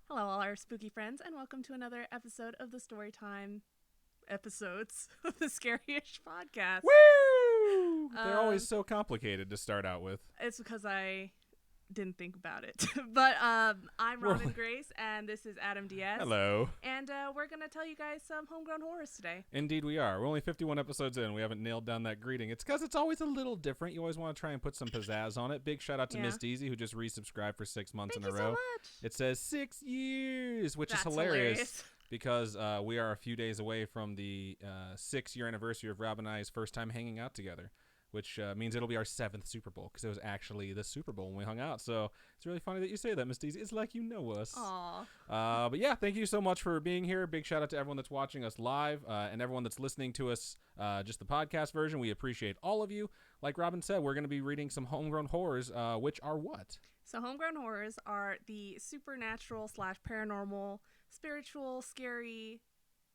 Hello, all our spooky friends, and welcome to another episode of the Storytime episodes of the Scary-ish podcast. Woo! They're always so complicated to start out with. It's because I didn't think about it. But I'm Robin Grace, and this is Adam Diaz. Hello. And we're going to tell you guys some homegrown horrors today. Indeed we are. We're only 51 episodes in. We haven't nailed down that greeting. It's because it's always a little different. You always want to try and put some pizzazz on it. Big shout out to Miss Deezy, who just resubscribed for 6 months Thank in a you row. So much. It says 6 years, which That's is hilarious. Because we are a few days away from the 6-year anniversary of Rob and I's first time hanging out together, which means it'll be our 7th Super Bowl, because it was actually the Super Bowl when we hung out. So it's really funny that you say that, Miss Daisy. It's like you know us. Aww. But yeah, thank you so much for being here. Big shout out to everyone that's watching us live and everyone that's listening to us, just the podcast version. We appreciate all of you. Like Robin said, we're going to be reading some homegrown horrors, which are what? So homegrown horrors are the supernatural / paranormal, spiritual, scary,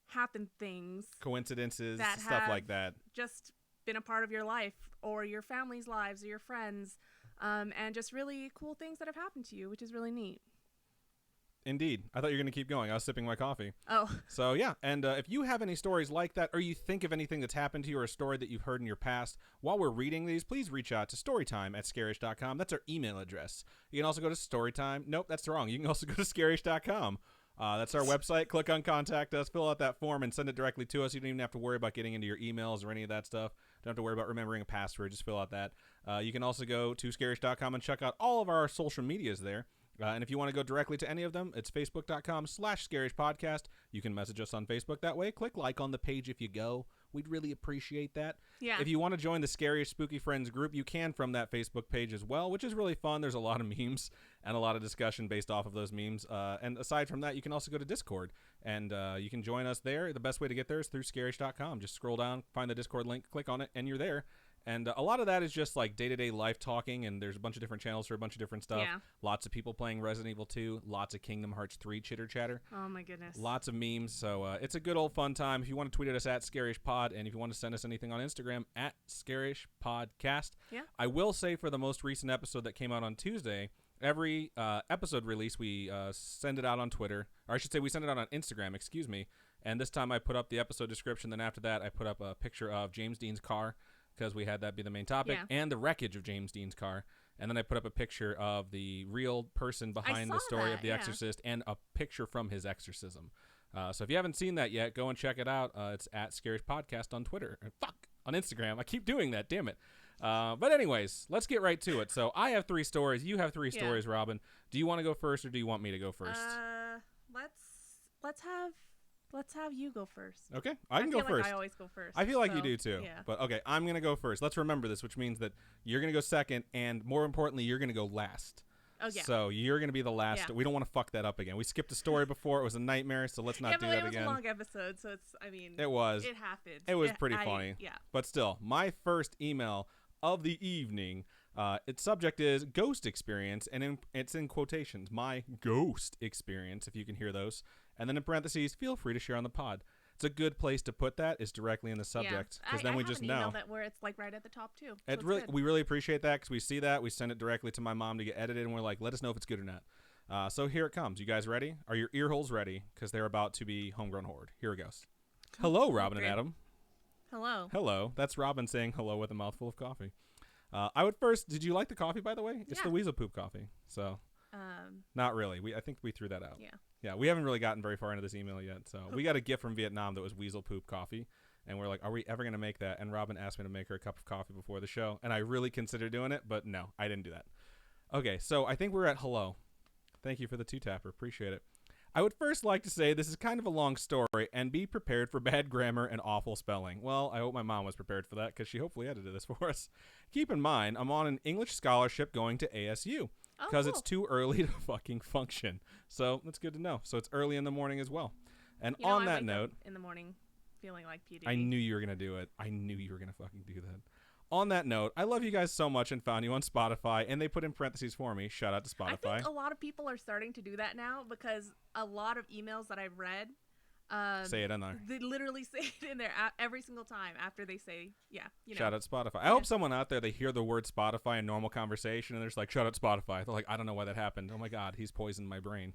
happen things. Coincidences, that stuff like that. Just been a part of your life or your family's lives or your friends, and just really cool things that have happened to you, which is really neat. Indeed. I thought you were going to keep going. I was sipping my coffee. Oh. So, yeah. And if you have any stories like that, or you think of anything that's happened to you or a story that you've heard in your past while we're reading these, please reach out to storytime@scarish.com. That's our email address. You can also go to Storytime. Nope, that's wrong. You can also go to scarish.com. That's our website. Click on Contact Us. Fill out that form and send it directly to us. You don't even have to worry about getting into your emails or any of that stuff. Don't have to worry about remembering a password. Just fill out that. You can also go to scarish.com and check out all of our social medias there. And if you want to go directly to any of them, it's facebook.com/scarishpodcast. You can message us on Facebook that way. Click like on the page if you go. We'd really appreciate that. Yeah. If you want to join the Scary-ish Spooky Friends group, you can from that Facebook page as well, which is really fun. There's a lot of memes and a lot of discussion based off of those memes. And aside from that, you can also go to Discord, and you can join us there. The best way to get there is through scarish.com. Just scroll down, find the Discord link, click on it, and you're there. And a lot of that is just like day-to-day life talking, and there's a bunch of different channels for a bunch of different stuff. Yeah. Lots of people playing Resident Evil 2, lots of Kingdom Hearts 3 chitter-chatter. Oh, my goodness. Lots of memes, so it's a good old fun time. If you want to tweet at us at ScarishPod, and if you want to send us anything on Instagram, at ScarishPodcast. Yeah. I will say for the most recent episode that came out on Tuesday, every episode release, we send it out on Twitter. Or I should say we send it out on Instagram, excuse me. And this time I put up the episode description. Then after that, I put up a picture of James Dean's car, because we had that be the main topic, and the wreckage of James Dean's car. And then I put up a picture of the real person behind the story of The Exorcist and a picture from his exorcism. So if you haven't seen that yet, go and check it out. It's at Scarish Podcast on Twitter. On Instagram. I keep doing that, damn it. But anyways, let's get right to it. So I have 3 stories. You have 3 stories, Robin. Do you want to go first, or do you want me to go first? Let's have you go first. Okay, I can go first. I always go first. I feel like you do too. Yeah. But okay, I'm going to go first. Let's remember this, which means that you're going to go second, and more importantly, you're going to go last. Oh, yeah. So you're going to be the last. Yeah. We don't want to fuck that up again. We skipped a story before. It was a nightmare, so let's not do that again. It was a long episode, so It was. It happened. It was pretty funny. Yeah. But still, my first email of the evening, its subject is ghost experience, and it's in quotations, my ghost experience, if you can hear those. And then in parentheses, feel free to share on the pod. It's a good place to put that is directly in the subject, because then we just know. I have an email where it's like right at the top too. So We really appreciate that, because we see that, we send it directly to my mom to get edited, and we're like, let us know if it's good or not. So here it comes. You guys ready? Are your ear holes ready? Because they're about to be homegrown horde. Here it goes. Hello, Robin and Adam. Hello. Hello. That's Robin saying hello with a mouthful of coffee. I would first. Did you like the coffee, by the way? It's the weasel poop coffee. So. Not really. I think we threw that out. Yeah. Yeah, we haven't really gotten very far into this email yet. So we got a gift from Vietnam that was weasel poop coffee. And we're like, are we ever going to make that? And Robin asked me to make her a cup of coffee before the show. And I really considered doing it, but no, I didn't do that. Okay, so I think we're at hello. Thank you for the 2-tapper. Appreciate it. I would first like to say this is kind of a long story, and be prepared for bad grammar and awful spelling. Well, I hope my mom was prepared for that, because she hopefully edited this for us. Keep in mind, I'm on an English scholarship going to ASU. Because it's too early to fucking function. So that's good to know. So it's early in the morning as well. And on that note, in the morning, feeling like PewDiePie. I knew you were going to do it. I knew you were going to fucking do that. On that note, I love you guys so much and found you on Spotify. And they put in parentheses for me. Shout out to Spotify. I think a lot of people are starting to do that now, because a lot of emails that I've read Say it in there. They literally say it in there every single time after they say, yeah, you know. Shout out Spotify. I hope someone out there, they hear the word Spotify in normal conversation and they're just like, shout out Spotify. They're like, I don't know why that happened. Oh my God, he's poisoned my brain.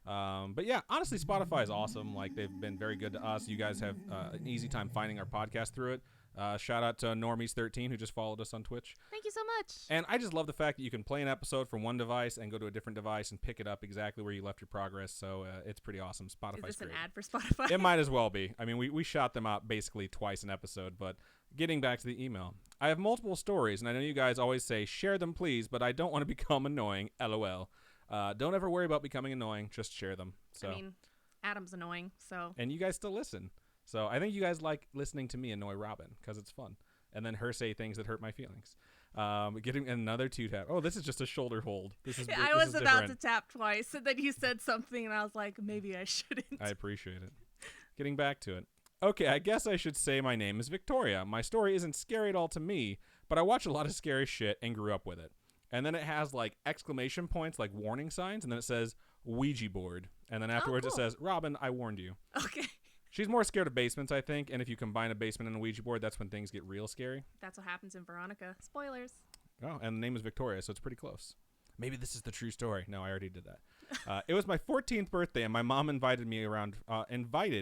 But yeah, honestly, Spotify is awesome. Like, they've been very good to us. You guys have an easy time finding our podcast through it. Shout out to Normies13 who just followed us on Twitch. Thank you so much. And I just love the fact that you can play an episode from one device and go to a different device and pick it up exactly where you left your progress. So it's pretty awesome. Spotify's Is this great. an ad for Spotify? It might as well be. I mean, we shot them out basically twice an episode. But getting back to the email, I have multiple stories, and I know you guys always say share them, please, but I don't want to become annoying. LOL. Don't ever worry about becoming annoying. Just share them. So. I mean, Adam's annoying, so. And you guys still listen. So I think you guys like listening to me annoy Robin because it's fun. And then her say things that hurt my feelings. Getting another 2 tap. Oh, this is just a shoulder hold. This is. I was about to tap twice, and then you said something, and I was like, maybe I shouldn't. I appreciate it. Getting back to it. Okay, I guess I should say my name is Victoria. My story isn't scary at all to me, but I watch a lot of scary shit and grew up with it. And then it has like exclamation points, like warning signs, and then it says Ouija board. And then afterwards It says, Robin, I warned you. Okay. She's more scared of basements, I think, and if you combine a basement and a Ouija board, that's when things get real scary. That's what happens in Veronica. Spoilers. Oh, and the name is Victoria, so it's pretty close. Maybe this is the true story. No, I already did that. It was my 14th birthday, and my mom invited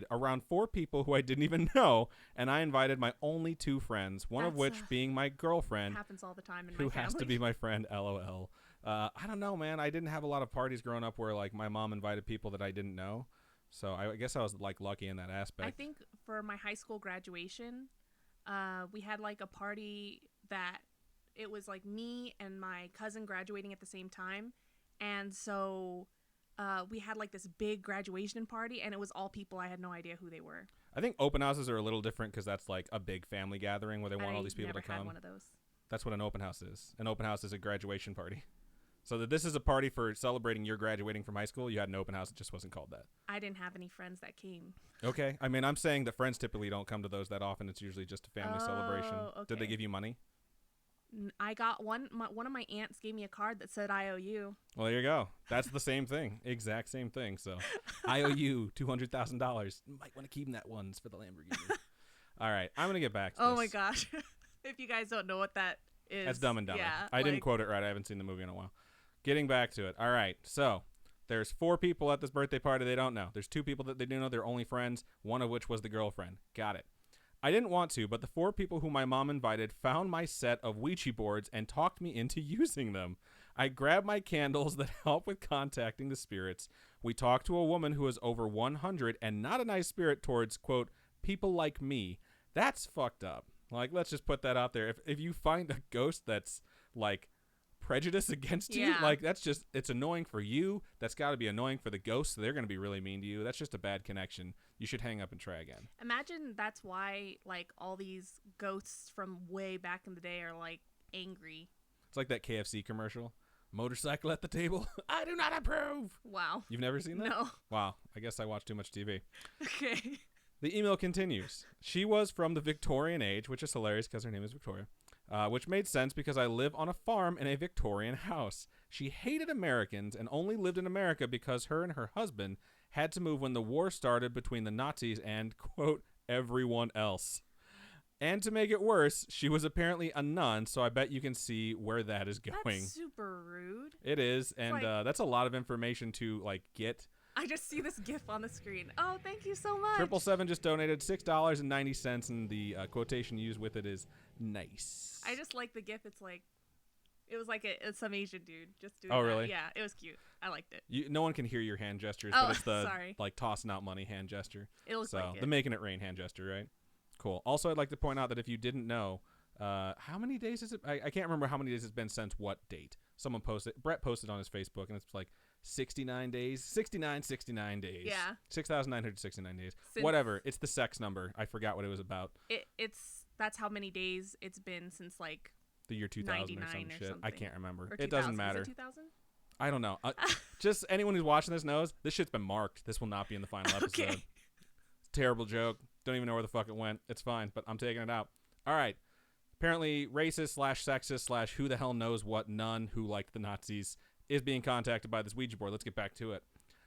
around 4 people who I didn't even know, and I invited my only 2 friends, one of which being my girlfriend. Happens all the time in my who family. has to be my friend, LOL. I don't know, man. I didn't have a lot of parties growing up where like my mom invited people that I didn't know. So I guess I was like lucky in that aspect. I think for my high school graduation, we had like a party that it was like me and my cousin graduating at the same time. And so we had like this big graduation party, and it was all people I had no idea who they were. I think open houses are a little different because that's like a big family gathering where they want all these people to come. I never had one of those. That's what an open house is. An open house is a graduation party. So that this is a party for celebrating your graduating from high school. You had an open house. It just wasn't called that. I didn't have any friends that came. Okay. I mean, I'm saying that friends typically don't come to those that often. It's usually just a family celebration. Okay. Did they give you money? I got one of my aunts gave me a card that said I owe you. Well, there you go. That's the same thing. Exact same thing. So I owe you $200,000. Might want to keep that ones for the Lamborghini. All right. I'm going to get back to this. Oh, my gosh. If you guys don't know what that is. That's Dumb and Dumber. Yeah, I didn't quote it right. I haven't seen the movie in a while. Getting back to it. All right. So there's 4 people at this birthday party they don't know. There's 2 people that they do know. They're only friends, one of which was the girlfriend. Got it. I didn't want to, but the 4 people who my mom invited found my set of Ouija boards and talked me into using them. I grabbed my candles that help with contacting the spirits. We talked to a woman who is over 100 and not a nice spirit towards, quote, people like me. That's fucked up. Like, let's just put that out there. If you find a ghost that's, like, prejudice against you, like, that's just, it's annoying for you. That's got to be annoying for the ghosts. They're going to be really mean to you. That's just a bad connection. You should hang up and try again. Imagine that's why, like, all these ghosts from way back in the day are, like, angry. It's like that KFC commercial. Motorcycle at the table. I do not approve. Wow. You've never seen that? No. Wow. I guess I watch too much TV. Okay. The email continues. She was from the Victorian age, which is hilarious because her name is Victoria, which made sense because I live on a farm in a Victorian house. She hated Americans and only lived in America because her and her husband had to move when the war started between the Nazis and, quote, everyone else. And to make it worse, she was apparently a nun, so I bet you can see where that is going. That's super rude. It is, and that's a lot of information to, like, get. I just see this GIF on the screen. Oh, thank you so much. 777 just donated $6.90, and the quotation used with it is nice. I just like the GIF. It's like, it was like some Asian dude just doing Oh, that. really? Yeah, it was cute. I liked it. No one can hear your hand gestures, Oh, but it's the sorry. like tossing out money hand gesture. It looks like it. The making it rain hand gesture, right? Cool. Also, I'd like to point out that if you didn't know, how many days is it? I can't remember how many days it's been since what date. Someone posted, Brett posted on his Facebook, and it's like 69 days. 69 days. Yeah. 6,969 days. Since Whatever. It's the sex number. I forgot what it was about. That's how many days it's been since, like, the year 2000 or some 99 or shit. I something. can't remember. Or It doesn't matter. Was it 2000? I don't know. Just anyone who's watching this knows this shit's been marked. This will not be in the final episode. Okay. It's a terrible joke. Don't even know where the fuck it went. It's fine, but I'm taking it out. All right. Apparently racist / sexist / who the hell knows what nun who liked the Nazis is being contacted by this Ouija board. Let's get back to it.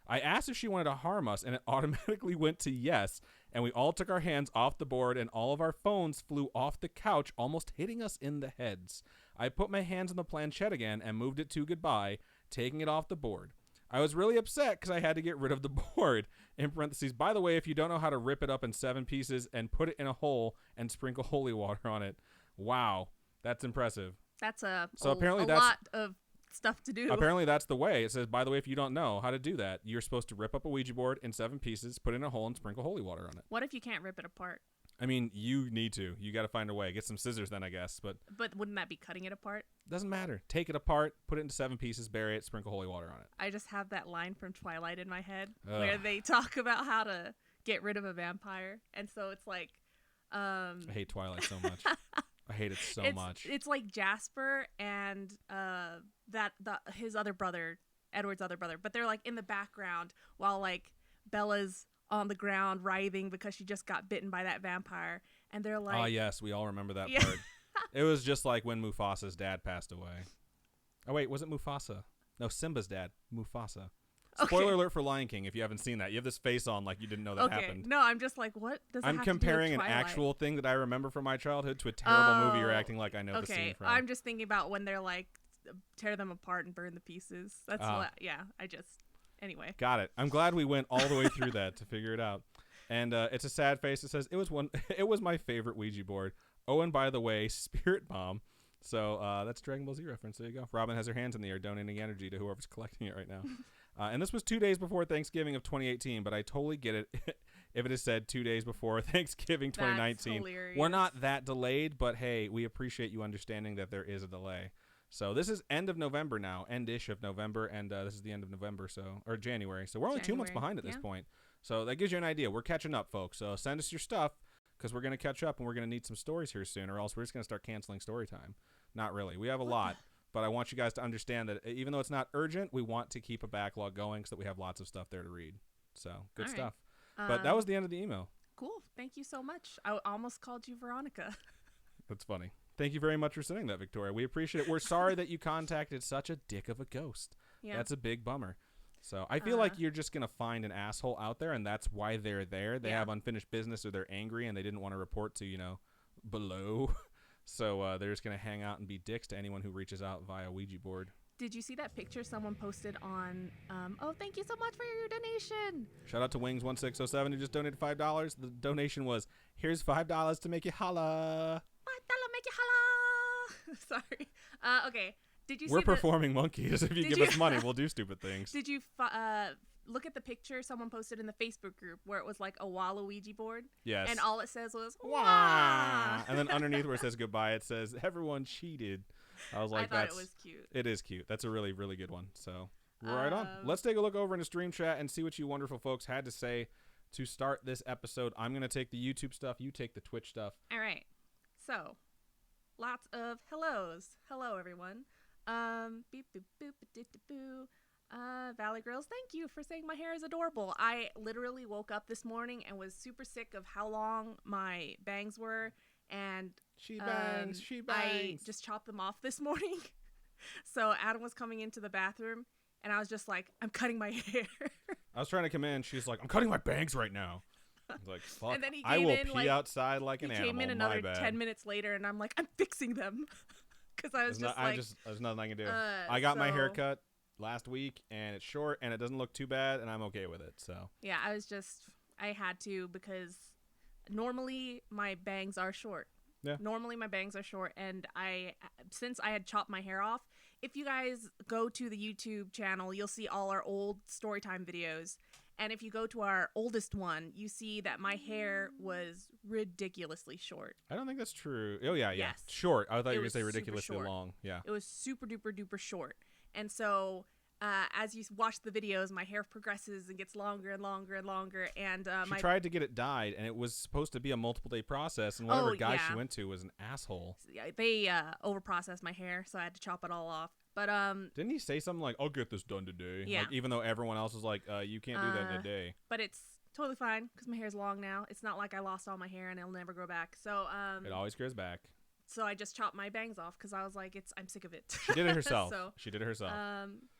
I asked if she wanted to harm us, and it automatically went to yes. And we all took our hands off the board, and all of our phones flew off the couch, almost hitting us in the heads. I put my hands on the planchette again and moved it to goodbye, taking it off the board. I was really upset because I had to get rid of the board. In parentheses, by the way, if you don't know how to rip it up in 7 pieces and put it in a hole and sprinkle holy water on it. Wow, that's impressive. That's apparently a lot of stuff to do. Apparently that's the way. It says, by the way, if you don't know how to do that, you're supposed to rip up a Ouija board in 7 pieces, put it in a hole, and sprinkle holy water on it. What if you can't rip it apart? I mean, you need to. You got to find a way. Get some scissors then, I guess. But wouldn't that be cutting it apart? Doesn't matter. Take it apart, put it into 7 pieces, bury it, sprinkle holy water on it. I just have that line from Twilight in my head where they talk about how to get rid of a vampire. And so it's like... I hate Twilight so much. I hate it so much. It's like Jasper and his other brother, Edward's other brother. But they're like in the background while like Bella's on the ground writhing because she just got bitten by that vampire, and they're like, oh yes, we all remember that part. It was just like when Mufasa's dad passed away. Oh wait, was it Mufasa? No, Simba's dad, Mufasa. Spoiler alert for Lion King if you haven't seen that. You have this face on like you didn't know that happened. No, I'm just like, what does I'm have comparing to do with an Twilight? Actual thing that I remember from my childhood to a terrible movie you're acting like I know the scene from. I'm just thinking about when they're like tear them apart and burn the pieces. That's anyway. Got it. I'm glad we went all the way through that to figure it out. And it's a sad face. It says it was my favorite Ouija board. Oh, and by the way, Spirit Bomb. So that's Dragon Ball Z reference. There you go. Robin has her hands in the air donating energy to whoever's collecting it right now. And this was 2 days before Thanksgiving of 2018, but I totally get it if it is said 2 days before Thanksgiving 2019. That's hilarious. We're not that delayed, but hey, we appreciate you understanding that there is a delay. So this is end of November now, end-ish of November, and this is the end of November, or January. So we're only 2 months behind at this point. So that gives you an idea. We're catching up, folks. So send us your stuff because we're going to catch up, and we're going to need some stories here soon, or else we're just going to start canceling Storytime. Not really. We have a lot, but I want you guys to understand that even though it's not urgent, we want to keep a backlog going so that we have lots of stuff there to read. So good stuff. But that was the end of the email. Cool. Thank you so much. I almost called you Veronica. That's funny. Thank you very much for sending that, Victoria. We appreciate it. We're sorry that you contacted such a dick of a ghost. Yeah. That's a big bummer. So I feel like you're just going to find an asshole out there, and that's why they're there. They have unfinished business, or they're angry, and they didn't want to report to, below. So they're just going to hang out and be dicks to anyone who reaches out via Ouija board. Did you see that picture someone posted on, thank you so much for your donation. Shout out to Wings1607 who just donated $5. The donation was, here's $5 to make you holla. Make you holla. Sorry. Okay. Did you see We're performing monkeys. If you give us money, we'll do stupid things. Did you look at the picture someone posted in the Facebook group where it was like a Waluigi board? Yes. And all it says was, wah! And then underneath where it says goodbye, it says, everyone cheated. I was like, I thought it was cute. It is cute. That's a really, really good one. So, right on. Let's take a look over into Stream Chat and see what you wonderful folks had to say to start this episode. I'm going to take the YouTube stuff. You take the Twitch stuff. All right. So, lots of hellos. Hello, everyone. Beep, boop, boop, boo. Valley Girls, thank you for saying my hair is adorable. I literally woke up this morning and was super sick of how long my bangs were, and she bangs. I just chopped them off this morning. So Adam was coming into the bathroom, and I was just like, I'm cutting my hair. I was trying to come in. She's like, I'm cutting my bangs right now. I was like, fuck, and then he I came will in, pee outside like an animal. He came in another 10 minutes later, and I'm like, I'm fixing them. Because I was there's nothing I can do. I got my hair cut last week, and it's short, and it doesn't look too bad, and I'm okay with it. So yeah, I had to, because normally my bangs are short. Yeah. Normally my bangs are short, and since I had chopped my hair off, if you guys go to the YouTube channel, you'll see all our old Storytime videos. And if you go to our oldest one, you see that my hair was ridiculously short. I don't think that's true. Oh, yeah. Yes. Short. I thought you were going to say ridiculously long. Yeah. It was super duper duper short. And so as you watch the videos, my hair progresses and gets longer and longer and longer. And she tried to get it dyed, and it was supposed to be a multiple day process. And whatever guy she went to was an asshole. Yeah, they overprocessed my hair, so I had to chop it all off. But didn't he say something like, I'll get this done today? Yeah. Like, even though everyone else was like, you can't do that in a day. But it's totally fine because my hair's long now. It's not like I lost all my hair and it'll never grow back. So it always grows back. so I just chopped my bangs off because I was like, I'm sick of it. She did it herself. So, she did it herself.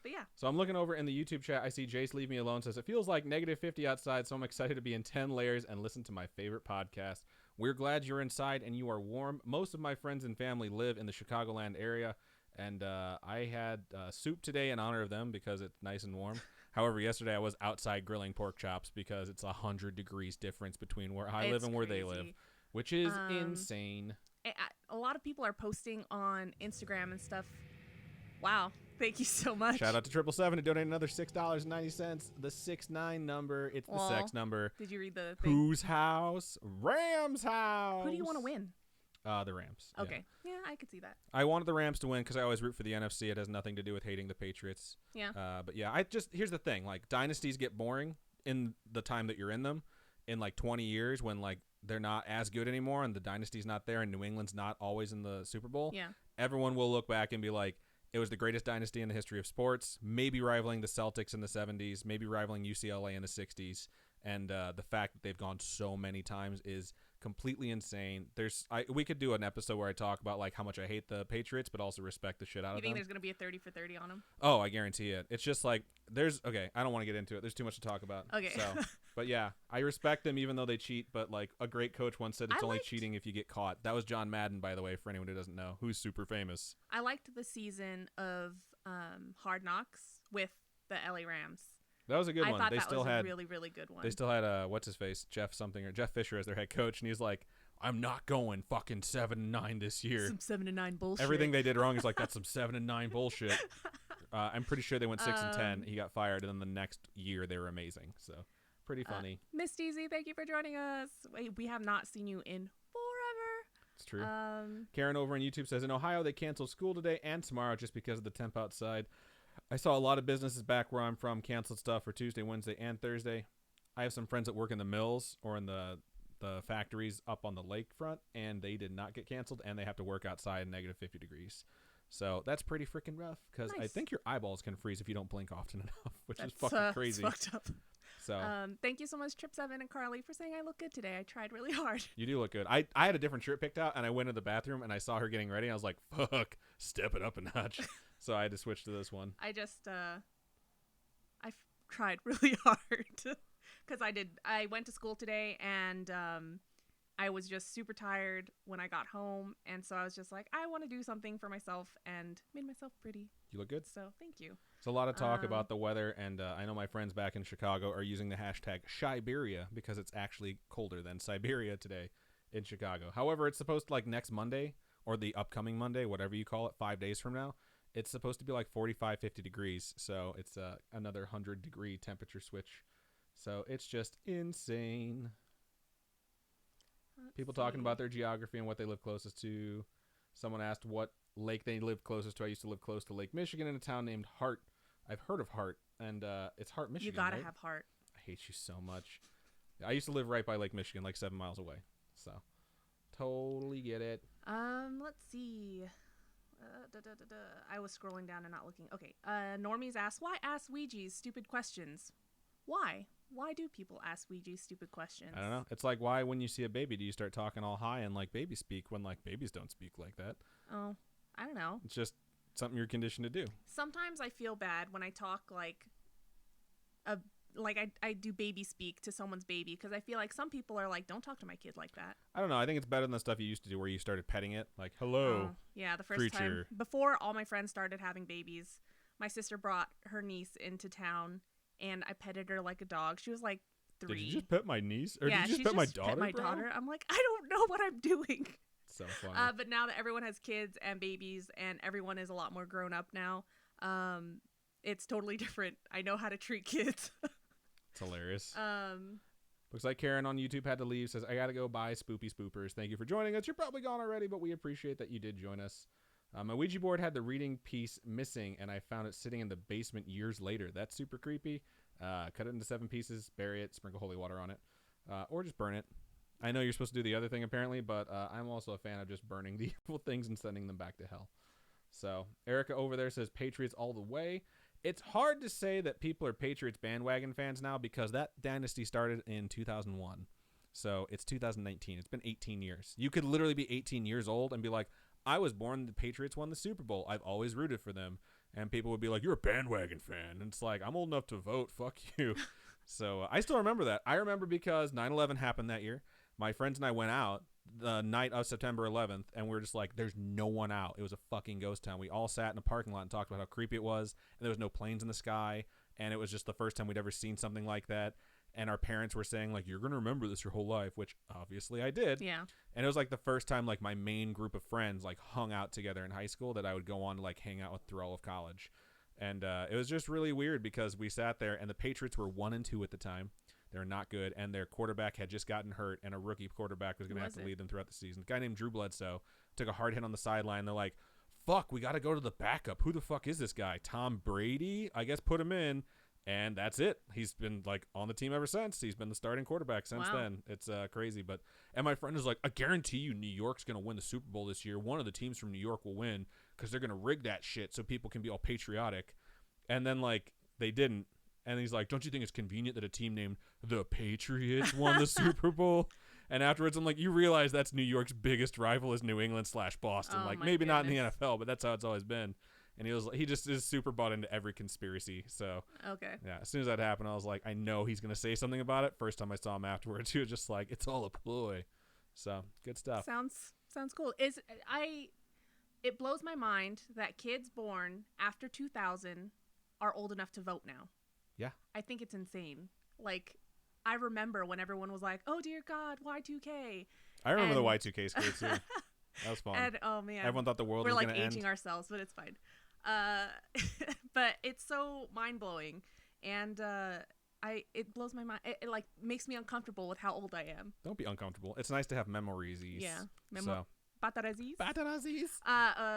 But yeah. So I'm looking over in the YouTube chat. I see Jace Leave Me Alone says, it feels like negative 50 outside, so I'm excited to be in 10 layers and listen to my favorite podcast. We're glad you're inside and you are warm. Most of my friends and family live in the Chicagoland area, and I had soup today in honor of them because it's nice and warm. However, yesterday I was outside grilling pork chops because it's 100 degrees difference between where I live and where they live, which is insane. A lot of people are posting on Instagram and stuff. Wow. Thank you so much. Shout out to 777 to donate another $6.90. The 69 number. It's the sex number. Did you read the thing? Whose house? Rams house. Who do you want to win? The Rams. Okay. Yeah, I could see that. I wanted the Rams to win because I always root for the NFC. It has nothing to do with hating the Patriots. Yeah. But yeah, here's the thing. Like, dynasties get boring in the time that you're in them. In like 20 years when like they're not as good anymore and the dynasty's not there and New England's not always in the Super Bowl. Yeah. Everyone will look back and be like, it was the greatest dynasty in the history of sports, maybe rivaling the Celtics in the 70s, maybe rivaling UCLA in the 60s. And the fact that they've gone so many times is completely insane. We could do an episode where I talk about like how much I hate the Patriots, but also respect the shit out of them. You think there's going to be a 30 for 30 on them? Oh, I guarantee it. It's just like okay, I don't want to get into it. There's too much to talk about. Okay. So, but yeah, I respect them even though they cheat. But like a great coach once said, it's only cheating if you get caught. That was John Madden, by the way, for anyone who doesn't know, who's super famous. I liked the season of Hard Knocks with the LA Rams. That was a good one. I thought they that still was had a really, really good one. They still had what's his face, Jeff Fisher as their head coach, and he's like, I'm not going fucking 7-9 this year. Some 7-9 bullshit. Everything they did wrong is like, that's some 7-9 bullshit. I'm pretty sure they went 6-10. He got fired, and then the next year they were amazing. So pretty funny. Miss Deezy, thank you for joining us. We have not seen you in forever. It's true. Karen over on YouTube says, in Ohio they canceled school today and tomorrow just because of the temp outside. I saw a lot of businesses back where I'm from canceled stuff for Tuesday, Wednesday, and Thursday. I have some friends that work in the mills or in the factories up on the lakefront, and they did not get canceled, and they have to work outside in negative 50 degrees. So that's pretty freaking rough because I think your eyeballs can freeze if you don't blink often enough, which is fucking crazy. That's fucked up. So thank you so much, Trip7 and Carly, for saying I look good today. I tried really hard. You do look good. I had a different shirt picked out, and I went to the bathroom, and I saw her getting ready. And I was like, fuck, step it up a notch. So I had to switch to this one. I just, I've tried really hard because I went to school today and I was just super tired when I got home. And so I was just like, I want to do something for myself and made myself pretty. You look good. So thank you. There's a lot of talk about the weather. And I know my friends back in Chicago are using the hashtag Shiberia because it's actually colder than Siberia today in Chicago. However, it's supposed to like next Monday or the upcoming Monday, whatever you call it, 5 days from now. It's supposed to be like 45, 50 degrees, so it's another 100-degree temperature switch. So it's just insane. People talking about their geography and what they live closest to. Someone asked what lake they live closest to. I used to live close to Lake Michigan in a town named Hart. I've heard of Hart, and it's Hart, Michigan. You gotta right? have Hart. I hate you so much. I used to live right by Lake Michigan, like 7 miles away. So totally get it. Let's see. I was scrolling down and not looking. Okay. Normies asked, why ask Ouija's stupid questions? Why? Why do people ask Ouija's stupid questions? I don't know. It's like, why when you see a baby do you start talking all high and like baby speak when like babies don't speak like that? Oh, I don't know. It's just something you're conditioned to do. Sometimes I feel bad when I talk like I do baby speak to someone's baby because I feel like some people are like, don't talk to my kid like that. I don't know. I think it's better than the stuff you used to do where you started petting it. Like, hello, yeah, the first creature. time. Before all my friends started having babies, my sister brought her niece into town and I petted her like a dog. She was like 3. Did you just pet my niece? Or yeah, did you just pet my daughter, my daughter. I'm like, I don't know what I'm doing. So funny. But now that everyone has kids and babies and everyone is a lot more grown up now, it's totally different. I know how to treat kids. It's hilarious. Looks like Karen on YouTube had to leave. Says, I got to go buy Spoopy Spoopers. Thank you for joining us. You're probably gone already, but we appreciate that you did join us. My Ouija board had the reading piece missing, and I found it sitting in the basement years later. That's super creepy. Cut it into 7 pieces, bury it, sprinkle holy water on it, or just burn it. I know you're supposed to do the other thing, apparently, but I'm also a fan of just burning the evil things and sending them back to hell. So Erica over there says, Patriots all the way. It's hard to say that people are Patriots bandwagon fans now because that dynasty started in 2001. So it's 2019. It's been 18 years. You could literally be 18 years old and be like, I was born, the Patriots won the Super Bowl. I've always rooted for them. And people would be like, you're a bandwagon fan. And it's like, I'm old enough to vote. Fuck you. So I still remember that. I remember because 9/11 happened that year. My friends and I went out the night of September 11th, and we were just like, there's no one out. It was a fucking ghost town. We all sat in a parking lot and talked about how creepy it was, and there was no planes in the sky, and it was just the first time we'd ever seen something like that. And our parents were saying, like, you're going to remember this your whole life, which obviously I did. Yeah. And it was like the first time, like, my main group of friends, like, hung out together in high school that I would go on to, like, hang out with through all of college. And it was just really weird because we sat there, and the Patriots were 1-2 at the time. They were not good, and their quarterback had just gotten hurt, and a rookie quarterback was going to have to lead them throughout the season. A guy named Drew Bledsoe took a hard hit on the sideline. They're like, fuck, we got to go to the backup. Who the fuck is this guy? Tom Brady? I guess put him in. And that's it. He's been, like, on the team ever since. He's been the starting quarterback since then. It's crazy. And my friend is like, I guarantee you New York's going to win the Super Bowl this year. One of the teams from New York will win because they're going to rig that shit so people can be all patriotic. And then, like, they didn't. And he's like, don't you think it's convenient that a team named the Patriots won the Super Bowl? And afterwards, I'm like, you realize that's New York's biggest rival is New England/Boston. Oh, like, my maybe not in the goodness. NFL, but that's how it's always been. And he just is super bought into every conspiracy. So, Okay. yeah, as soon as that happened, I was like, I know he's going to say something about it. First time I saw him afterwards, he was just like, it's all a ploy. So, good stuff. Sounds cool. It blows my mind that kids born after 2000 are old enough to vote now. Yeah. I think it's insane. Like, I remember when everyone was like, oh dear God, Y2K. I remember the Y2K scare too. That was fun. And oh man, Everyone thought the world we're was like going to end. aging ourselves, but it's fine. But it's so mind blowing, and it blows my mind. It like makes me uncomfortable with how old I am. Don't be uncomfortable. It's nice to have memories. Yeah, So. Batarazis.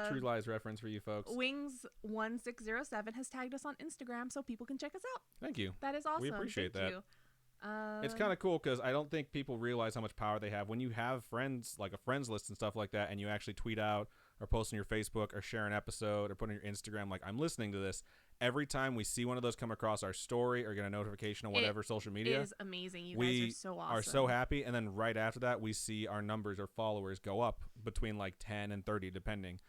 True Lies reference for you folks. Wings1607 has tagged us on Instagram so people can check us out. Thank you. That is awesome. We appreciate Thank that. you. It's kind of cool because I don't think people realize how much power they have when you have friends, like a friends list and stuff like that, and you actually tweet out or post on your Facebook or share an episode or put on your Instagram, like, I'm listening to this. Every time we see one of those come across our story or get a notification on whatever social media, it is amazing. You guys are so awesome. are so happy. And then right after that, we see our numbers or followers go up between like 10 and 30, depending.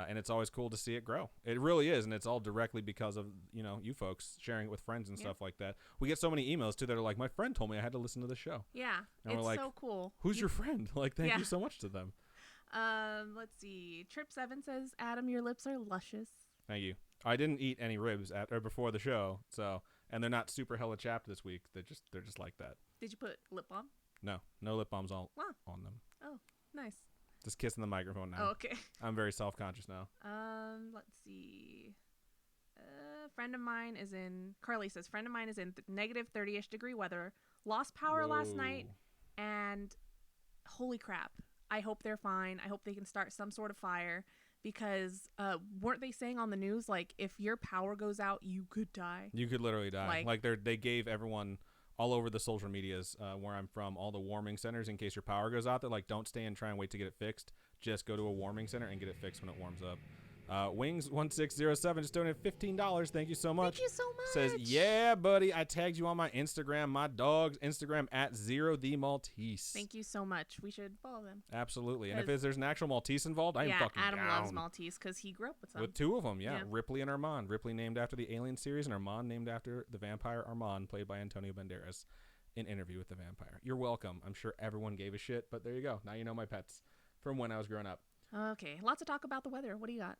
And it's always cool to see it grow. It really is, and it's all directly because of, you folks sharing it with friends and stuff like that. We get so many emails, too, that are like, my friend told me I had to listen to the show. Yeah, and it's we're like, so cool. Who's your friend? Like, thank you so much to them. Let's see. Trip7 says, Adam, your lips are luscious. Thank you. I didn't eat any ribs before the show, and they're not super hella chapped this week. They're just like that. Did you put lip balm? No lip balms on them. Oh, nice. Just kissing the microphone now. Oh, okay. I'm very self-conscious now. Let's see. Carly says, friend of mine is in negative 30-ish degree weather, lost power last night, and holy crap. I hope they're fine. I hope they can start some sort of fire because weren't they saying on the news, like, if your power goes out, you could die? You could literally die. Like they gave everyone all over the social medias where I'm from, all the warming centers in case your power goes out. They're like, don't stay and try and wait to get it fixed. Just go to a warming center and get it fixed when it warms up. Wings1607 just donated $15. Thank you so much. Thank you so much. Says, yeah, buddy, I tagged you on my Instagram, my dog's Instagram at Zero the Maltese. Thank you so much. We should follow them. Absolutely. And if there's an actual Maltese involved, I'm fucking Adam down. loves Maltese because he grew up with them. With two of them, yeah. Ripley and Armand. Ripley named after the Alien series and Armand named after the vampire Armand, played by Antonio Banderas in Interview with the Vampire. You're welcome. I'm sure everyone gave a shit, but there you go. Now you know my pets from when I was growing up. Okay. Lots to talk about the weather. What do you got?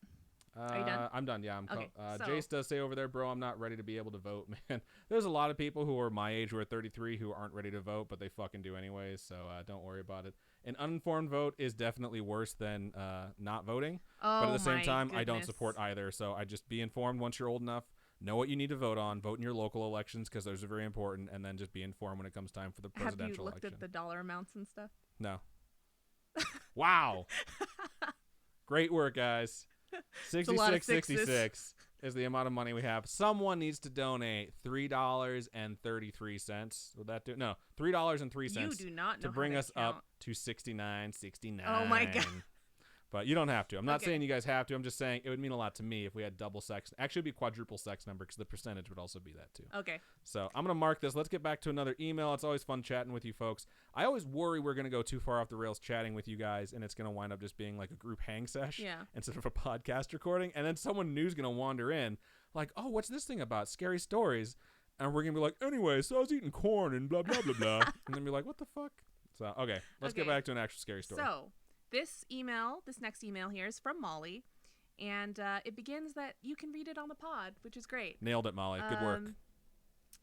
Are you done? I'm done, yeah. Okay, Jace does say over there, bro, I'm not ready to be able to vote, man. There's a lot of people who are my age who are 33 who aren't ready to vote, but they fucking do anyways, so don't worry about it. An uninformed vote is definitely worse than not voting, but at the same time, I don't support either, so I just be informed once you're old enough, know what you need to vote on, vote in your local elections because those are very important, and then just be informed when it comes time for the presidential election. Have you looked at the dollar amounts and stuff? No. Wow. Great work, guys. 66.66 is the amount of money we have. Someone needs to donate $3.33. Would that do? No, $3.03. You do not know to bring how us count. up to 69.69. Oh my god. But you don't have to. I'm not Okay. saying you guys have to. I'm just saying it would mean a lot to me if we had double sex. Actually, it'd be quadruple sex number because the percentage would also be that too. Okay. So I'm going to mark this. Let's get back to another email. It's always fun chatting with you folks. I always worry we're going to go too far off the rails chatting with you guys, and it's going to wind up just being like a group hang sesh instead of a podcast recording. And then someone new's going to wander in like, oh, what's this thing about? Scary stories. And we're going to be like, anyway, so I was eating corn and blah, blah, blah, blah. And then be like, what the fuck? So, okay, let's get back to an actual scary story. So this next email here is from Molly. And it begins that you can read it on the pod, which is great. Nailed it, Molly. Good work.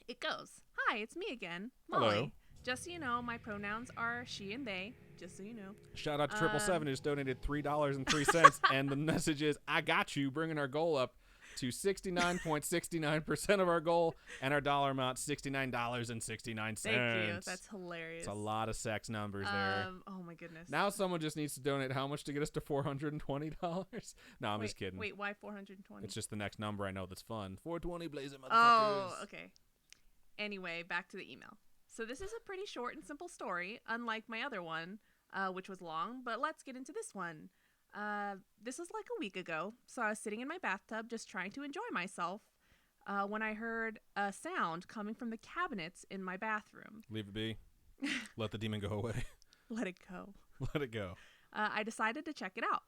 It goes, hi, it's me again, Molly. Hello. Just so you know, my pronouns are she and they, just so you know. Shout out to 777 who just donated $3.03. And the message is, I got you, bringing our goal up to 69.69% of our goal, and our dollar amount, $69.69. Thank you. That's hilarious. It's a lot of sex numbers there. Oh, my goodness. Now someone just needs to donate how much to get us to $420? No, I'm just kidding. Wait, why 420? It's just the next number I know that's fun. 420 blazing motherfuckers. Oh, okay. Anyway, back to the email. So this is a pretty short and simple story, unlike my other one, which was long, but let's get into this one. This was like a week ago, so I was sitting in my bathtub just trying to enjoy myself when I heard a sound coming from the cabinets in my bathroom. Leave it be. Let the demon go away. Let it go. Let it go. I decided to check it out.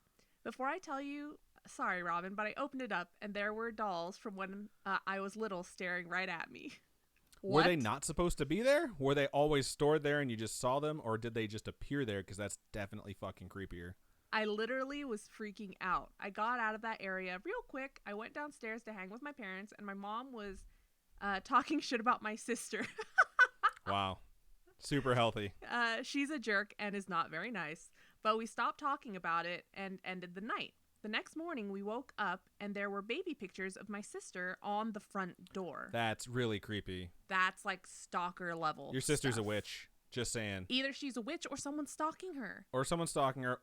Before I tell you, sorry, Robin, but I opened it up and there were dolls from when I was little staring right at me. Were they not supposed to be there? Were they always stored there and you just saw them? Or did they just appear there? Because that's definitely fucking creepier. I literally was freaking out. I got out of that area real quick. I went downstairs to hang with my parents, and my mom was talking shit about my sister. Wow. Super healthy. She's a jerk and is not very nice. But we stopped talking about it and ended the night. The next morning, we woke up, and there were baby pictures of my sister on the front door. That's really creepy. That's like stalker level. Your sister's stuff. a witch. Just saying. Either she's a witch or someone's stalking her.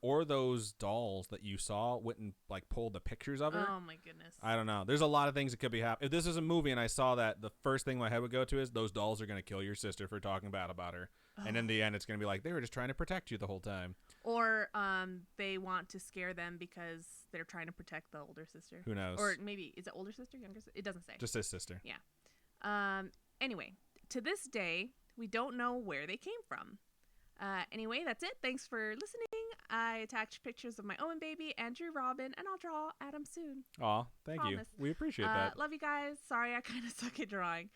Or those dolls that you saw went and like pulled the pictures of her. Oh my goodness. I don't know. There's a lot of things that could be happening. If this is a movie and I saw that, the first thing my head would go to is those dolls are going to kill your sister for talking bad about her. Oh. And in the end, it's going to be like, they were just trying to protect you the whole time. Or they want to scare them because they're trying to protect the older sister. Who knows? Or maybe, is it older sister, younger sister? It doesn't say. Just says sister. Yeah. Anyway, to this day, we don't know where they came from. Anyway, that's it. Thanks for listening. I attached pictures of my Owen baby, Andrew Robin, and I'll draw Adam soon. Aw, thank you. We appreciate that. Love you guys. Sorry, I kind of suck at drawing.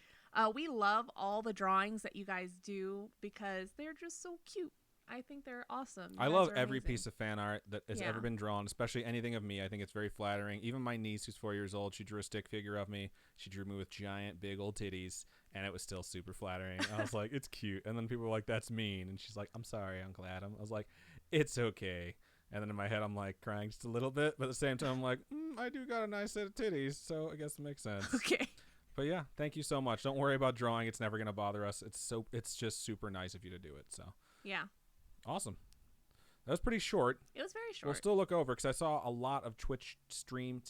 We love all the drawings that you guys do because they're just so cute. I think they're awesome. I love every piece of fan art that has ever been drawn, especially anything of me. I think it's very flattering. Even my niece, who's 4 years old, she drew a stick figure of me. She drew me with giant, big old titties, and it was still super flattering. I was like, it's cute. And then people were like, that's mean. And she's like, I'm sorry, Uncle Adam. I was like, it's okay. And then in my head, I'm like crying just a little bit. But at the same time, I'm like, I do got a nice set of titties, so I guess it makes sense. Okay. But yeah, thank you so much. Don't worry about drawing. It's never going to bother us. It's just super nice of you to do it. So yeah. Awesome. That was pretty short. It was very short. We'll still look over because I saw a lot of Twitch stream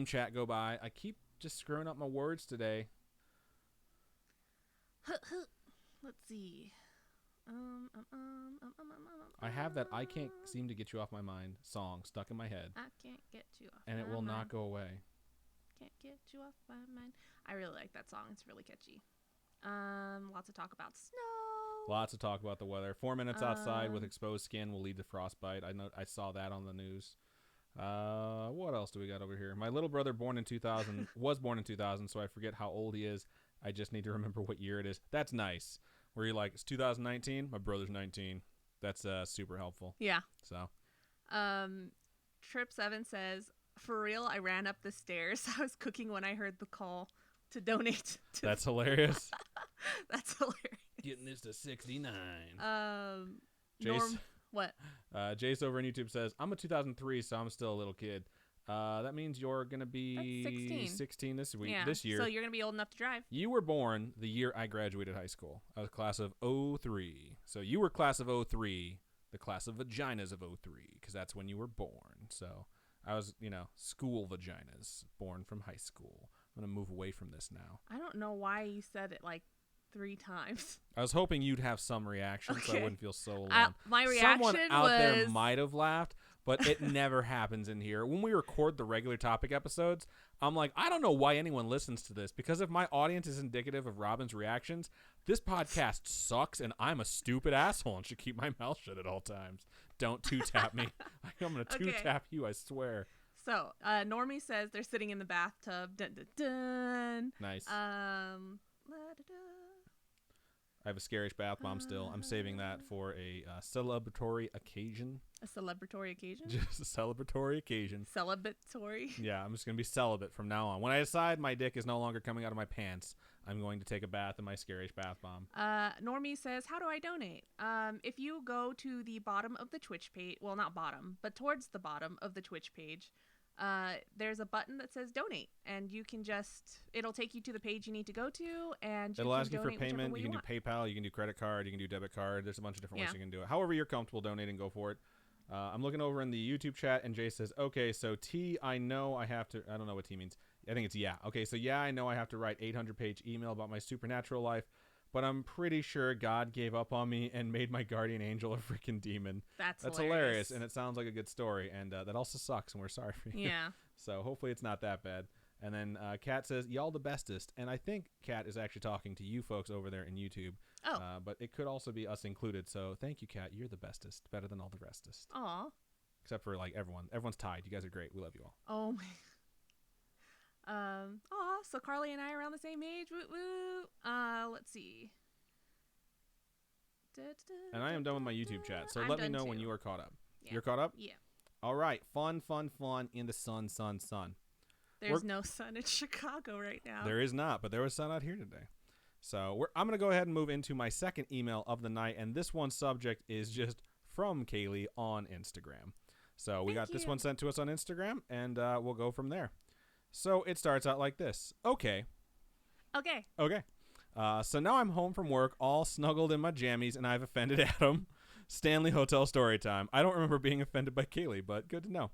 chat go by. I keep just screwing up my words today. Let's see. I have that I can't seem to get you off my mind song stuck in my head. I can't get you off and it will not go away. Can't get you off my mind. I really like that song. It's really catchy. Lots of talk about snow. Lots of talk about the weather. 4 minutes outside with exposed skin will lead to frostbite. I saw that on the news. What else do we got over here? My little brother was born in 2000, so I forget how old he is. I just need to remember what year it is. That's nice. Where you're like, it's 2019? My brother's 19. That's super helpful. Yeah. So. Trip7 says, for real, I ran up the stairs. I was cooking when I heard the call to donate. That's hilarious. That's hilarious. Getting this to 69. Jace, what? Jace over on YouTube says, I'm a 2003, so I'm still a little kid. That means you're going to be 16 this year. So you're going to be old enough to drive. You were born the year I graduated high school. I was class of 03. So you were class of 03, the class of vaginas of 03, because that's when you were born. So I was, school vaginas, born from high school. I'm going to move away from this now. I don't know why you said it like 3 times. I was hoping you'd have some reaction so I wouldn't feel so alone. My reaction Someone out there might have laughed, but it never happens in here. When we record the regular topic episodes, I'm like, I don't know why anyone listens to this, because if my audience is indicative of Robin's reactions, this podcast sucks and I'm a stupid asshole and should keep my mouth shut at all times. Don't two-tap me. I'm going to two-tap you, I swear. So, Normie says they're sitting in the bathtub. Dun, dun, dun. Nice. La-da-da. I have a scarish bath bomb still. I'm saving that for a celebratory occasion. A celebratory occasion? Just a celebratory occasion. Celebratory? Yeah, I'm just going to be celibate from now on. When I decide my dick is no longer coming out of my pants, I'm going to take a bath in my scarish bath bomb. Normie says, how do I donate? If you go to the bottom of the Twitch page, well, not bottom, but towards the bottom of the Twitch page, there's a button that says donate, and you can it'll take you to the page you need to go to, and it'll ask you for payment. You can do PayPal, you can do credit card, you can do debit card. There's a bunch of different ways you can do it. However you're comfortable donating, go for it. I'm looking over in the YouTube chat, and Jay says, okay, so T, I know I have to, I don't know what T means. I think it's yeah. Okay, so yeah, I know I have to write 800-page email about my supernatural life, but I'm pretty sure God gave up on me and made my guardian angel a freaking demon. That's hilarious, and it sounds like a good story, and that also sucks, and we're sorry for you. Yeah. So hopefully it's not that bad. And then Kat says, y'all the bestest, and I think Kat is actually talking to you folks over there in YouTube. Oh. But it could also be us included, so thank you, Kat. You're the bestest, better than all the restest. Aw. Except for, like, everyone. Everyone's tied. You guys are great. We love you all. Oh, my. So Carly and I are around the same age. Woo woo. Let's see. And I am done with my YouTube chat, so let me know when you are caught up. Yeah. You're caught up? Yeah. All right. Fun in the sun. There's no sun in Chicago right now. There is not, but there was sun out here today. So I'm going to go ahead and move into my second email of the night, and this one's subject is just from Kaylee on Instagram. So we got this one sent to us on Instagram, and we'll go from there. So it starts out like this. Okay. So now I'm home from work, all snuggled in my jammies, and I've offended Adam. Stanley Hotel Storytime. I don't remember being offended by Kaylee, but good to know.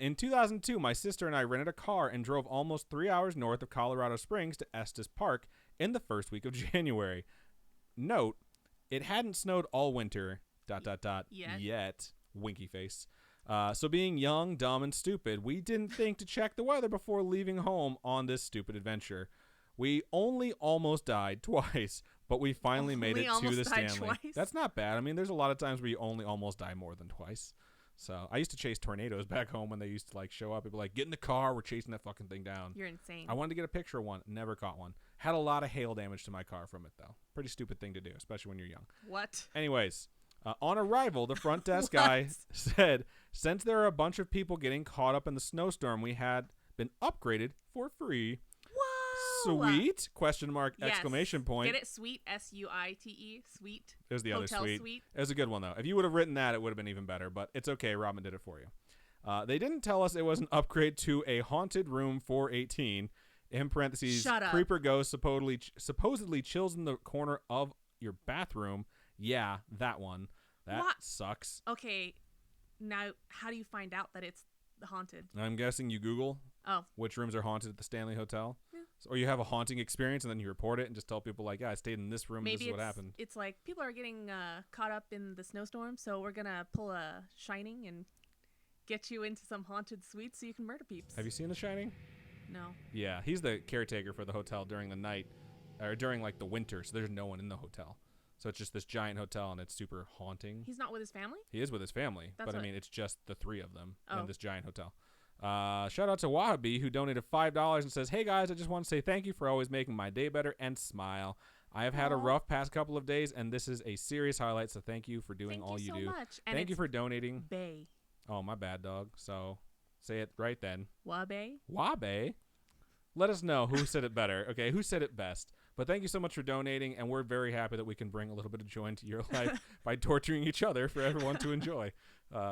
In 2002, my sister and I rented a car and drove almost 3 hours north of Colorado Springs to Estes Park in the first week of January. Note, it hadn't snowed all winter, ... yet, winky face. So being young, dumb, and stupid, we didn't think to check the weather before leaving home on this stupid adventure. We only almost died twice, but we finally made it to the Stanley. Twice? That's not bad. I mean, there's a lot of times where you only almost die more than twice. So I used to chase tornadoes back home when they used to like show up. People like, get in the car, we're chasing that fucking thing down. You're insane. I wanted to get a picture of one, never caught one. Had a lot of hail damage to my car from it though. Pretty stupid thing to do, especially when you're young. What? Anyways, on arrival, the front desk guy said, since there are a bunch of people getting caught up in the snowstorm, we had been upgraded for free. Sweet? Question mark, exclamation point. Get it? Sweet, S-U-I-T-E. Sweet. It was the other Hotel sweet. Suite. It was a good one, though. If you would have written that, it would have been even better. But it's okay. Robin did it for you. They didn't tell us it was an upgrade to a haunted room 418. In parentheses, Shut up. Creeper Ghost supposedly chills in the corner of your bathroom. Yeah, that one. That sucks. Okay. Now, how do you find out that it's haunted? I'm guessing you Google which rooms are haunted at the Stanley Hotel. Yeah. Or you have a haunting experience and then you report it and just tell people like, yeah, I stayed in this room and this is what happened. It's like people are getting caught up in the snowstorm, so we're going to pull a Shining and get you into some haunted suites so you can murder peeps. Have you seen The Shining? No. Yeah, he's the caretaker for the hotel during the night, or during like the winter, so there's no one in the hotel. So it's just this giant hotel and it's super haunting. He's not with his family? He is with his family, but I mean, it's just the three of them in this giant hotel. Shout out to Wahabi, who donated $5 and says, hey guys, I just want to say thank you for always making my day better and smile. I have had a rough past couple of days, and this is a serious highlight, so thank you for doing all you do. Much. Thank you for donating. Bay. Oh, my bad, dog. So say it right then. Wabe. Wabe? Let us know who said it better. Okay, who said it best? But thank you so much for donating, and we're very happy that we can bring a little bit of joy into your life by torturing each other for everyone to enjoy.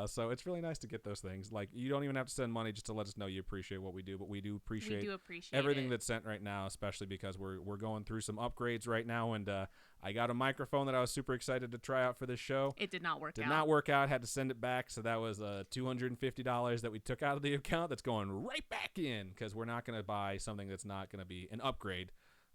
So it's really nice to get those things. Like, you don't even have to send money just to let us know you appreciate what we do, but we do appreciate, everything that's sent right now, especially because we're going through some upgrades right now, and I got a microphone that I was super excited to try out for this show. It did not work out. Did not work out. Had to send it back, so that was $250 that we took out of the account that's going right back in because we're not going to buy something that's not going to be an upgrade.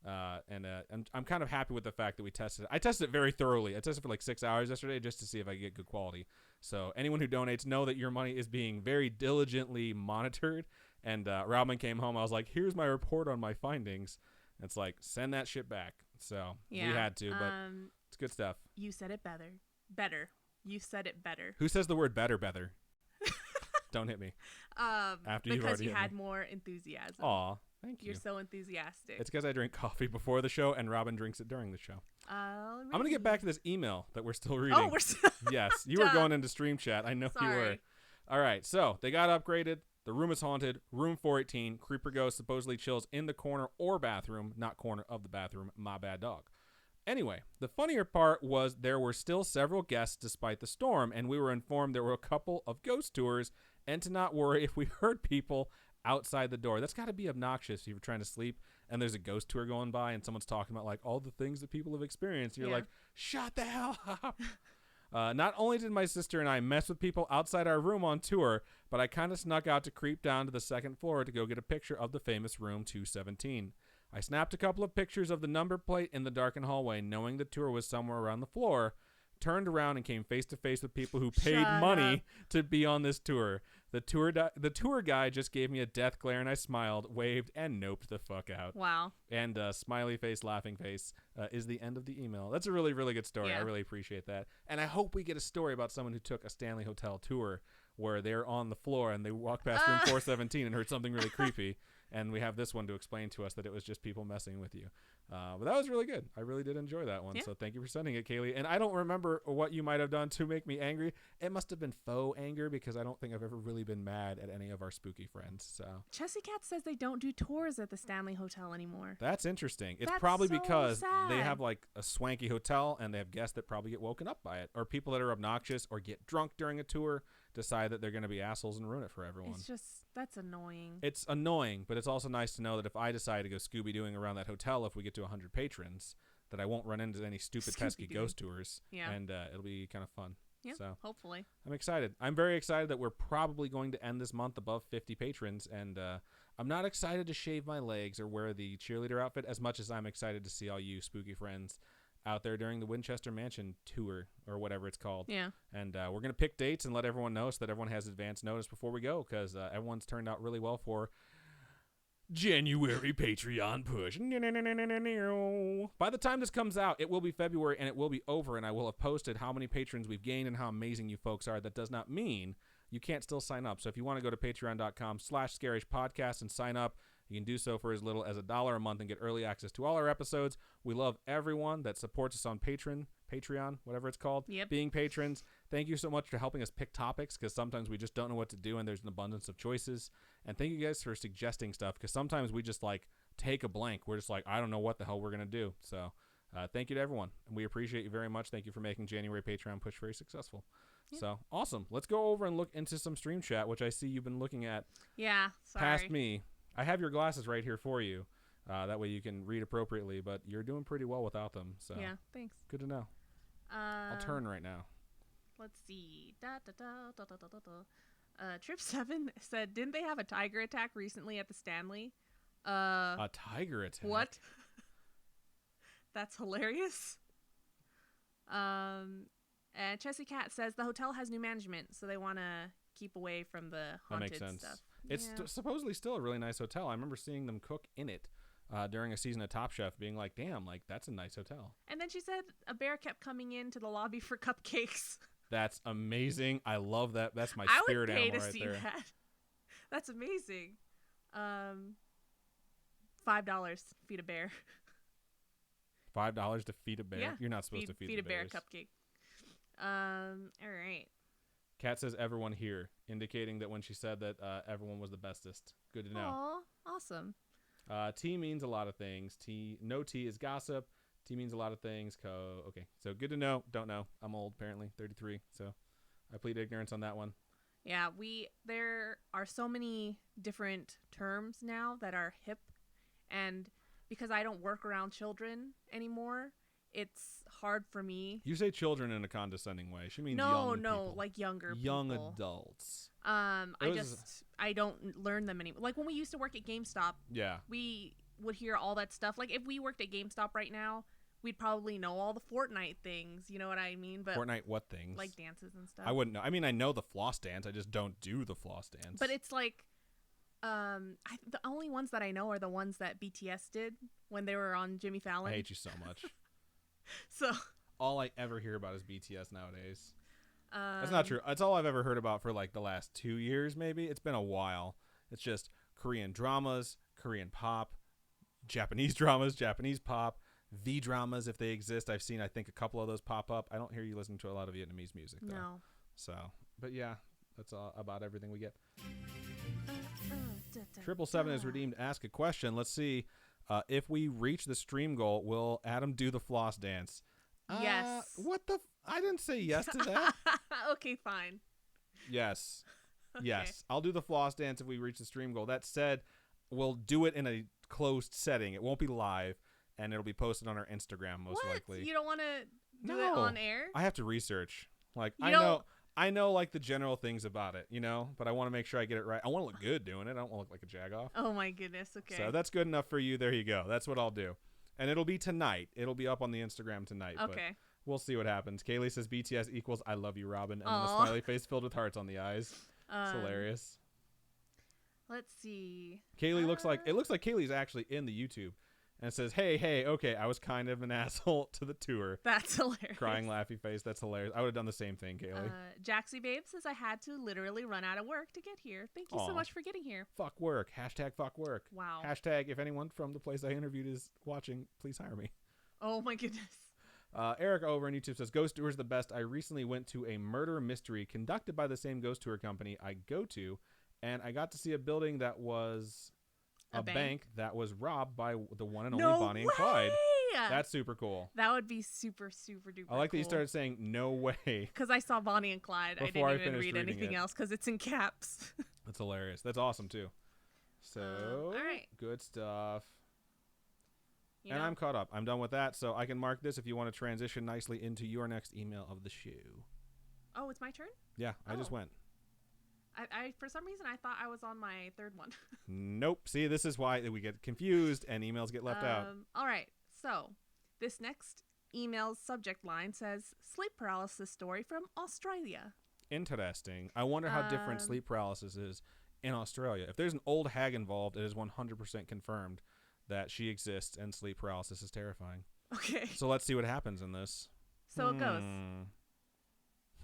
I'm kind of happy with the fact that we tested it. I tested it very thoroughly. I tested for like 6 hours yesterday just to see if I get good quality. So anyone who donates, know that your money is being very diligently monitored. And Robin came home. I was like, here's my report on my findings. And it's like, send that shit back. So we had to, but it's good stuff. You said it better. You said it better. Who says the word better? Don't hit me. After you've already because you hit had me. more enthusiasm. Aw, thank you. You're so enthusiastic. It's because I drink coffee before the show and Robin drinks it during the show. Really? I'm going to get back to this email that we're still reading. Oh, we're still... Yes, you were going into stream chat. I know you were. Sorry. All right, so they got upgraded. The room is haunted. Room 418. Creeper ghost supposedly chills in the corner or bathroom, not corner of the bathroom. My bad dog. Anyway, the funnier part was there were still several guests despite the storm, and we were informed there were a couple of ghost tours, and to not worry if we heard people outside the door. That's got to be obnoxious if you're trying to sleep and there's a ghost tour going by and someone's talking about like all the things that people have experienced. You're like, shut the hell up. Not only did my sister and I mess with people outside our room on tour, but I kind of snuck out to creep down to the second floor to go get a picture of the famous room 217. I snapped a couple of pictures of the number plate in the darkened hallway, knowing the tour was somewhere around the floor, turned around and came face to face with people who paid money to be on this tour. The tour guy just gave me a death glare and I smiled, waved, and noped the fuck out. Wow. And smiley face, laughing face is the end of the email. That's a really, really good story. Yeah. I really appreciate that. And I hope we get a story about someone who took a Stanley Hotel tour where they're on the floor and they walked past room 417 and heard something really creepy. And we have this one to explain to us that it was just people messing with you. But that was really good. I really did enjoy that one. Yeah. So thank you for sending it, Kaylee. And I don't remember what you might have done to make me angry. It must have been faux anger because I don't think I've ever really been mad at any of our spooky friends. So Chessie Cat says they don't do tours at the Stanley Hotel anymore. That's interesting. It's That's probably so because sad. they have like a swanky hotel and they have guests that probably get woken up by it, or people that are obnoxious or get drunk during a tour decide that they're going to be assholes and ruin it for everyone. It's just, that's annoying. It's annoying, but it's also nice to know that if I decide to go Scooby-Dooing around that hotel, if we get to 100 patrons, that I won't run into any stupid pesky ghost tours. Yeah. And it'll be kind of fun. Yeah, so hopefully. I'm excited. I'm very excited that we're probably going to end this month above 50 patrons, and I'm not excited to shave my legs or wear the cheerleader outfit as much as I'm excited to see all you spooky friends out there during the Winchester Mansion tour or whatever it's called. Yeah. And we're going to pick dates and let everyone know so that everyone has advance notice before we go, because everyone's turned out really well for January Patreon push. By the time this comes out, it will be February and it will be over, and I will have posted how many patrons we've gained and how amazing you folks are. That does not mean you can't still sign up. So if you want to go to patreon.com/scarishpodcast and sign up, you can do so for as little as $1 a month and get early access to all our episodes. We love everyone that supports us on Patreon, whatever it's called, being patrons. Thank you so much for helping us pick topics, because sometimes we just don't know what to do and there's an abundance of choices. And thank you guys for suggesting stuff, because sometimes we just like take a blank. We're just like, I don't know what the hell we're going to do. So thank you to everyone. And we appreciate you very much. Thank you for making January Patreon push very successful. Yeah. So awesome. Let's go over and look into some stream chat, which I see you've been looking at. Yeah, sorry. Past me. I have your glasses right here for you. That way you can read appropriately, but you're doing pretty well without them. So yeah, thanks. Good to know. I'll turn right now. Let's see. Trip 7 said, didn't they have a tiger attack recently at the Stanley? A tiger attack? What? That's hilarious. And Chessie Cat says the hotel has new management, so they want to keep away from the haunted stuff. That makes sense. It's supposedly still a really nice hotel. I remember seeing them cook in it during a season of Top Chef, being like, damn, like that's a nice hotel. And then she said a bear kept coming into the lobby for cupcakes. That's amazing. I love that. That's my spirit animal right there. I would pay to see that. That's amazing. $5 feed a bear. $5 to feed a bear? Yeah. You're not supposed to feed a bear a cupcake. All right. Kat says everyone here, indicating that when she said that everyone was the bestest. Good to know. Aw, awesome. T means a lot of things. No T is gossip. T means a lot of things. Okay, so good to know. Don't know. I'm old, apparently, 33. So I plead ignorance on that one. Yeah, there are so many different terms now that are hip, and because I don't work around children anymore, it's hard for me. You say children in a condescending way. She means young people. Like younger young people. Adults. I don't learn them anymore. Like when we used to work at GameStop. Yeah. We would hear all that stuff. Like if we worked at GameStop right now, we'd probably know all the Fortnite things. You know what I mean? But Fortnite what things? like dances and stuff. I wouldn't know. I mean, I know the floss dance. I just don't do the floss dance. But it's like, the only ones that I know are the ones that BTS did when they were on Jimmy Fallon. I hate you so much. So all I ever hear about is BTS nowadays. That's not true. That's all I've ever heard about for like the last 2 years, maybe. It's been a while. It's just Korean dramas, Korean pop, Japanese dramas, Japanese pop, V-dramas if they exist. I've seen, I think, a couple of those pop up. I don't hear you listening to a lot of Vietnamese music, though. No. So, but yeah, that's all about everything we get. 777 is redeemed. Ask a question. Let's see. If we reach the stream goal, will Adam do the floss dance? Yes. What the? I didn't say yes to that. Okay, fine. Yes. Okay. Yes. I'll do the floss dance if we reach the stream goal. That said, we'll do it in a closed setting. It won't be live, and it'll be posted on our Instagram most likely. You don't want to do it on air? I have to research. Like You I know like the general things about it, but I want to make sure I get it right. I want to look good doing it. I don't want to look like a jagoff. Oh my goodness. Okay. So that's good enough for you. There you go. That's what I'll do. And it'll be tonight. It'll be up on the Instagram tonight. Okay. But we'll see what happens. Kaylee says BTS equals I love you, Robin. And then Aww. a smiley face filled with hearts on the eyes. It's hilarious. Let's see. Kaylee looks like Kaylee's actually in the YouTube. And it says, hey, okay, I was kind of an asshole to the tour. That's hilarious. Crying, laughy face. That's hilarious. I would have done the same thing, Kaylee. Jaxie Babe says, I had to literally run out of work to get here. Thank you so much for getting here. Fuck work. Hashtag fuck work. Wow. Hashtag if anyone from the place I interviewed is watching, please hire me. Oh my goodness. Eric over on YouTube says, Ghost Tour is the best. I recently went to a murder mystery conducted by the same ghost tour company I go to, and I got to see a building that was a bank that was robbed by the one and only Bonnie and Clyde. That's super cool. That would be super, super duper I like cool. that you started saying no way. Because I saw Bonnie and Clyde. I didn't even read anything else because it's in caps. That's hilarious. That's awesome, too. So, all right. Good stuff. I'm caught up. I'm done with that, so I can mark this if you want to transition nicely into your next email of the show. Oh, it's my turn? Yeah, I just went. I for some reason I thought I was on my third one. Nope. See, this is why we get confused and emails get left out. All right. So, this next email's subject line says sleep paralysis story from Australia. Interesting. I wonder how different sleep paralysis is in Australia. If there's an old hag involved, it is 100% confirmed that she exists and sleep paralysis is terrifying. Okay. So let's see what happens in this. So it goes.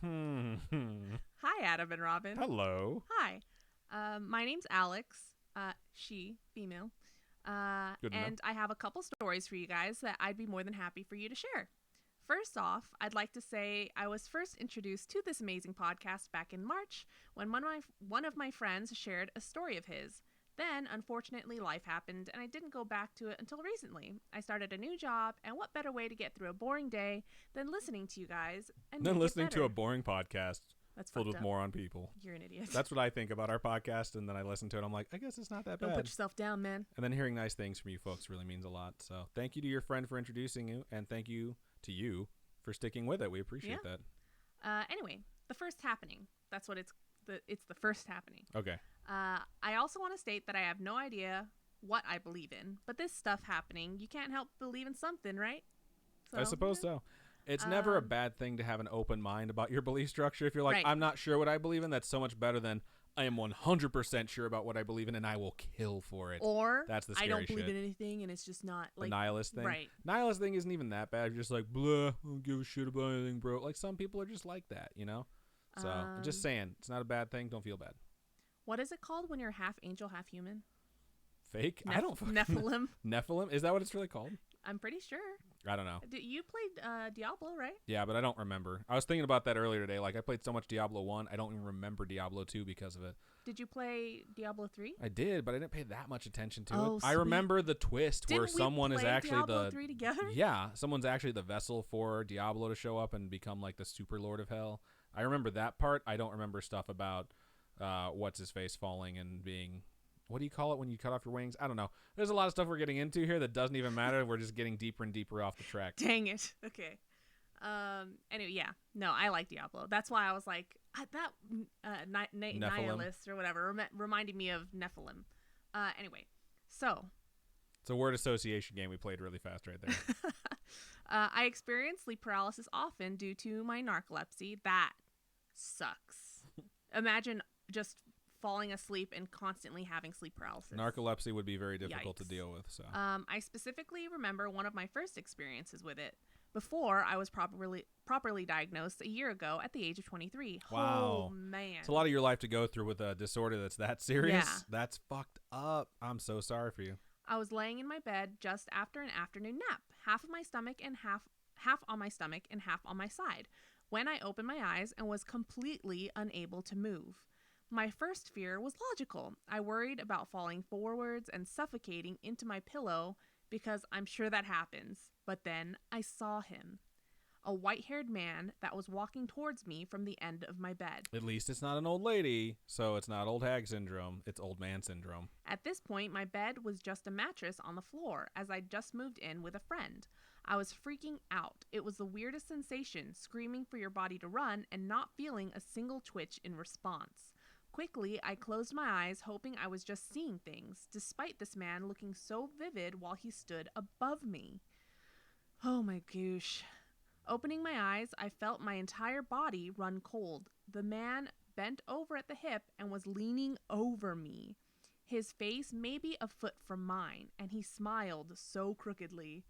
Hi, Adam and Robin. Hello. Hi. My name's Alex. She, female. Good enough. And I have a couple stories for you guys that I'd be more than happy for you to share. First off, I'd like to say I was first introduced to this amazing podcast back in March when one of my friends shared a story of his. Then, unfortunately, life happened, and I didn't go back to it until recently. I started a new job, and what better way to get through a boring day than listening to you guys and then listening to a boring podcast that's filled with moron people. You're an idiot. That's what I think about our podcast, and then I listen to it. I'm like, I guess it's not that bad. Don't put yourself down, man. And then hearing nice things from you folks really means a lot. So thank you to your friend for introducing you, and thank you to you for sticking with it. We appreciate that. Anyway, the first happening. That's what it's the first happening. Okay. I also want to state that I have no idea what I believe in, but this stuff happening, you can't help believe in something, right? So, I suppose so. It's never a bad thing to have an open mind about your belief structure. If you're like, I'm not sure what I believe in, that's so much better than I am 100% sure about what I believe in and I will kill for it. Or that's the scary I don't believe shit. in anything and it's just not like the nihilist thing. Right. Nihilist thing isn't even that bad. You're just like, blah, I don't give a shit about anything, bro. Like some people are just like that, So I'm just saying, it's not a bad thing. Don't feel bad. What is it called when you're half angel, half human? Fake? I don't fucking Nephilim. Nephilim? Is that what it's really called? I'm pretty sure. I don't know. You played Diablo, right? Yeah, but I don't remember. I was thinking about that earlier today. Like, I played so much Diablo 1, I don't even remember Diablo 2 because of it. Did you play Diablo 3? I did, but I didn't pay that much attention to it. Sweet. I remember the twist where someone is actually Diablo 3 together? Yeah, someone's actually the vessel for Diablo to show up and become like the super lord of hell. I remember that part. I don't remember stuff about what's his face falling and being, what do you call it when you cut off your wings? I don't know. There's a lot of stuff we're getting into here that doesn't even matter. We're just getting deeper and deeper off the track. Dang it. Okay. Anyway, yeah. No, I like Diablo. That's why I was like, nihilist or whatever reminded me of Nephilim. Anyway, so It's a word association game we played really fast right there. I experience sleep paralysis often due to my narcolepsy. That sucks. Imagine just falling asleep and constantly having sleep paralysis. Narcolepsy would be very difficult to Yikes. deal with. So I specifically remember one of my first experiences with it before I was properly diagnosed a year ago at the age of 23. Wow. Oh, man. It's a lot of your life to go through with a disorder that's that serious. Yeah. That's fucked up. I'm so sorry for you. I was laying in my bed just after an afternoon nap, half on my stomach and half on my stomach and half on my side, when I opened my eyes and was completely unable to move. My first fear was logical. I worried about falling forwards and suffocating into my pillow because I'm sure that happens. But then I saw him. A white-haired man that was walking towards me from the end of my bed. At least it's not an old lady, so it's not old hag syndrome. It's old man syndrome. At this point, my bed was just a mattress on the floor as I'd just moved in with a friend. I was freaking out. It was the weirdest sensation, screaming for your body to run and not feeling a single twitch in response. Quickly, I closed my eyes, hoping I was just seeing things, despite this man looking so vivid while he stood above me. Oh my gosh. Opening my eyes, I felt my entire body run cold. The man bent over at the hip and was leaning over me. His face maybe a foot from mine, and he smiled so crookedly.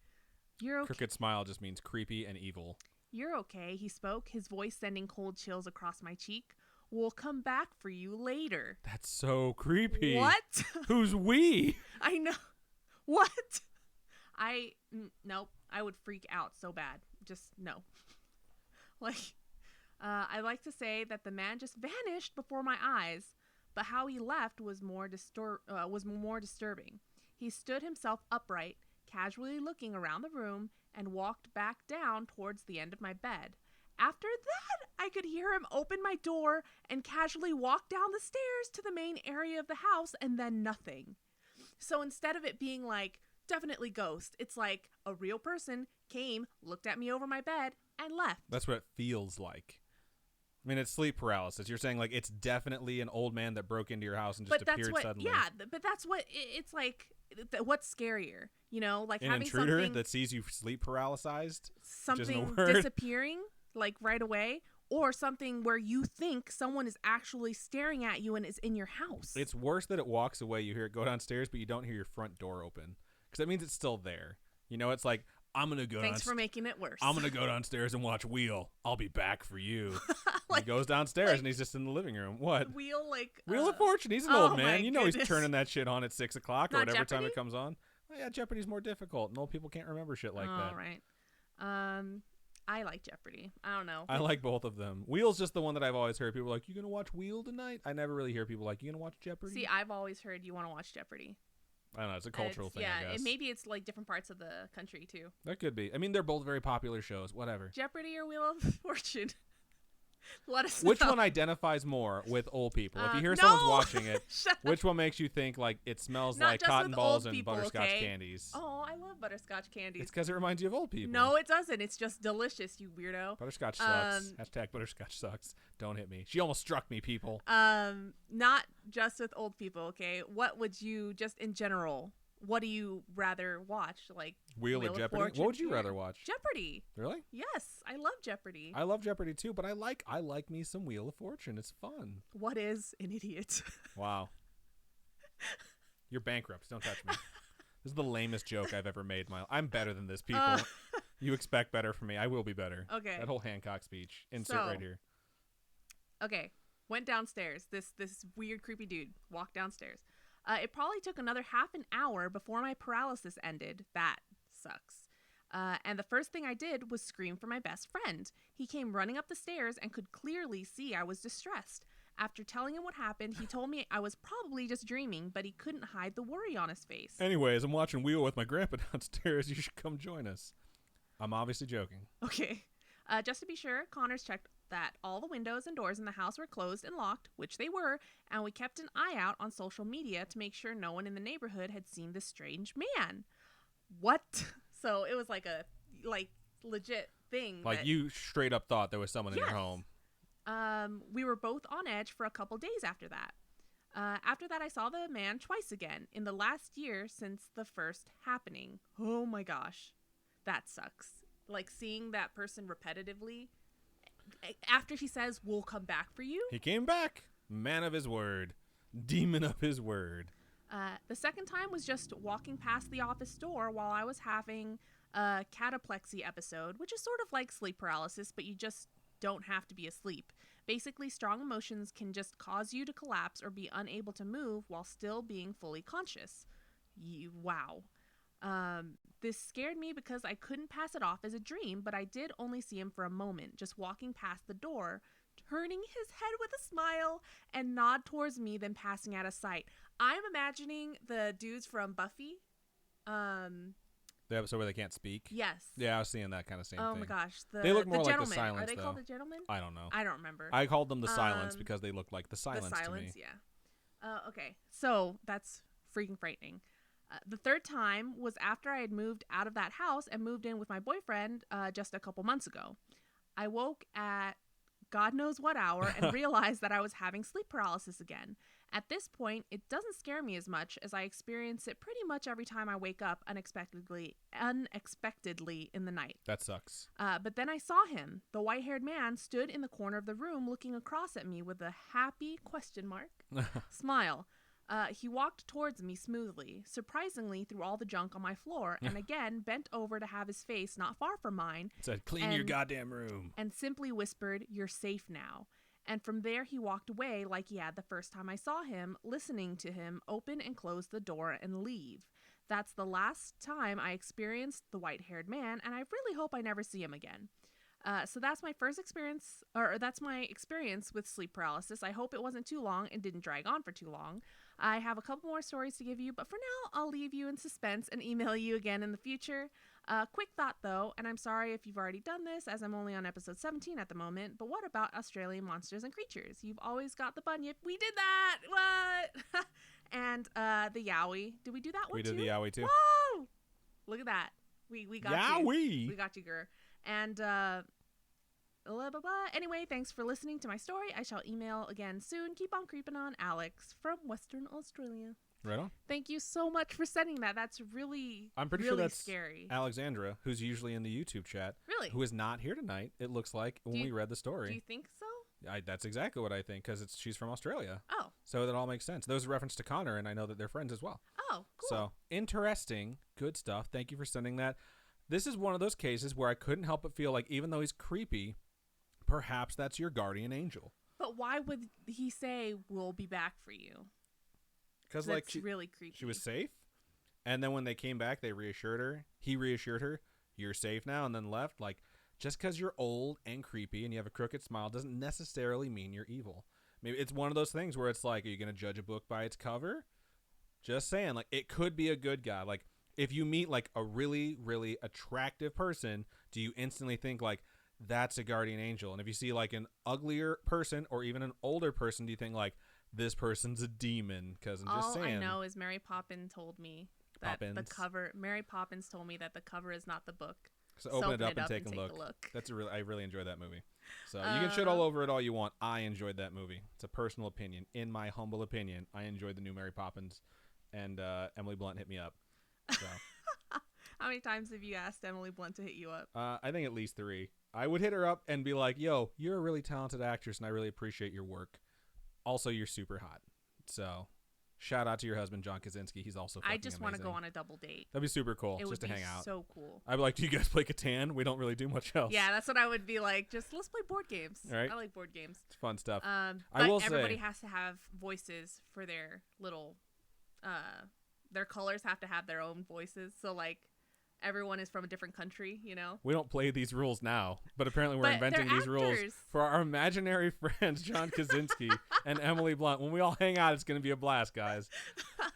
You're okay. Crooked smile just means creepy and evil. You're okay, he spoke, his voice sending cold chills across my cheek. We'll come back for you later. That's so creepy. What? Who's we? I know. What? Nope. I would freak out so bad. Just no. I like to say that the man just vanished before my eyes, but how he left was more disturbing. He stood himself upright, casually looking around the room, and walked back down towards the end of my bed. After that, I could hear him open my door and casually walk down the stairs to the main area of the house, and then nothing. So instead of it being like, definitely ghost, it's like a real person came, looked at me over my bed, and left. That's what it feels like. I mean, it's sleep paralysis. You're saying like it's definitely an old man that broke into your house and just appeared suddenly. Yeah, but that's what it's like. What's scarier, you know, like an having intruder something that sees you sleep paralyzed, something disappearing like right away, or something where you think someone is actually staring at you and is in your house. It's worse that it walks away. You hear it go downstairs, but you don't hear your front door open because that means it's still there. You know, it's like, I'm going to go Thanks for making it worse. I'm going to go downstairs and watch Wheel. I'll be back for you. He goes downstairs and he's just in the living room. What? Wheel of Fortune. He's an old man. You know he's turning that shit on at 6 o'clock or whatever time it comes on. Oh, yeah, Jeopardy's more difficult, and old people can't remember shit like that. All right. I like Jeopardy. I don't know. I like both of them. Wheel's just the one that I've always heard people like, you going to watch Wheel tonight? I never really hear people like, you going to watch Jeopardy? See, I've always heard you want to watch Jeopardy. I don't know. It's a cultural thing, I guess. And maybe it's like different parts of the country, too. That could be. I mean, they're both very popular shows. Whatever. Jeopardy or Wheel of Fortune? Let us know. Which one identifies more with old people? If you hear someone's watching it, which one makes you think like it smells like cotton balls and butterscotch candies? Oh, I love butterscotch candies. It's because it reminds you of old people. No, it doesn't. It's just delicious, you weirdo. Butterscotch sucks. Hashtag butterscotch sucks. Don't hit me. She almost struck me, people. Not just with old people, okay? What would you, just in general, what do you rather watch? Like Wheel or Jeopardy? Fortune? What would you rather watch? Jeopardy. Really? Yes, I love Jeopardy. I love Jeopardy too, but I like me some Wheel of Fortune. It's fun. What is an idiot? Wow. You're bankrupt. Don't touch me. This is the lamest joke I've ever made. I'm better than this, people. You expect better from me. I will be better. Okay. That whole Hancock speech. Insert right here. Okay. Went downstairs. This weird, creepy dude walked downstairs. It probably took another half an hour before my paralysis ended. That sucks. And the first thing I did was scream for my best friend. He came running up the stairs and could clearly see I was distressed. After telling him what happened, he told me I was probably just dreaming, but he couldn't hide the worry on his face. Anyways, I'm watching Wheel with my grandpa downstairs. You should come join us. I'm obviously joking. Okay. Just to be sure, Connors checked that all the windows and doors in the house were closed and locked, which they were, and we kept an eye out on social media to make sure no one in the neighborhood had seen this strange man. What? So it was like a legit thing. Like you straight up thought there was someone in your home. We were both on edge for a couple days after that. After that, I saw the man twice again in the last year since the first happening. Oh my gosh. That sucks. Like seeing that person repetitively after he says, we'll come back for you. He came back. Man of his word. Demon of his word. The second time was just walking past the office door while I was having a cataplexy episode, which is sort of like sleep paralysis, but you just don't have to be asleep. Basically, strong emotions can just cause you to collapse or be unable to move while still being fully conscious. Wow. This scared me because I couldn't pass it off as a dream, but I did only see him for a moment, just walking past the door, turning his head with a smile and nod towards me, then passing out of sight. I'm imagining the dudes from Buffy. The episode where they can't speak? Yes. Yeah, I was seeing that kind of same thing. Oh my gosh. They look more like the Gentlemen. Silence, Are they though. called the Gentlemen? I don't know. I don't remember. I called them the Silence because they look like the Silence to me. Yeah. Okay. So that's freaking frightening. The third time was after I had moved out of that house and moved in with my boyfriend just a couple months ago. I woke at God knows what hour and realized that I was having sleep paralysis again. At this point, it doesn't scare me as much as I experience it pretty much every time I wake up unexpectedly in the night. That sucks. But then I saw him. The white-haired man stood in the corner of the room looking across at me with a happy smile. He walked towards me smoothly, surprisingly through all the junk on my floor, and again bent over to have his face not far from mine. Said, clean your goddamn room. And simply whispered, "You're safe now." And from there, he walked away like he had the first time I saw him, listening to him open and close the door and leave. That's the last time I experienced the white-haired man, and I really hope I never see him again. So that's my first experience, or that's my experience with sleep paralysis. I hope it wasn't too long and didn't drag on for too long. I have a couple more stories to give you, but for now, I'll leave you in suspense and email you again in the future. Quick thought, though, and I'm sorry if you've already done this, as I'm only on episode 17 at the moment, but what about Australian monsters and creatures? You've always got the bunyip. We did that! What? And the yowie. Did we do that one, too? We did the yowie, too. Whoa! Look at that. We got yowie! You. We got you, girl. And, blah, blah, blah. Anyway, thanks for listening to my story. I shall email again soon. Keep on creeping on, Alex from Western Australia. Right on. Thank you so much for sending that. That's really, I'm pretty really sure that's scary. Alexandra, who's usually in the YouTube chat. Really? Who is not here tonight, it looks like, when we read the story. Do you think so? That's exactly what I think, because she's from Australia. Oh. So that all makes sense. There was a reference to Connor, and I know that they're friends as well. Oh, cool. So, interesting. Good stuff. Thank you for sending that. This is one of those cases where I couldn't help but feel like, even though he's creepy, perhaps that's your guardian angel. But why would he say, "We'll be back for you"? Because like really creepy. She was safe, and then when they came back, they reassured her. He reassured her, "You're safe now," and then left. Like, just because you're old and creepy and you have a crooked smile doesn't necessarily mean you're evil. Maybe it's one of those things where it's like, are you going to judge a book by its cover? Just saying, like, it could be a good guy. Like, if you meet like a really, really attractive person, do you instantly think like, that's a guardian angel? And if you see like an uglier person or even an older person, do you think like, this person's a demon? Because I'm just saying. All I know is Mary Poppins told me that the cover. Mary Poppins told me that the cover is not the book. So open it up and take a look. I really enjoyed that movie. So you can shit all over it all you want. I enjoyed that movie. It's a personal opinion. In my humble opinion, I enjoyed the new Mary Poppins, and Emily Blunt hit me up. So. How many times have you asked Emily Blunt to hit you up? I think at least 3. I would hit her up and be like, "Yo, you're a really talented actress, and I really appreciate your work. Also, you're super hot." So, shout out to your husband, John Kaczynski. He's also fucking I just want to amazing. go on a double date. That'd be super cool, It just to hang out. So cool. I'd be like, "Do you guys play Catan? We don't really do much else." Yeah, that's what I would be like. Just let's play board games. All right. I like board games. It's fun stuff. I will say everybody has to have voices for their little. Their colors have to have their own voices. So like. Everyone is from a different country, you know? We don't play these rules now, but apparently we're inventing these rules for our imaginary friends, John Kaczynski and Emily Blunt. When we all hang out, it's going to be a blast, guys.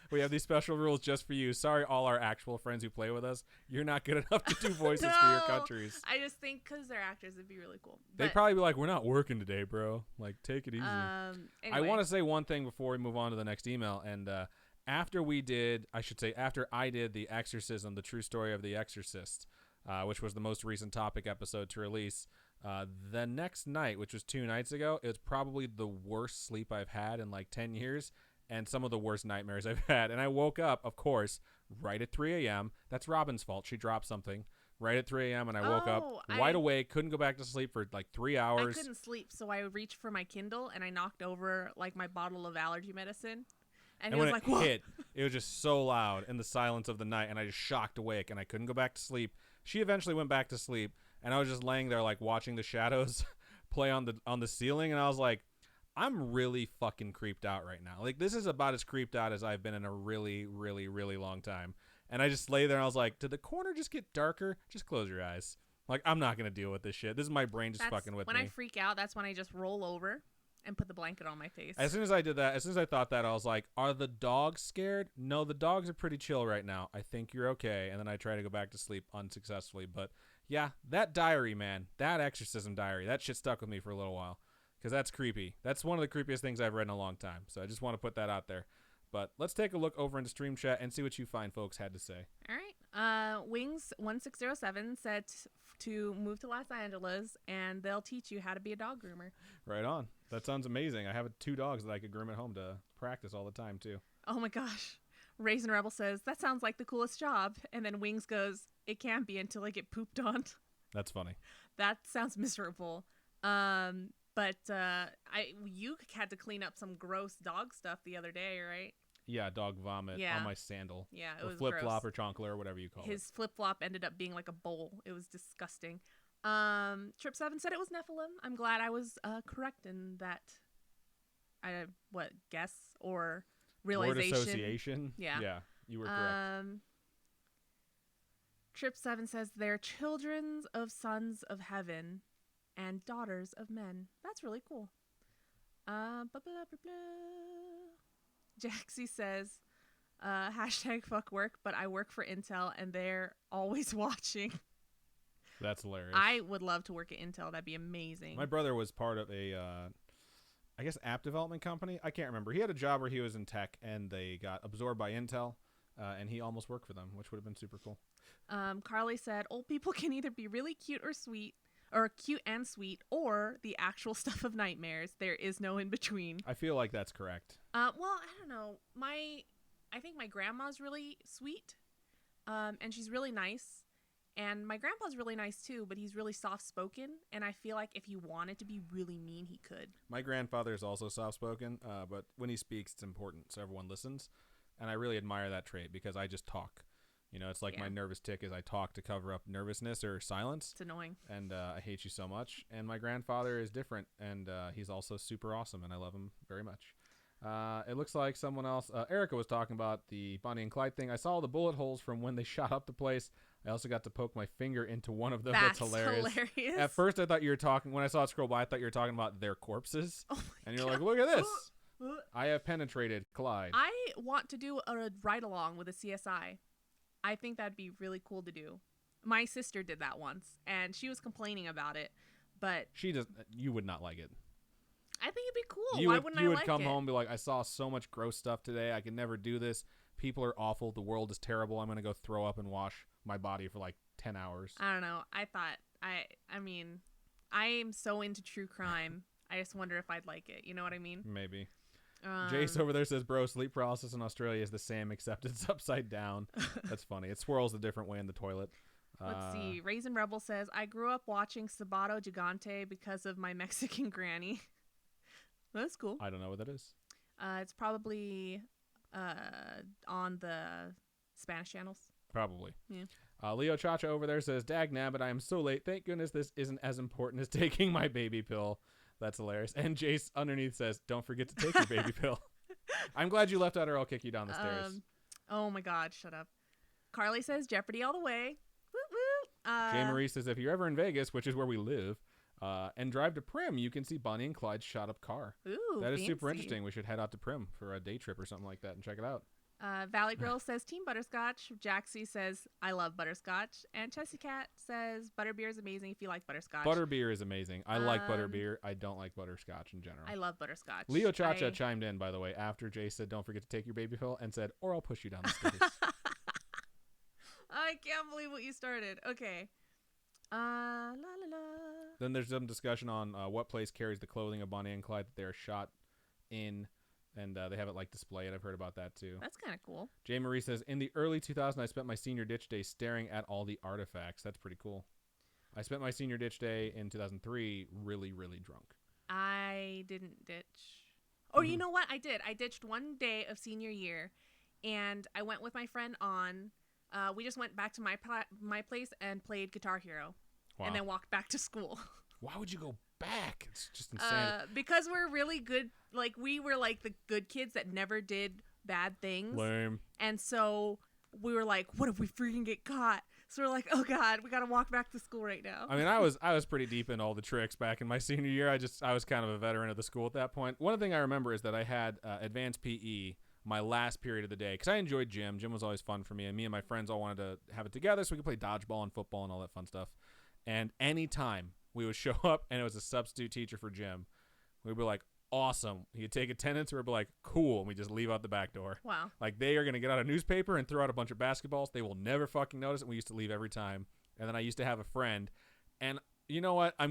We have these special rules just for you. Sorry, all our actual friends who play with us. You're not good enough to do voices for your countries. I just think because they're actors, it'd be really cool. They'd probably be like, "We're not working today, bro. Like, take it easy." Anyway. I want to say one thing before we move on to the next email, and after I did The Exorcism, the true story of The Exorcist, which was the most recent topic episode to release, the next night, which was 2 nights ago, it was probably the worst sleep I've had in like 10 years. and some of the worst nightmares I've had. And I woke up, of course, right at 3 a.m. That's Robin's fault. She dropped something right at 3 a.m. and I woke up wide awake, couldn't go back to sleep for like 3 hours. I couldn't sleep, so I reached for my Kindle and I knocked over like my bottle of allergy medicine. And when was like, it hit, it was just so loud in the silence of the night, and I just shocked awake, and I couldn't go back to sleep. She eventually went back to sleep, and I was just laying there like watching the shadows play on the ceiling, and I was like, I'm really fucking creeped out right now. Like, this is about as creeped out as I've been in a really, really, really long time. And I just lay there, and I was like, did the corner just get darker? Just close your eyes. Like, I'm not going to deal with this shit. This is my brain just fucking with me. When I freak out, that's when I just roll over and put the blanket on my face. As soon as I did that, as soon as I thought that, I was like, are the dogs scared? No, the dogs are pretty chill right now. I think you're okay. And then I try to go back to sleep unsuccessfully. But yeah, that diary, man, that exorcism diary, that shit stuck with me for a little while because that's creepy. That's one of the creepiest things I've read in a long time. So I just want to put that out there. But let's take a look over into Stream Chat and see what you fine folks had to say. All right. Wings1607 said to move to Los Angeles and they'll teach you how to be a dog groomer. Right on. That sounds amazing. I have 2 dogs that I could groom at home to practice all the time, too. Oh, my gosh. Raisin Rebel says, that sounds like the coolest job. And then Wings goes, it can't be until I get pooped on. That's funny. That sounds miserable. But you had to clean up some gross dog stuff the other day, right? Yeah, dog vomit on my sandal. Yeah, it was flip-flop or chonkler or whatever you call it. His flip-flop ended up being like a bowl. It was disgusting. Trip7 said it was Nephilim. I'm glad I was correct in that. Guess or realization? Word association? Yeah. Yeah, you were correct. Trip7 says they're children of sons of heaven and daughters of men. That's really cool. Blah, blah, blah, blah. Jaxie says, hashtag fuck work, but I work for Intel and they're always watching. That's hilarious. I would love to work at Intel. That'd be amazing. My brother was part of a, I guess, app development company. I can't remember. He had a job where he was in tech and they got absorbed by Intel, and he almost worked for them, which would have been super cool. Carly said, old people can either be really cute or sweet, or cute and sweet, or the actual stuff of nightmares. There is no in between. I feel like that's correct. Well, I don't know. I think my grandma's really sweet, and she's really nice. And my grandpa's really nice too, but he's really soft-spoken. And I feel like if he wanted to be really mean, he could. My grandfather is also soft-spoken, but when he speaks, it's important so everyone listens. And I really admire that trait because I just talk. You know, it's like my nervous tick is I talk to cover up nervousness or silence. It's annoying. And I hate you so much. And my grandfather is different, and he's also super awesome, and I love him very much. It looks like someone else, Erica was talking about the Bonnie and Clyde thing. I saw the bullet holes from when they shot up the place. I also got to poke my finger into one of them. That's hilarious. At first, I thought you were talking, when I saw it scroll by, I thought you were talking about their corpses. Oh and you're like, look at this. I have penetrated Clyde. I want to do a ride-along with a CSI. I think that'd be really cool to do. My sister did that once, and she was complaining about it, but... You would not like it. I think it'd be cool. Why wouldn't I like it? You would come home and be like, I saw so much gross stuff today. I can never do this. People are awful. The world is terrible. I'm going to go throw up and wash my body for like 10 hours. I don't know. I mean, I am so into true crime. I just wonder if I'd like it. You know what I mean? Maybe. Jace over there says, bro, sleep paralysis in Australia is the same, except it's upside down. That's funny. It swirls a different way in the toilet. Let's see. Raisin Rebel says, I grew up watching Sabato Gigante because of my Mexican granny. That's cool. I don't know what that is. It's probably on the Spanish channels. Probably. Yeah. Leo Chacha over there says, dag nabbit, I am so late. Thank goodness this isn't as important as taking my baby pill. That's hilarious. And Jace underneath says, don't forget to take your baby pill. I'm glad you left out or I'll kick you down the stairs. Oh my God, shut up. Carly says, Jeopardy all the way. Woo woo. Jay Marie says, if you're ever in Vegas, which is where we live, and drive to Prim, you can see Bonnie and Clyde's shot up car. Ooh, that is fancy. super interesting. We should head out to Prim for a day trip or something like that and check it out. Valley Grill says Team Butterscotch. Jaxie says I love butterscotch. And Chessy Cat says butterbeer is amazing if you like butterscotch. Butterbeer is amazing. I like butterbeer. I don't like butterscotch in general. I love butterscotch. Leo Chacha chimed in, by the way, after Jay said don't forget to take your baby pill and said, or I'll push you down the stairs. I can't believe what you started. Okay. La la la. Then there's some discussion on what place carries the clothing of Bonnie and Clyde that they're shot in. and they have it like displayed. I've heard about that too. That's kind of cool. Jay Marie says, in the early 2000s, I spent my senior ditch day staring at all the artifacts. That's pretty cool. I spent my senior ditch day in 2003 really, really drunk. I didn't ditch. Oh, you know what? I did. I ditched one day of senior year, and I went with my friend on. We just went back to my place and played Guitar Hero, and then walked back to school. Why would you go back? It's just insane. Because we're really good. Like, we were like the good kids that never did bad things. Lame. And so we were like, what if we freaking get caught? So we're like, oh God, we got to walk back to school right now. I mean, I was pretty deep in all the tricks back in my senior year. I was kind of a veteran of the school at that point. One thing I remember is that I had advanced PE my last period of the day because I enjoyed gym. Gym was always fun for me, and me and my friends all wanted to have it together so we could play dodgeball and football and all that fun stuff. And anytime we would show up and it was a substitute teacher for gym, we'd be like, awesome. He'd take attendance, we'd be like, cool, and we just leave out the back door. Wow. Like, they are going to get out a newspaper and throw out a bunch of basketballs. They will never fucking notice it. We used to leave every time. And then I used to have a friend, and you know what? Okay,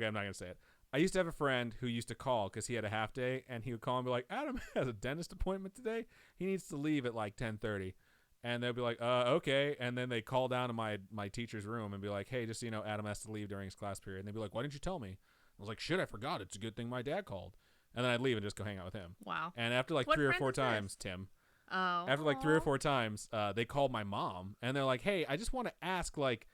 I'm not going to say it. I used to have a friend who used to call because he had a half day, and he would call and be like, Adam has a dentist appointment today. He needs to leave at like 10:30. And they'll be like, okay. And then they call down to my teacher's room and be like, hey, just so you know, Adam has to leave during his class period. And they'd be like, why didn't you tell me? I was like, shit, I forgot. It's a good thing my dad called. And then I'd leave and just go hang out with him. Wow. And after like 3 or 4 times, Tim. Oh. After like 3 or 4 times, they called my mom. And they're like, hey, I just want to ask, like,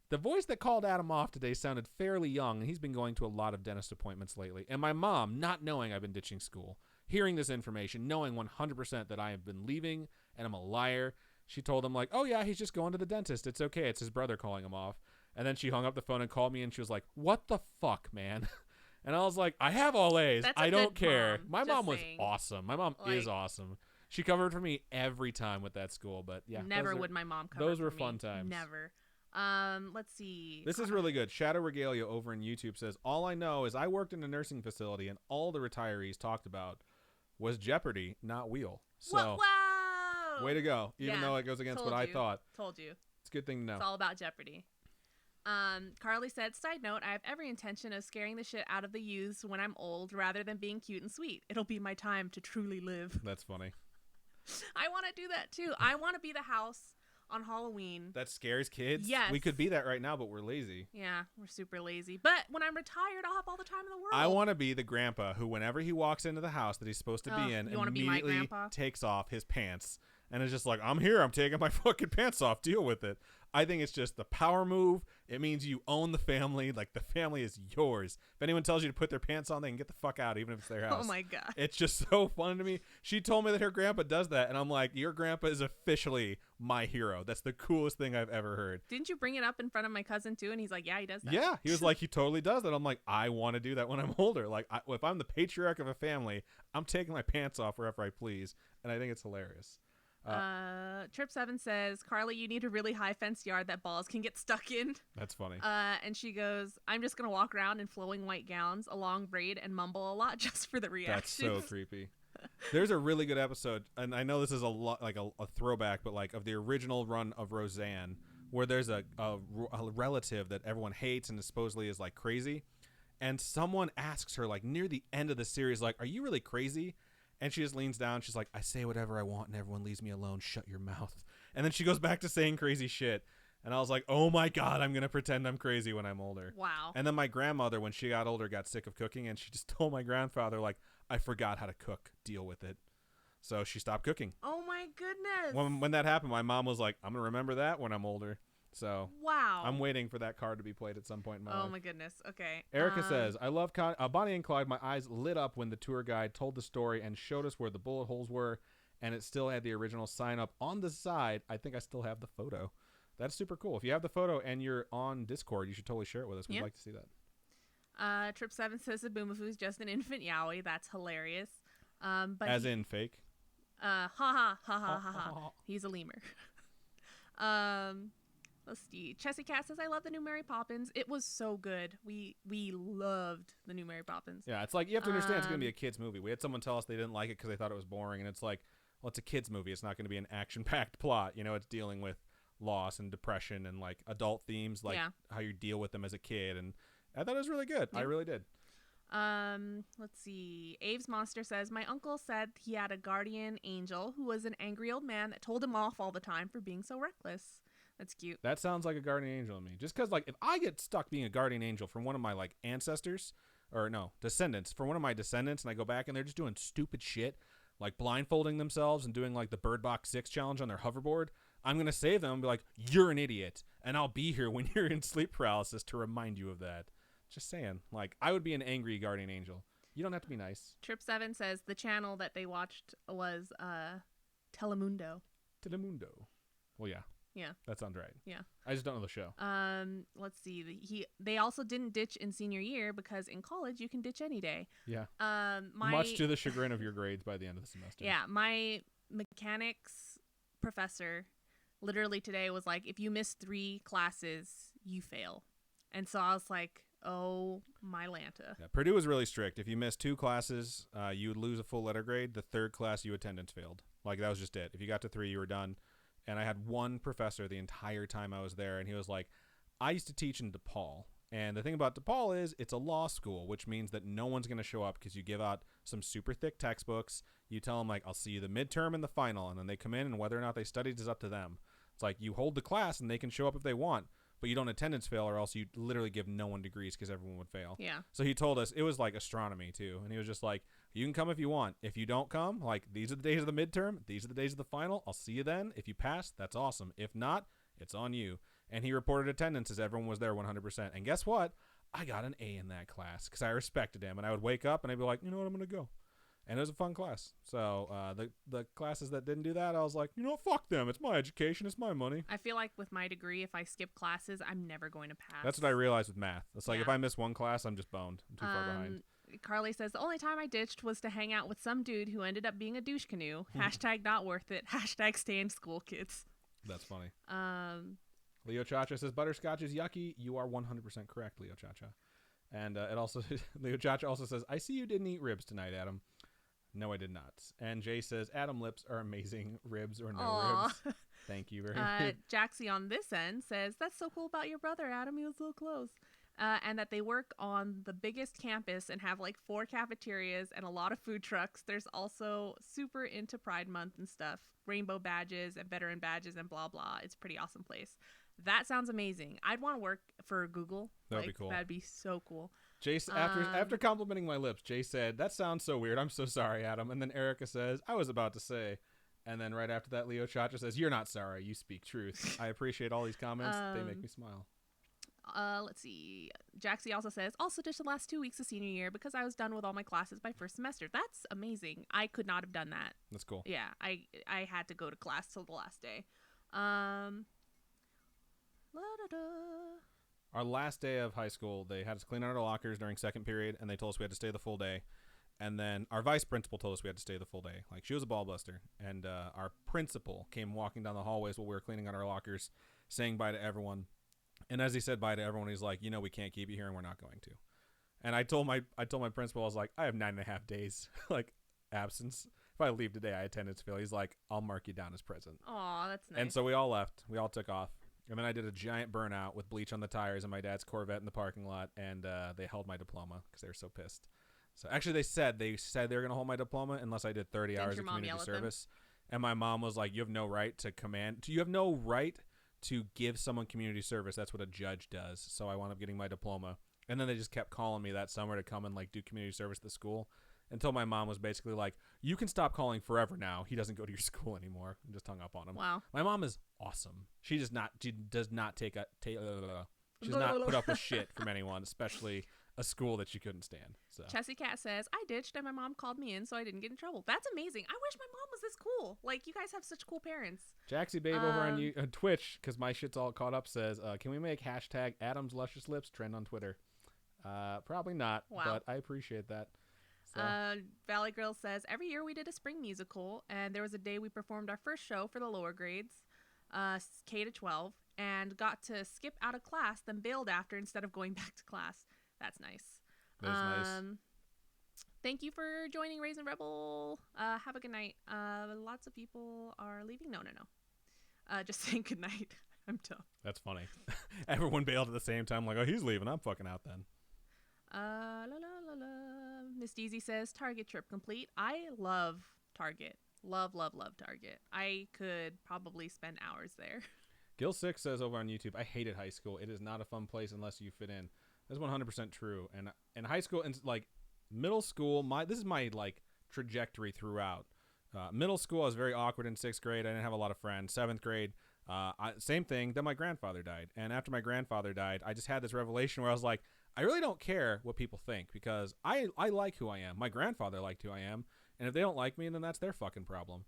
the voice that called Adam off today sounded fairly young. And he's been going to a lot of dentist appointments lately. And my mom, not knowing I've been ditching school, hearing this information, knowing 100% that I have been leaving and I'm a liar, she told him, like, oh, yeah, he's just going to the dentist. It's okay. It's his brother calling him off. And then she hung up the phone and called me, and she was like, what the fuck, man? And I was like, I have all A's. I don't care. My mom was awesome. My mom is awesome. She covered for me every time with that school. But, yeah. Never would my mom cover for me. Those were fun times. Never. Let's see. This is really good. Shadow Regalia over in YouTube says, all I know is I worked in a nursing facility, and all the retirees talked about was Jeopardy, not Wheel. So. Wow. Way to go, even though it goes against what I thought. Told you. It's a good thing to know. It's all about Jeopardy. Carly said, side note, I have every intention of scaring the shit out of the youths when I'm old rather than being cute and sweet. It'll be my time to truly live. That's funny. I want to do that too. I want to be the house on Halloween that scares kids. Yes. We could be that right now, but we're lazy. Yeah, we're super lazy. But when I'm retired, I'll have all the time in the world. I want to be the grandpa who, whenever he walks into the house that he's supposed to be in, immediately takes off his pants. And it's just like, I'm here. I'm taking my fucking pants off. Deal with it. I think it's just the power move. It means you own the family. Like, the family is yours. If anyone tells you to put their pants on, they can get the fuck out, even if it's their house. Oh, my God. It's just so fun to me. She told me that her grandpa does that. And I'm like, your grandpa is officially my hero. That's the coolest thing I've ever heard. Didn't you bring it up in front of my cousin, too? And he's like, yeah, he does that. Yeah. He was like, he totally does that. I'm like, I want to do that when I'm older. Like, if I'm the patriarch of a family, I'm taking my pants off wherever I please. And I think it's hilarious. Trip 7 says, Carly, you need a really high fenced yard that balls can get stuck in. That's funny. And she goes, I'm just gonna walk around in flowing white gowns, a long braid, and mumble a lot just for the reaction. That's so creepy. There's a really good episode, and I know this is a lot like a throwback, but like of the original run of Roseanne, where there's a relative that everyone hates and supposedly is like crazy, and someone asks her like near the end of the series, like, are you really crazy? And she just leans down. She's like, I say whatever I want and everyone leaves me alone. Shut your mouth. And then she goes back to saying crazy shit. And I was like, oh my God, I'm going to pretend I'm crazy when I'm older. Wow. And then my grandmother, when she got older, got sick of cooking. And she just told my grandfather, like, I forgot how to cook. Deal with it. So she stopped cooking. Oh my goodness. When that happened, my mom was like, I'm going to remember that when I'm older. So wow, I'm waiting for that card to be played at some point in my life. Oh my goodness. Okay. Erica says, I love Bonnie and Clyde. My eyes lit up when the tour guide told the story and showed us where the bullet holes were, and it still had the original sign up on the side. I think I still have the photo. That's super cool. If you have the photo and you're on Discord, you should totally share it with us. We'd like to see that. Trip 7 says the Boomafoo is just an infant Yowie. That's hilarious. But as in fake? Ha ha ha ha ha ha. He's a lemur. Let's see. Chessie Cat says, I love the new Mary Poppins. It was so good. We loved the new Mary Poppins. Yeah, it's like, you have to understand it's going to be a kid's movie. We had someone tell us they didn't like it because they thought it was boring. And it's like, well, it's a kid's movie. It's not going to be an action-packed plot. You know, it's dealing with loss and depression and like adult themes, like how you deal with them as a kid. And I thought it was really good. Yeah. I really did. Let's see. Abe's Monster says, my uncle said he had a guardian angel who was an angry old man that told him off all the time for being so reckless. That's cute. That sounds like a guardian angel to me. Just because, like, if I get stuck being a guardian angel from one of my, like, ancestors, or no, descendants, for one of my descendants, and I go back and they're just doing stupid shit, like blindfolding themselves and doing, like, the Bird Box 6 challenge on their hoverboard, I'm going to save them and be like, you're an idiot, and I'll be here when you're in sleep paralysis to remind you of that. Just saying. Like, I would be an angry guardian angel. You don't have to be nice. Trip7 says the channel that they watched was Telemundo. Telemundo. Well, yeah. Yeah. That sounds right. Yeah. I just don't know the show. Let's see. They also didn't ditch in senior year because in college you can ditch any day. Yeah. Much to the chagrin of your grades by the end of the semester. Yeah. My mechanics professor literally today was like, if you miss 3 classes, you fail. And so I was like, oh, my Lanta. Yeah, Purdue was really strict. If you missed 2 classes, you would lose a full letter grade. The 3rd class, you attendance failed. Like, that was just it. If you got to 3, you were done. And I had one professor the entire time I was there, and he was like, I used to teach in DePaul. And the thing about DePaul is it's a law school, which means that no one's going to show up because you give out some super thick textbooks. You tell them, like, I'll see you the midterm and the final, and then they come in, and whether or not they studied is up to them. It's like you hold the class, and they can show up if they want, but you don't attendance fail, or else you literally give no one degrees because everyone would fail. Yeah. So he told us, it was like astronomy too, and he was just like, you can come if you want. If you don't come, like, these are the days of the midterm, these are the days of the final, I'll see you then. If you pass, that's awesome. If not, it's on you. And he reported attendance as everyone was there 100%. And guess what? I got an A in that class because I respected him, and I would wake up and I'd be like, you know what, I'm going to go. And it was a fun class. So the classes that didn't do that, I was like, you know, fuck them. It's my education. It's my money. I feel like with my degree, if I skip classes, I'm never going to pass. That's what I realized with math. It's like, if I miss one class, I'm just boned. I'm too far behind. Carly says, the only time I ditched was to hang out with some dude who ended up being a douche canoe. Hashtag not worth it. Hashtag stay in school, kids. That's funny. Leo Chacha says, butterscotch is yucky. You are 100% correct, Leo Chacha. And it also, Leo Chacha also says, I see you didn't eat ribs tonight, Adam. No, I did not. And Jay says, Adam lips are amazing. Ribs or no ribs. Thank you very much. Jaxie on this end says, that's so cool about your brother, Adam. He was so close. And that they work on the biggest campus and have like 4 cafeterias and a lot of food trucks. There's also super into Pride Month and stuff. Rainbow badges and veteran badges and blah, blah. It's a pretty awesome place. That sounds amazing. I'd want to work for Google. That would be cool. That'd be so cool. Jace, after complimenting my lips, Jay said, that sounds so weird. I'm so sorry, Adam. And then Erica says, I was about to say. And then right after that, Leo Chacha says, you're not sorry. You speak truth. I appreciate all these comments. They make me smile. Let's see. Jaxie also says, also ditched the last 2 weeks of senior year because I was done with all my classes by first semester. That's amazing. I could not have done that. That's cool. Yeah, I had to go to class till the last day. Our last day of high school, they had us clean out our lockers during second period, and they told us we had to stay the full day. And then our vice principal told us we had to stay the full day. Like, she was a ball buster. And our principal came walking down the hallways while we were cleaning out our lockers, saying bye to everyone. And as he said bye to everyone, he's like, you know, we can't keep you here, and we're not going to. And I told my principal, I was like, I have 9.5 days, like, absence. If I leave today, I attendance fail. He's like, I'll mark you down as present. Aw, that's nice. And so we all left. We all took off. And then I did a giant burnout with bleach on the tires in my dad's Corvette in the parking lot, and they held my diploma because they were so pissed. So actually, they said they were gonna hold my diploma unless I did 30 hours of community service. And my mom was like, "You have no right to command. You have no right to give someone community service. That's what a judge does." So I wound up getting my diploma. And then they just kept calling me that summer to come and like do community service at the school, until my mom was basically like, "You can stop calling forever now. He doesn't go to your school anymore." And just hung up on him. Wow. My mom is awesome. She does not she does not put up with shit from anyone, especially a school that she couldn't stand. So Chessie Cat says, I ditched and my mom called me in so I didn't get in trouble. That's amazing. I wish my mom was this cool. Like, you guys have such cool parents. Jaxie Babe over on Twitch, because my shit's all caught up, says, can we make hashtag Adam's Luscious Lips trend on Twitter? Probably not, but I appreciate that. So. Valley Girl says, every year we did a spring musical, and there was a day we performed our first show for the lower grades, K to 12, and got to skip out of class, then bailed after instead of going back to class. That's nice. That's nice. Thank you for joining Raisin Rebel. Have a good night. Lots of people are leaving. No. Just saying good night. I'm done. That's funny. Everyone bailed at the same time, like, oh, he's leaving. I'm fucking out then. La la la la. Miss Deasy says Target trip complete. I love Target. Love, love, love Target. I could probably spend hours there. Gil6 says over on YouTube, I hated high school. It is not a fun place unless you fit in. That's 100% true. And in high school and like middle school, this is my like trajectory throughout. Middle school, I was very awkward in 6th grade. I didn't have a lot of friends. 7th grade, same thing. Then my grandfather died. And after my grandfather died, I just had this revelation where I was like, I really don't care what people think because I like who I am. My grandfather liked who I am. And if they don't like me, then that's their fucking problem.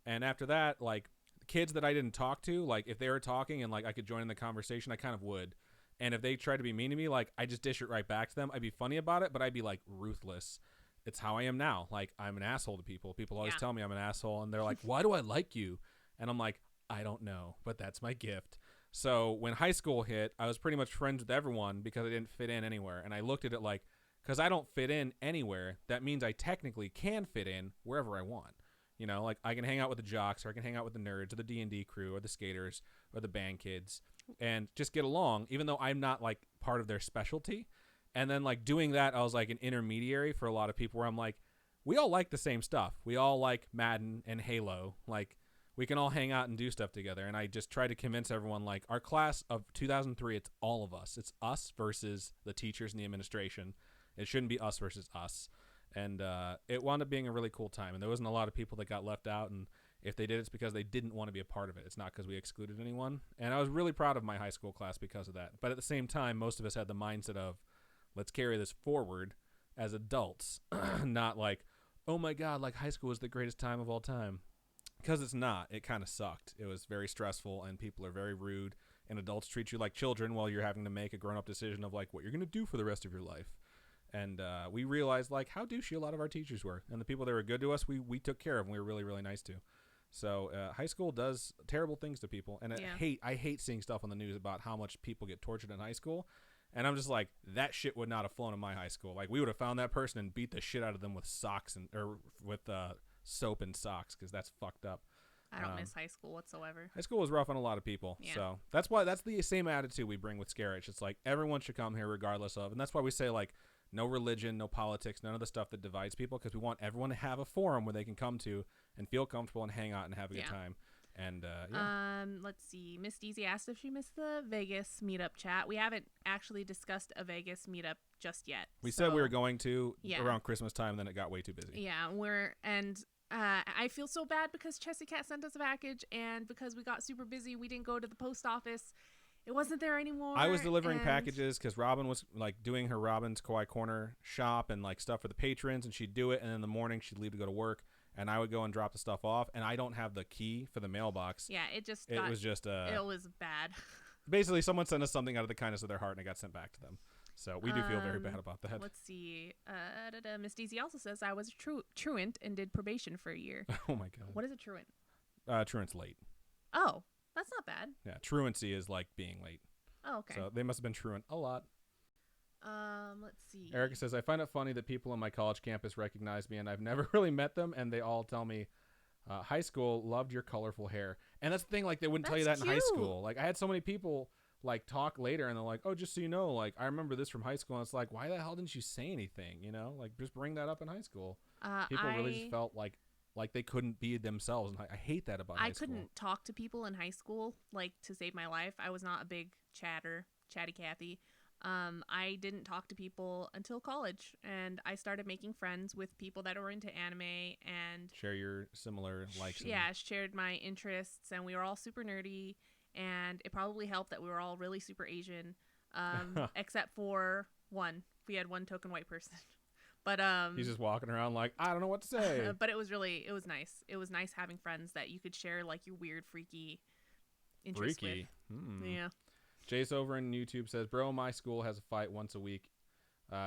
And after that, like, kids that I didn't talk to, like, if they were talking and, like, I could join in the conversation, I kind of would. And if they tried to be mean to me, like, I just dish it right back to them. I'd be funny about it, but I'd be, like, ruthless. It's how I am now. Like, I'm an asshole to people. People always tell me I'm an asshole, and they're like, why do I like you? And I'm like, I don't know, but that's my gift. So when high school hit, I was pretty much friends with everyone because I didn't fit in anywhere. And I looked at it like, because I don't fit in anywhere, that means I technically can fit in wherever I want. You know, like I can hang out with the jocks, or I can hang out with the nerds, or the D&D crew, or the skaters, or the band kids, and just get along, even though I'm not like part of their specialty. And then like doing that, I was like an intermediary for a lot of people where I'm like, we all like the same stuff. We all like Madden and Halo. Like we can all hang out and do stuff together. And I just try to convince everyone, like our class of 2003, it's all of us. It's us versus the teachers and the administration. It shouldn't be us versus us. And it wound up being a really cool time. And there wasn't a lot of people that got left out. And if they did, it's because they didn't want to be a part of it. It's not because we excluded anyone. And I was really proud of my high school class because of that. But at the same time, most of us had the mindset of, let's carry this forward as adults. Not like, oh my God, like high school is the greatest time of all time. Because it's not. It kind of sucked. It was very stressful, and people are very rude. And adults treat you like children while you're having to make a grown-up decision of like what you're going to do for the rest of your life. And we realized like how douchey a lot of our teachers were, and the people that were good to us, we took care of, and we were really, really nice to. So high school does terrible things to people, and I hate seeing stuff on the news about how much people get tortured in high school. And I'm just like, that shit would not have flown in my high school. Like we would have found that person and beat the shit out of them with socks or with soap and socks, because that's fucked up. I don't miss high school whatsoever. High school was rough on a lot of people. Yeah. So that's the same attitude we bring with Scare Itch. It's like everyone should come here regardless of, and that's why we say like no religion, no politics, none of the stuff that divides people, because we want everyone to have a forum where they can come to and feel comfortable and hang out and have a good time. And let's see. Miss Deasy asked if she missed the Vegas meetup chat. We haven't actually discussed a Vegas meetup just yet. We said we were going to around Christmas time, then it got way too busy. Yeah, I feel so bad because Chessy Cat sent us a package, and because we got super busy, we didn't go to the post office. It wasn't there anymore. I was delivering packages because Robin was like doing her Robin's Kawaii Corner shop and like stuff for the patrons, and she'd do it, and in the morning she'd leave to go to work, and I would go and drop the stuff off, and I don't have the key for the mailbox. Yeah, it was bad. Basically, someone sent us something out of the kindness of their heart, and it got sent back to them. So we do feel very bad about that. Let's see. Miss Deasy also says I was a truant and did probation for a year. Oh my God. What is a truant? Truant's late. Oh, that's not bad. Yeah, truancy is like being late. Oh, okay. So they must have been truant a lot. Let's see. Erica says, I find it funny that people on my college campus recognize me, and I've never really met them, and they all tell me, high school, loved your colorful hair. And that's the thing, like, they wouldn't tell you that in high school. Like, I had so many people like talk later, and they're like, oh, just so you know, like I remember this from high school, and it's like, why the hell didn't you say anything? You know, like just bring that up in high school. People really just felt like they couldn't be themselves, and I hate that about high school. I couldn't talk to people in high school like to save my life. I was not a big chatty Cathy. I didn't talk to people until college, and I started making friends with people that were into anime and share your similar likes. Yeah, shared my interests, and we were all super nerdy. And it probably helped that we were all really super Asian, except for one. We had one token white person. But he's just walking around like, I don't know what to say. But it was nice. It was nice having friends that you could share like your weird, freaky interests with. Yeah. Jace over in YouTube says, bro, my school has a fight once a week.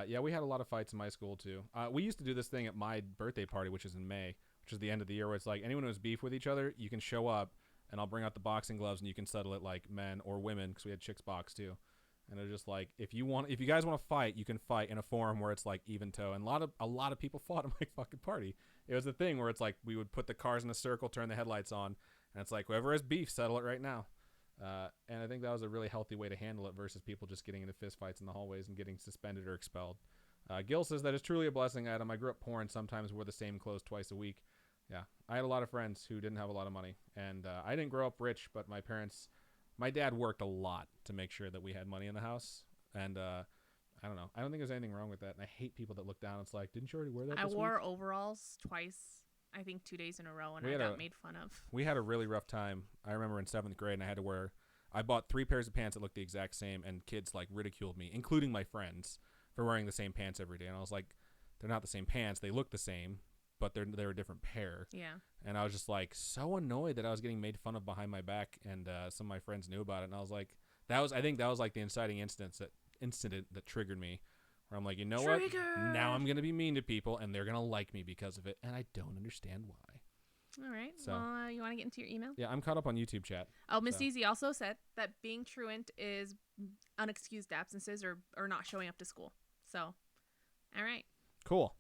Yeah, we had a lot of fights in my school too. We used to do this thing at my birthday party, which is in May, which is the end of the year, where it's like anyone who has beef with each other, you can show up. And I'll bring out the boxing gloves, and you can settle it like men or women, because we had chicks box too. And they're just like, if you guys want to fight, you can fight in a forum where it's like even toe. And a lot of people fought at my fucking party. It was a thing where it's like we would put the cars in a circle, turn the headlights on, and it's like whoever has beef, settle it right now. And I think that was a really healthy way to handle it versus people just getting into fist fights in the hallways and getting suspended or expelled. Gil says that is truly a blessing, Adam. I grew up poor and sometimes wore the same clothes twice a week. Yeah, I had a lot of friends who didn't have a lot of money, and I didn't grow up rich, but my dad worked a lot to make sure that we had money in the house, and I don't know. I don't think there's anything wrong with that, and I hate people that look down. It's like, didn't you already wear that I this wore week? overalls twice, I think 2 days in a row, and We I had got a- made fun of. We had a really rough time. I remember in 7th grade, and I bought 3 pairs of pants that looked the exact same, and kids like ridiculed me, including my friends, for wearing the same pants every day. And I was like, they're not the same pants. They look the same, but they're a different pair. Yeah. And I was just like so annoyed that I was getting made fun of behind my back, and some of my friends knew about it. And I was like, I think that was like the inciting incident that triggered me, where I'm like, you know what? Now I'm gonna be mean to people, and they're gonna like me because of it, and I don't understand why. All right. So- Well, you want to get into your email? Yeah, I'm caught up on YouTube chat. Oh, Miss So- Easy also said that being truant is unexcused absences or not showing up to school. So, all right, Cool.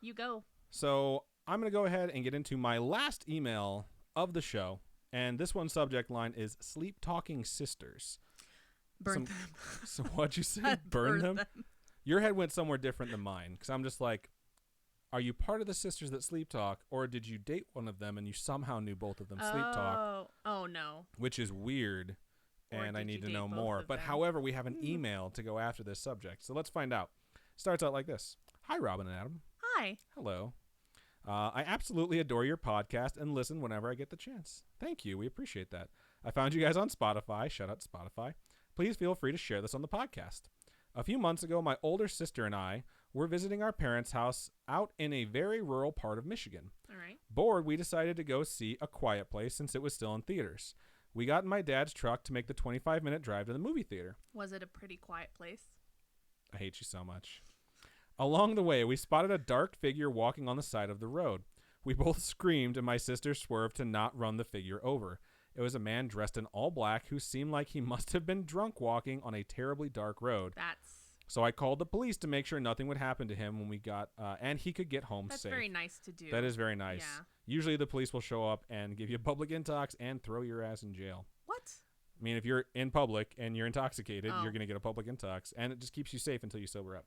you go. So I'm going to go ahead and get into my last email of the show. And this one's subject line is Sleep Talking Sisters. Burn Some- them. So what'd you say? Burn them? Your head went somewhere different than mine. Because I'm just like, are you part of the sisters that sleep talk? Or did you date one of them and you somehow knew both of them sleep talk? Oh, no. Which is weird. Or And I did need you to date know both more. of But them? however, we have an email to go after this subject. So let's find out. Starts out like this. Hi, Robin and Adam. Hi. Hello. I absolutely adore your podcast and listen whenever I get the chance. Thank you. We appreciate that. I found you guys on Spotify. Shout out to Spotify. Please feel free to share this on the podcast. A few months ago, my older sister and I were visiting our parents' house out in a very rural part of Michigan. All right. Bored, we decided to go see A Quiet Place since it was still in theaters. We got in my dad's truck to make the 25-minute drive to the movie theater. Was it a pretty quiet place? I hate you so much. Along the way, we spotted a dark figure walking on the side of the road. We both screamed, and my sister swerved to not run the figure over. It was a man dressed in all black who seemed like he must have been drunk walking on a terribly dark road. So I called the police to make sure nothing would happen to him when we got, and he could get home That's safe. very nice to do. That is very nice. Yeah. Usually the police will show up and give you public intox and throw your ass in jail. What? I mean, if you're in public and you're intoxicated, Oh. you're going to get a public intox, and it just keeps you safe until you sober up.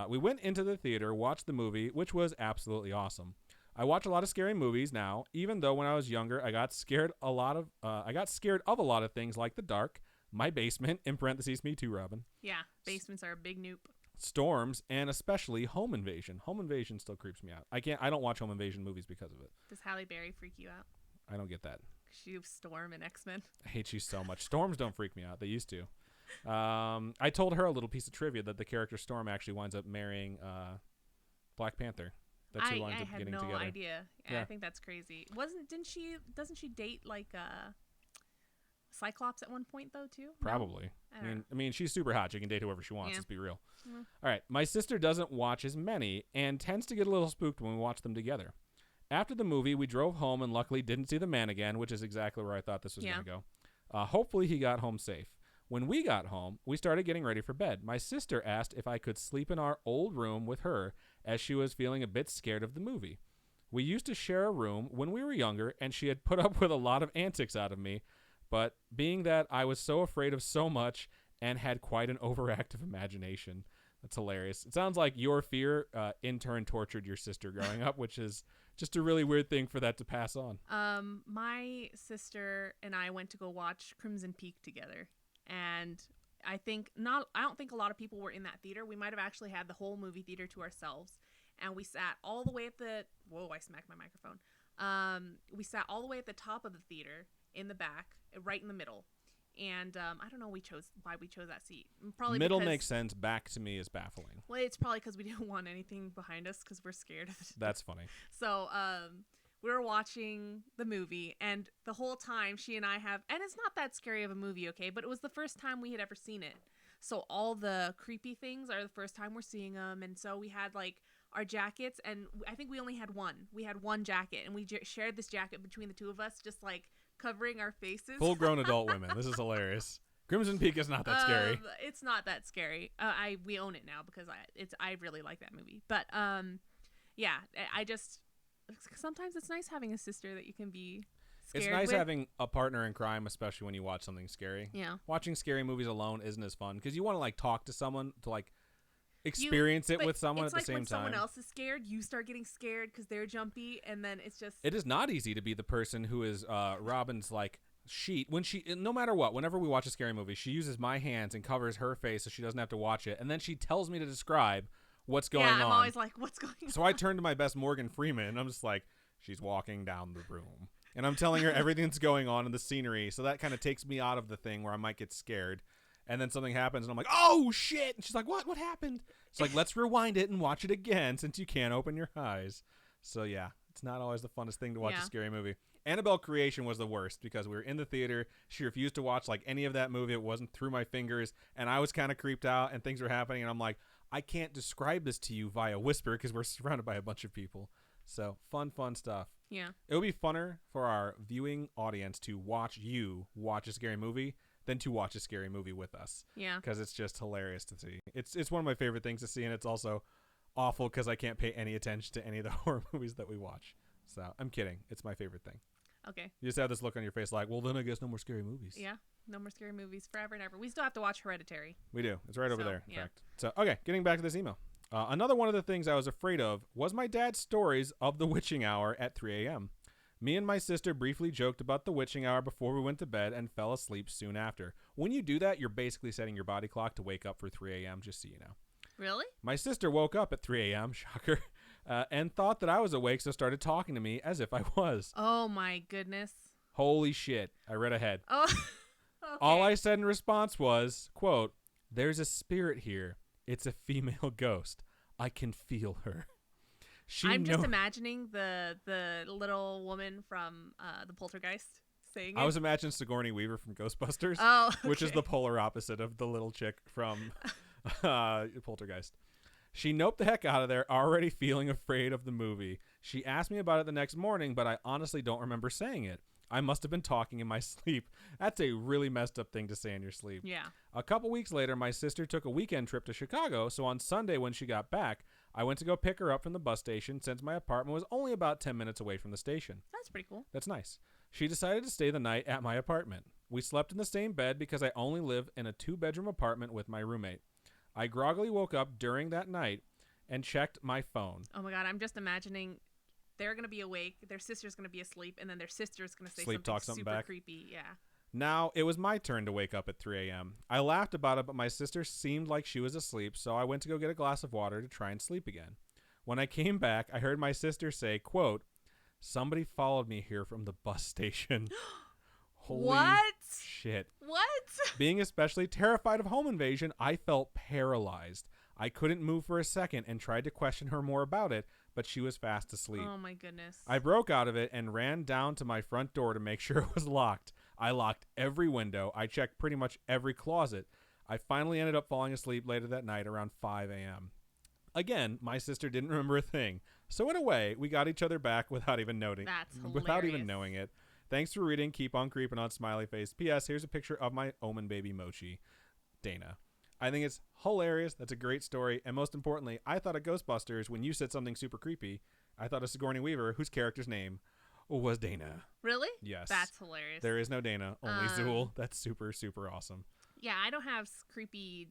We went into the theater, watched the movie, which was absolutely awesome. I watch a lot of scary movies now, even though when I was younger, I got scared of a lot of things like the dark, my basement, in parentheses, me too, Robin, Yeah. Basements are a big noop. storms, and especially home invasion. Home invasion still creeps me out. I don't watch home invasion movies because of it. Does Halle Berry freak you out? I don't get that. She was Storm in X-Men. I hate you so much. Storms don't freak me out. They used to. I told her a little piece of trivia that the character Storm actually winds up marrying Black Panther. That's who winds up had getting no together. idea. Yeah. I think that's crazy. Doesn't she date like Cyclops at one point though too? No? Probably. I don't know. I mean, she's super hot. She can date whoever she wants. Yeah. Let's be real. Mhm. All right. My sister doesn't watch as many and tends to get a little spooked when we watch them together. After the movie, we drove home and luckily didn't see the man again, which is exactly where I thought this was Yeah. going to go. Hopefully, he got home safe. When we got home, we started getting ready for bed. My sister asked if I could sleep in our old room with her as she was feeling a bit scared of the movie. We used to share a room when we were younger, and she had put up with a lot of antics out of me, but being that I was so afraid of so much and had quite an overactive imagination. That's hilarious. It sounds like your fear in turn tortured your sister growing up, which is just a really weird thing for that to pass on. My sister and I went to go watch Crimson Peak together, and I don't think a lot of people were in that theater. We might have actually had the whole movie theater to ourselves, and we sat all the way at the. Whoa! I smacked my microphone. We sat all the way at the top of the theater in the back, right in the middle. And I don't know why we chose that seat. Probably Middle because, makes sense. Back to me is baffling. Well, it's probably because we didn't want anything behind us because we're scared of it. That's funny. So we were watching the movie, and the whole time she and I and it's not that scary of a movie, okay? But it was the first time we had ever seen it. So all the creepy things are the first time we're seeing them. And so we had like our jackets, and I think we only had one. We had one jacket, and we shared this jacket between the two of us, just like covering our faces. Full-grown adult women. This is hilarious. Crimson Peak is not that scary. It's not that scary. We own it now because I really like that movie. But yeah, I just sometimes it's nice having a sister that you can be scared It's nice with. having a partner in crime, especially when you watch something scary. Yeah. Watching scary movies alone isn't as fun because you want to like talk to someone to like. experience it but with someone it's at the like same when time. someone else is scared, you start getting scared because they're jumpy, and then it's just It is not easy to be the person who is Robin's like sheet when she, no matter what, whenever we watch a scary movie, she uses my hands and covers her face so she doesn't have to watch it, and then she tells me to describe what's going on. I'm always like, what's going on? So I turn to my best Morgan Freeman, and I'm just like, she's walking down the room, and I'm telling her everything that's going on in the scenery, so that kind of takes me out of the thing where I might get scared. And then something happens, and I'm like, oh, shit. And she's like, what happened? It's like, let's rewind it and watch it again since you can't open your eyes. So, yeah, it's not always the funnest thing to watch a scary movie. Annabelle Creation was the worst because we were in the theater. She refused to watch, like, any of that movie. It wasn't through my fingers, and I was kind of creeped out, and things were happening, and I'm like, I can't describe this to you via whisper because we're surrounded by a bunch of people. So, fun stuff. Yeah. It would be funner for our viewing audience to watch you watch a scary movie than to watch a scary movie with us. Yeah. Because it's just hilarious to see. It's one of my favorite things to see, and it's also awful because I can't pay any attention to any of the horror movies that we watch. So, I'm kidding. It's my favorite thing. Okay. You just have this look on your face like, well, then I guess no more scary movies. Yeah. No more scary movies forever and ever. We still have to watch Hereditary. We do. It's right over So, there, in yeah. fact. So, okay, getting back to this email. Another one of the things I was afraid of was my dad's stories of the witching hour at 3 a.m. Me and my sister briefly joked about the witching hour before we went to bed and fell asleep soon after. When you do that, you're basically setting your body clock to wake up for 3 a.m., just so you know. Really? My sister woke up at 3 a.m., shocker, and thought that I was awake, so started talking to me as if I was. Oh, my goodness. Holy shit, I read ahead. Oh, okay. All I said in response was, quote, "There's a spirit here. It's a female ghost. I can feel her." I'm just imagining the little woman from the Poltergeist saying it. I was imagining Sigourney Weaver from Ghostbusters, Oh, okay. which is the polar opposite of the little chick from Poltergeist. She noped the heck out of there, already feeling afraid of the movie. She asked me about it the next morning, but I honestly don't remember saying it. I must have been talking in my sleep. That's a really messed up thing to say in your sleep. Yeah. A couple weeks later, my sister took a weekend trip to Chicago, so on Sunday when she got back, I went to go pick her up from the bus station since my apartment was only about 10 minutes away from the station. That's pretty cool. That's nice. She decided to stay the night at my apartment. We slept in the same bed because I only live in a 2-bedroom apartment with my roommate. I groggily woke up during that night and checked my phone. Oh my God, I'm just imagining they're going to be awake, their sister's going to be asleep, and then their sister's going to say something super back. creepy. Yeah. Now, it was my turn to wake up at 3 a.m. I laughed about it, but my sister seemed like she was asleep, so I went to go get a glass of water to try and sleep again. When I came back, I heard my sister say, quote, "Somebody followed me here from the bus station." Holy What? shit. What? Being especially terrified of home invasion, I felt paralyzed. I couldn't move for a second and tried to question her more about it, but she was fast asleep. Oh my goodness. I broke out of it and ran down to my front door to make sure it was locked. I locked every window. I checked pretty much every closet. I finally ended up falling asleep later that night around 5 a.m. Again, my sister didn't remember a thing. So in a way, we got each other back without even noting. That's hilarious. Without even knowing it. Thanks for reading. Keep on creeping on, smiley face. P.S. Here's a picture of my Omen baby Mochi, Dana. I think it's hilarious. That's a great story. And most importantly, I thought of Ghostbusters when you said something super creepy. I thought of Sigourney Weaver, whose character's name was Dana. Really? Yes. That's hilarious. There is no Dana, only Zool. That's super, super awesome. Yeah, I don't have creepy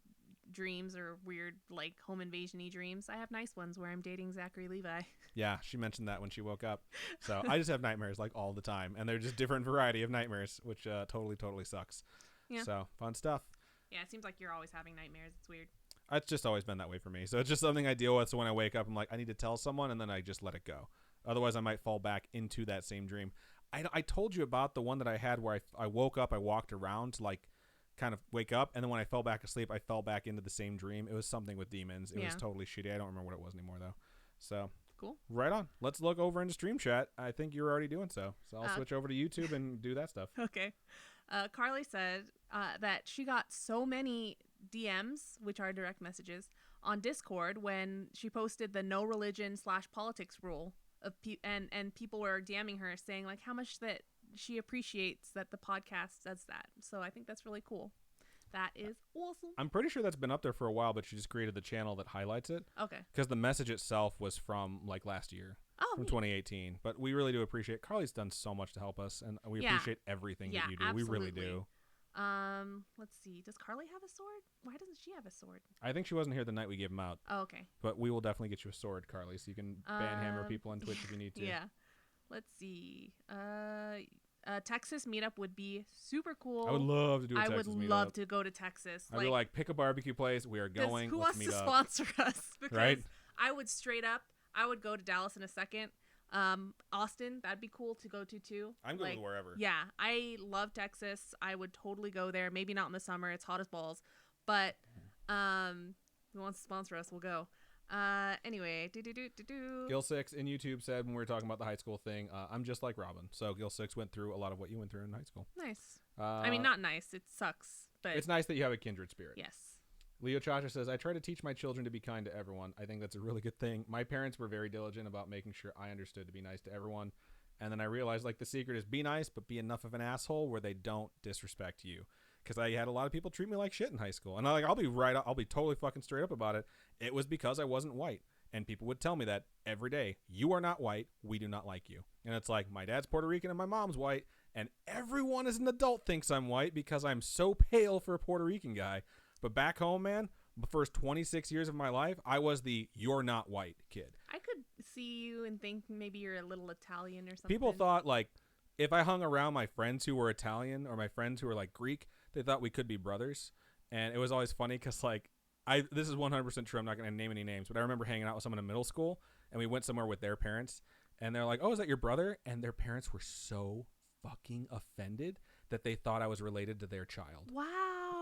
dreams or weird, like, home invasion-y dreams. I have nice ones where I'm dating Zachary Levi. Yeah, she mentioned that when she woke up. So I just have nightmares, like, all the time. And they're just different variety of nightmares, which totally sucks. Yeah. So, fun stuff. Yeah, it seems like you're always having nightmares. It's weird. It's just always been that way for me. So it's just something I deal with. So when I wake up, I'm like, I need to tell someone, and then I just let it go. Otherwise, I might fall back into that same dream. I told you about the one that I had where I woke up, I walked around to, like, kind of wake up, and then when I fell back asleep, I fell back into the same dream. It was something with demons. It was totally shitty. I don't remember what it was anymore, though. So cool. Right on. Let's look over into Stream Chat. I think you're already doing so. So I'll switch over to YouTube and do that stuff. Okay. Carly said that she got so many DMs, which are direct messages, on Discord when she posted the no religion/politics rule of and people were DMing her saying like how much that she appreciates that the podcast does that. So I think that's really cool. That is awesome. I'm pretty sure that's been up there for a while, but she just created the channel that highlights it. Okay. Because the message itself was from like last year. Oh, from 2018. But we really do appreciate Carly's done so much to help us, and we appreciate everything that you do. Absolutely. We really do. Let's see. Does Carly have a sword? Why doesn't she have a sword? I think she wasn't here the night we gave them out. Oh, okay. But we will definitely get you a sword, Carly, so you can banhammer people on Twitch if you need to. Yeah. Let's see. Texas meetup would be super cool. I would love to do a Texas meetup. I would love to go to Texas. I'd be like, pick a barbecue place. We are going. Who Let's wants meet to up. sponsor us? Because right? I would straight up. I would go to Dallas in a second. Austin, that'd be cool to go to too. I'm going to wherever. Yeah, I love Texas. I would totally go there. Maybe not in the summer; it's hot as balls. But who wants to sponsor us? We'll go. Anyway, Gil6 in YouTube said when we were talking about the high school thing, I'm just like Robin. So Gil6 went through a lot of what you went through in high school. Nice. I mean, not nice. It sucks, but it's nice that you have a kindred spirit. Yes. Leo Chacha says, I try to teach my children to be kind to everyone. I think that's a really good thing. My parents were very diligent about making sure I understood to be nice to everyone. And then I realized, like, the secret is be nice, but be enough of an asshole where they don't disrespect you. Because I had a lot of people treat me like shit in high school. And I'll be totally fucking straight up about it. It was because I wasn't white. And people would tell me that every day. You are not white. We do not like you. And it's like, my dad's Puerto Rican and my mom's white. And everyone as an adult thinks I'm white because I'm so pale for a Puerto Rican guy. But back home, man, the first 26 years of my life, I was the you're not white kid. I could see you and think maybe you're a little Italian or something. People thought, like, if I hung around my friends who were Italian or my friends who were, like, Greek, they thought we could be brothers. And it was always funny because, like, this is 100% true. I'm not going to name any names. But I remember hanging out with someone in middle school, and we went somewhere with their parents. And they're like, oh, is that your brother? And their parents were so fucking offended that they thought I was related to their child. Wow.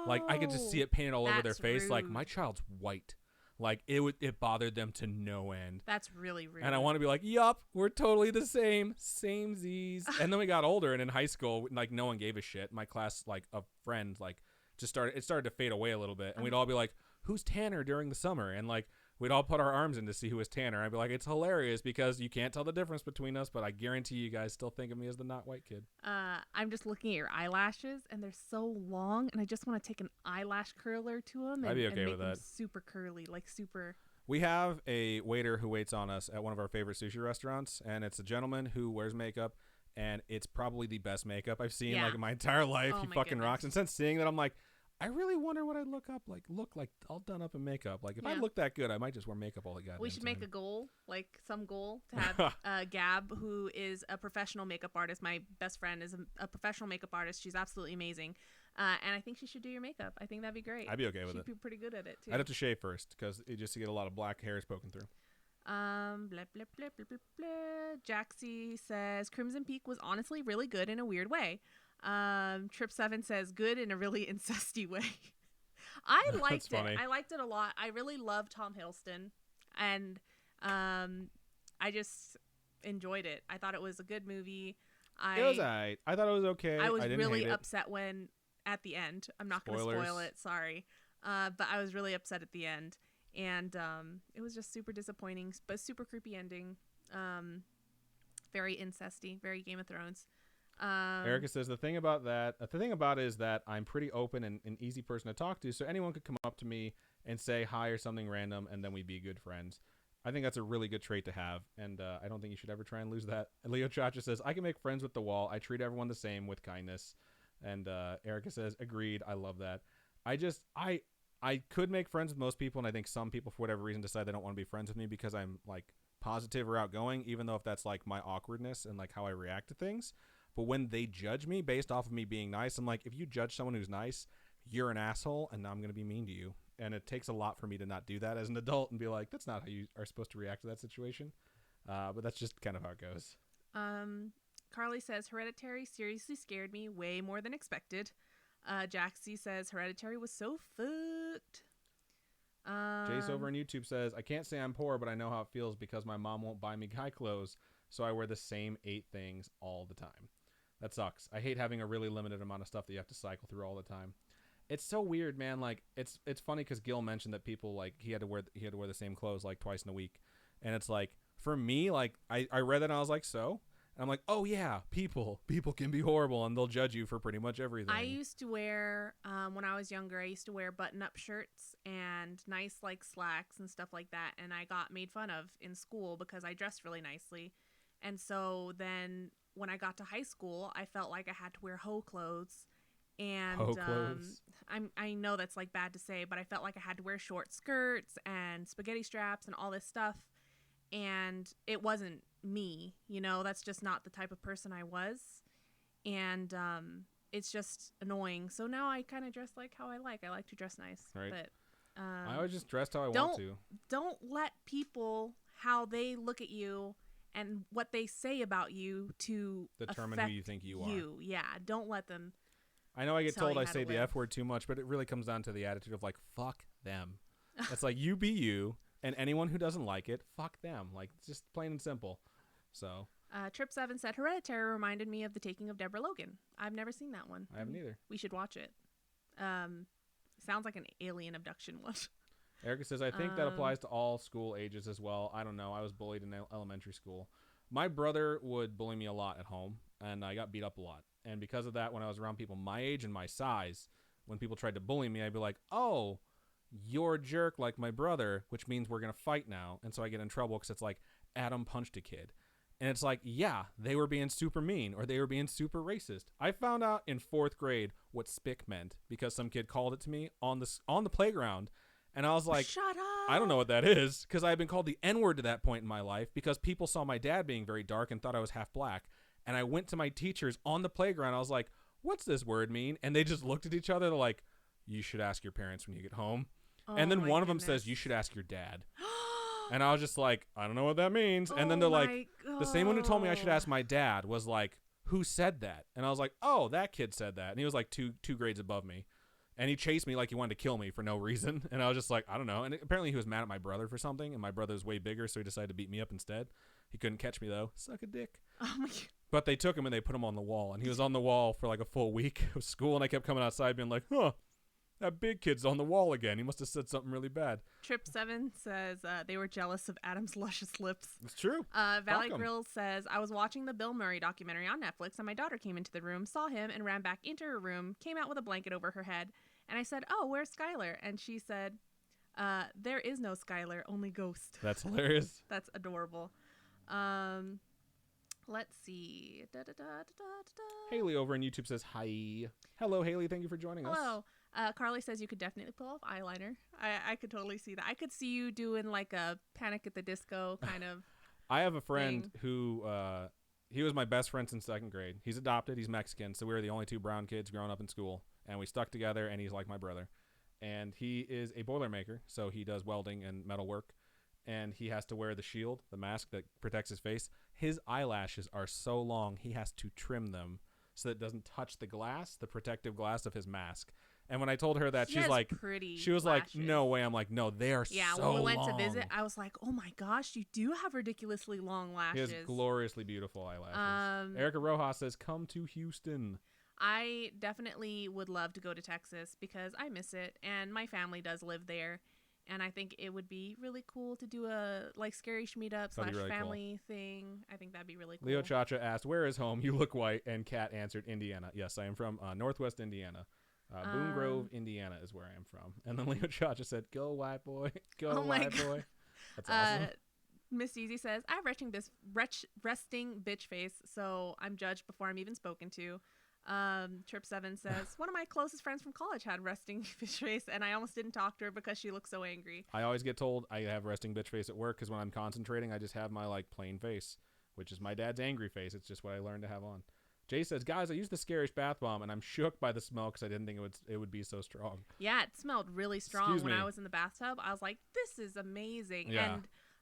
Like, I could just see it painted all over their face. Rude. Like, my child's white. Like, it bothered them to no end. That's really rude. And I want to be like, yup, we're totally the same. Same Z's. And then we got older, and in high school, like, no one gave a shit. My class, like, of friends, like, it started to fade away a little bit. And we'd all be like, who's Tanner during the summer? And, like, we'd all put our arms in to see who was Tanner. I'd be like, it's hilarious because you can't tell the difference between us, but I guarantee you guys still think of me as the not white kid. I'm just looking at your eyelashes, and they're so long, and I just want to take an eyelash curler to them I'd be okay and with make that. them super curly, like super. We have a waiter who waits on us at one of our favorite sushi restaurants, and it's a gentleman who wears makeup, and it's probably the best makeup I've seen like in my entire life. He fucking rocks. And since seeing that, I'm like, I really wonder what I'd look like all done up in makeup. Like, if I look that good, I might just wear makeup all the goddamn time. We should make a goal, like some goal, to have Gab, who is a professional makeup artist. My best friend is a professional makeup artist. She's absolutely amazing. And I think she should do your makeup. I think that'd be great. I'd be okay with it. She'd be pretty good at it, too. I'd have to shave first, because just to get a lot of black hairs poking through. Blah, blah, blah, blah, blah, blah. Jaxie says, Crimson Peak was honestly really good in a weird way. Trip7 says, good in a really incesty way. I liked it. I liked it a lot. I really love Tom Hiddleston, and I just enjoyed it. I thought it was a good movie. It was alright. I thought it was okay. I was didn't really hate it. upset when at the end. I'm not going to spoil it. Sorry, but I was really upset at the end, and it was just super disappointing, but super creepy ending. Very incesty, very Game of Thrones. Erica says the thing about it is that I'm pretty open and an easy person to talk to, so anyone could come up to me and say hi or something random, and then we'd be good friends. I think that's a really good trait to have, and I don't think you should ever try and lose that. Leo Chacha says, I can make friends with the wall. I treat everyone the same with kindness. And Erica says, agreed. I love that. I could make friends with most people, and I think some people, for whatever reason, decide they don't want to be friends with me because I'm, like, positive or outgoing, even though if that's, like, my awkwardness and, like, how I react to things. But when they judge me based off of me being nice, I'm like, if you judge someone who's nice, you're an asshole, and I'm going to be mean to you. And it takes a lot for me to not do that as an adult and be like, that's not how you are supposed to react to that situation. But that's just kind of how it goes. Carly says, Hereditary seriously scared me way more than expected. Jaxie says, Hereditary was so fucked. Jace over on YouTube says, I can't say I'm poor, but I know how it feels because my mom won't buy me guy clothes, so I wear the same 8 things all the time. That sucks. I hate having a really limited amount of stuff that you have to cycle through all the time. It's so weird, man. Like, it's funny because Gil mentioned that people, like, he had to wear the same clothes like twice in a week, and it's like, for me, like, I read that and I was like, so? And I'm like, oh yeah, people can be horrible and they'll judge you for pretty much everything. I used to wear, when I was younger, I used to wear button-up shirts and nice, like, slacks and stuff like that, and I got made fun of in school because I dressed really nicely. And so then when I got to high school, I felt like I had to wear hoe clothes, and Hoe clothes. I know that's like bad to say, but I felt like I had to wear short skirts and spaghetti straps and all this stuff, and it wasn't me. That's just not the type of person I was, and it's just annoying. So now I kind of dress like how I like. I like to dress nice, Right. but I always just dressed how I want don't to. don't let people how they look at you and what they say about you to Determine affect who you think you are. Yeah, don't let them. I know I get Tell told you I how say to the live. F word too much, but it really comes down to the attitude of like, fuck them. It's like, you be you, and anyone who doesn't like it, fuck them. Like, it's just plain and simple. So. Trip7 said Hereditary reminded me of The Taking of Deborah Logan. I've never seen that one. I haven't either. We should watch it. Sounds like an alien abduction one. Erica says, I think that applies to all school ages as well. I don't know. I was bullied in elementary school. My brother would bully me a lot at home, and I got beat up a lot. And because of that, when I was around people my age and my size, when people tried to bully me, I'd be like, oh, you're a jerk like my brother, which means we're going to fight now. And so I get in trouble because it's like, Adam punched a kid. And it's like, yeah, they were being super mean or they were being super racist. I found out in 4th grade what spick meant because some kid called it to me on the playground. And I was like, shut up. I don't know what that is, because I had been called the N-word to that point in my life because people saw my dad being very dark and thought I was half black. And I went to my teachers on the playground. I was like, what's this word mean? And they just looked at each other. They're like, you should ask your parents when you get home. And then one of them says, you should ask your dad. And I was just like, I don't know what that means. And then they're like, the same one who told me I should ask my dad was like, who said that? And I was like, oh, that kid said that. And he was like two grades above me. And he chased me like he wanted to kill me for no reason. And I was just like, I don't know. And apparently he was mad at my brother for something. And my brother's way bigger, so he decided to beat me up instead. He couldn't catch me, though. Suck a dick. Oh my God. But they took him and they put him on the wall. And he was on the wall for like a full week of school. And I kept coming outside being like, huh, that big kid's on the wall again. He must have said something really bad. Trip7 says they were jealous of Adam's luscious lips. It's true. Valley Grills says, I was watching the Bill Murray documentary on Netflix and my daughter came into the room, saw him, and ran back into her room, came out with a blanket over her head. And I said, oh, where's Skylar? And she said, there is no Skylar, only Ghost. That's hilarious. That's adorable. Let's see. Haley over on YouTube says, hi. Hello, Haley. Thank you for joining us. Hello. Carly says you could definitely pull off eyeliner. I could totally see that. I could see you doing like a Panic at the Disco kind of I have a friend thing. who, he was my best friend since 2nd grade. He's adopted. He's Mexican. So we were the only 2 brown kids growing up in school. And we stuck together, and he's like my brother. And he is a Boilermaker, so he does welding and metal work. And he has to wear the shield, the mask that protects his face. His eyelashes are so long, he has to trim them so that it doesn't touch the glass, the protective glass of his mask. And when I told her that, she's like, she was like, no way. I'm like, no, they are so long. Yeah, when we went to visit, I was like, oh my gosh, you do have ridiculously long lashes. He has gloriously beautiful eyelashes. Erica Rojas says, come to Houston. I definitely would love to go to Texas because I miss it, and my family does live there. And I think it would be really cool to do a like Scary Meetup / really family thing. I think that'd be really cool. Leo Chacha asked, where is home? You look white. And Kat answered, Indiana. Yes, I am from Northwest Indiana. Boone Grove, Indiana is where I am from. And then Leo Chacha said, go white boy. Go white boy. That's awesome. Miss Easy says, I have resting bitch face, so I'm judged before I'm even spoken to. Trip7 says, one of my closest friends from college had resting bitch face, and I almost didn't talk to her because she looked so angry. I always get told I have resting bitch face at work because when I'm concentrating, I just have my like plain face, which is my dad's angry face. It's just what I learned to have on. Jay says, guys, I used the Scarish bath bomb, and I'm shook by the smell because I didn't think it would be so strong. Yeah, it smelled really strong when I was in the bathtub. I was like, this is amazing. Yeah.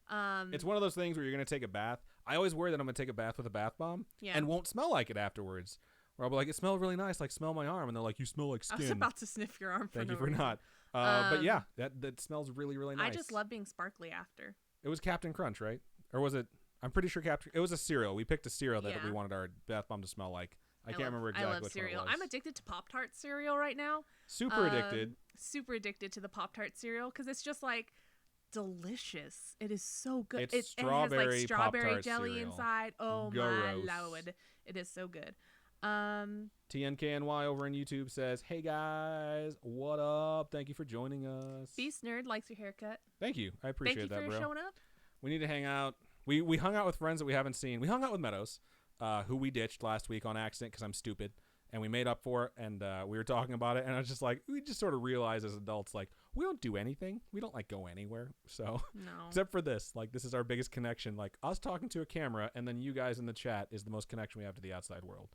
And it's one of those things where you're going to take a bath. I always worry that I'm going to take a bath with a bath bomb and won't smell like it afterwards. Or I'll be like, it smelled really nice, like smell my arm. And they're like, you smell like skin. I was about to sniff your arm. Thank you for not. But yeah, that smells really, really nice. I just love being sparkly after. It was Captain Crunch, right? Or was it? I'm pretty sure it was a cereal. We picked a cereal that we wanted our bath bomb to smell like. I can't remember exactly which cereal. one it was. I'm addicted to Pop-Tart cereal right now. Super addicted. Super addicted to the Pop-Tart cereal because it's just like delicious. It is so good. It has like strawberry jelly cereal. Inside. Oh my lord. It is so good. TNKNY over on YouTube says, hey guys, what up? Thank you for joining us. Beast Nerd likes your haircut. Thank you. I appreciate that, bro. Thank you for showing up. We need to hang out. We hung out with friends that we haven't seen. We hung out with Meadows, who we ditched last week on accident because I'm stupid. and we made up for it, and we were talking about it, and I was just like, we just sort of realized as adults, like, we don't do anything. We don't, like, go anywhere. So, No. except for this. Like, this is our biggest connection. Like, us talking to a camera, and then you guys in the chat is the most connection we have to the outside world.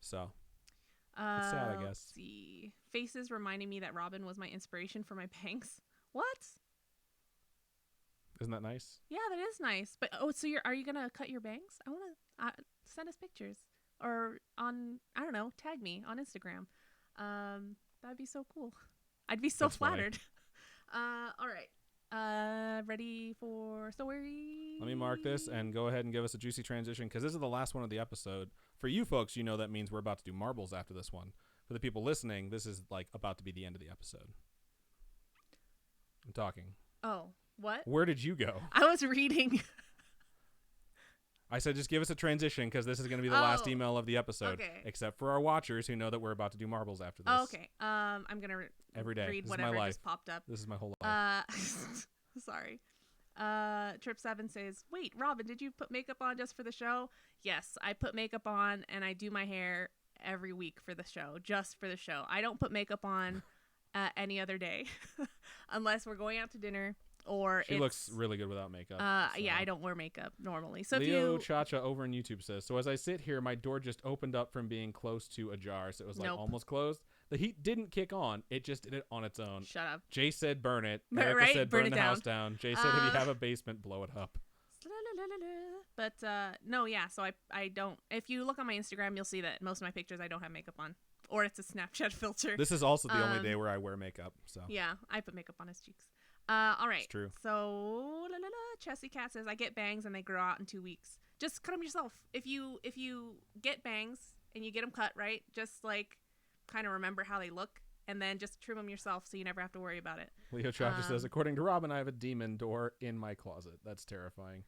So, it's sad, I guess. Let's see. Faces reminding me that Robin was my inspiration for my bangs. What? Isn't that nice? Yeah, that is nice. But so are you gonna cut your bangs? I want to send us pictures or I don't know, tag me on Instagram. That'd be so cool. I'd be so That's funny. flattered. All right. Ready for story? Let me mark this and go ahead and give us a juicy transition because this is the last one of the episode. For you folks, you know that means we're about to do marbles after this one. For the people listening, this is like about to be the end of the episode. I'm talking. Oh, what? Where did you go? I was reading. I said just give us a transition because this is going to be the last email of the episode. Okay. Except for our watchers who know that we're about to do marbles after this. Oh, okay. I'm going to every day. read This whatever is my life. just popped up. This is my whole life. Sorry. Trip 7 says, wait, Robin, did you put makeup on just for the show? Yes, I put makeup on and I do my hair every week for the show, just for the show. I don't put makeup on any other day unless we're going out to dinner or she looks really good without makeup. Yeah, I don't wear makeup normally. So Leo Chacha over on YouTube says, so as I sit here, my door just opened up from being close to ajar. So it was like almost closed. The heat didn't kick on. It just did it on its own. Shut up. Jay said burn it. Right? Erica said burn it the down. house down. Jay said if you have a basement, blow it up. But no, yeah, so I don't. If you look on my Instagram, you'll see that most of my pictures I don't have makeup on. Or it's a Snapchat filter. This is also the only day where I wear makeup. So yeah, I put makeup on his cheeks. All right. It's true. So Chessie Cat says I get bangs and they grow out in 2 weeks. Just cut them yourself. If you get bangs and you get them cut right, just like kind of remember how they look and then just trim them yourself so you never have to worry about it. Leo Chacha says, according to Robin, I have a demon door in my closet. That's terrifying.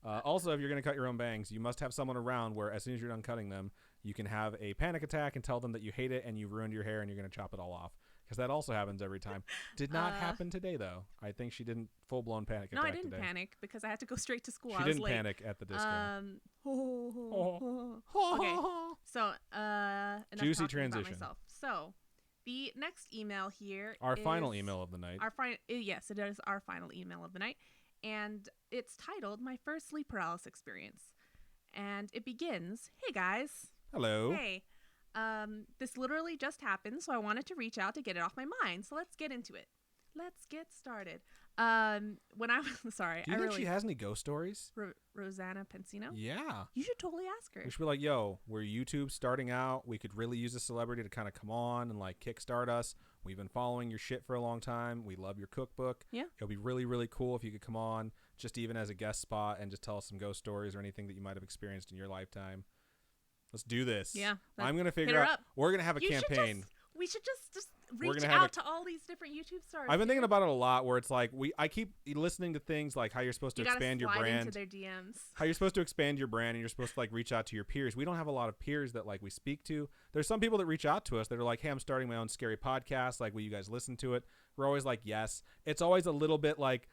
Also, if you're going to cut your own bangs, you must have someone around where as soon as you're done cutting them, you can have a panic attack and tell them that you hate it and you ruined your hair and you're going to chop it all off. Because that also happens every time. Did not happen today, though. I think she didn't full-blown panic attack No, I didn't today. panic because I had to go straight to school. She I was didn't late. panic at the disco. Okay. So, enough Juicy talking about transition. myself. So, the next email here Our is final email of the night. Yes, it is our final email of the night. And it's titled, My First Sleep Paralysis Experience. And it begins, Hey, guys. Hello. Hey. This literally just happened, so I wanted to reach out to get it off my mind. So let's get into it. Let's get started. When I was sorry, Do you think she has any ghost stories? Rosanna Pensino? Yeah. You should totally ask her. We should be like, yo, we're YouTube starting out. We could really use a celebrity to kind of come on and like kickstart us. We've been following your shit for a long time. We love your cookbook. Yeah. It would be really, really cool if you could come on just even as a guest spot and just tell us some ghost stories or anything that you might have experienced in your lifetime. Let's do this. Yeah. I'm going to figure out. We're going to have a campaign. We should just reach have out to all these different YouTube stars. I've been thinking about it a lot where it's like I keep listening to things like how you're supposed to expand your brand. Into their DMs. How you're supposed to expand your brand and you're supposed to like reach out to your peers. We don't have a lot of peers that like we speak to. There's some people that reach out to us that are like, hey, I'm starting my own scary podcast. Like, will you guys listen to it? We're always like, yes. It's always a little bit like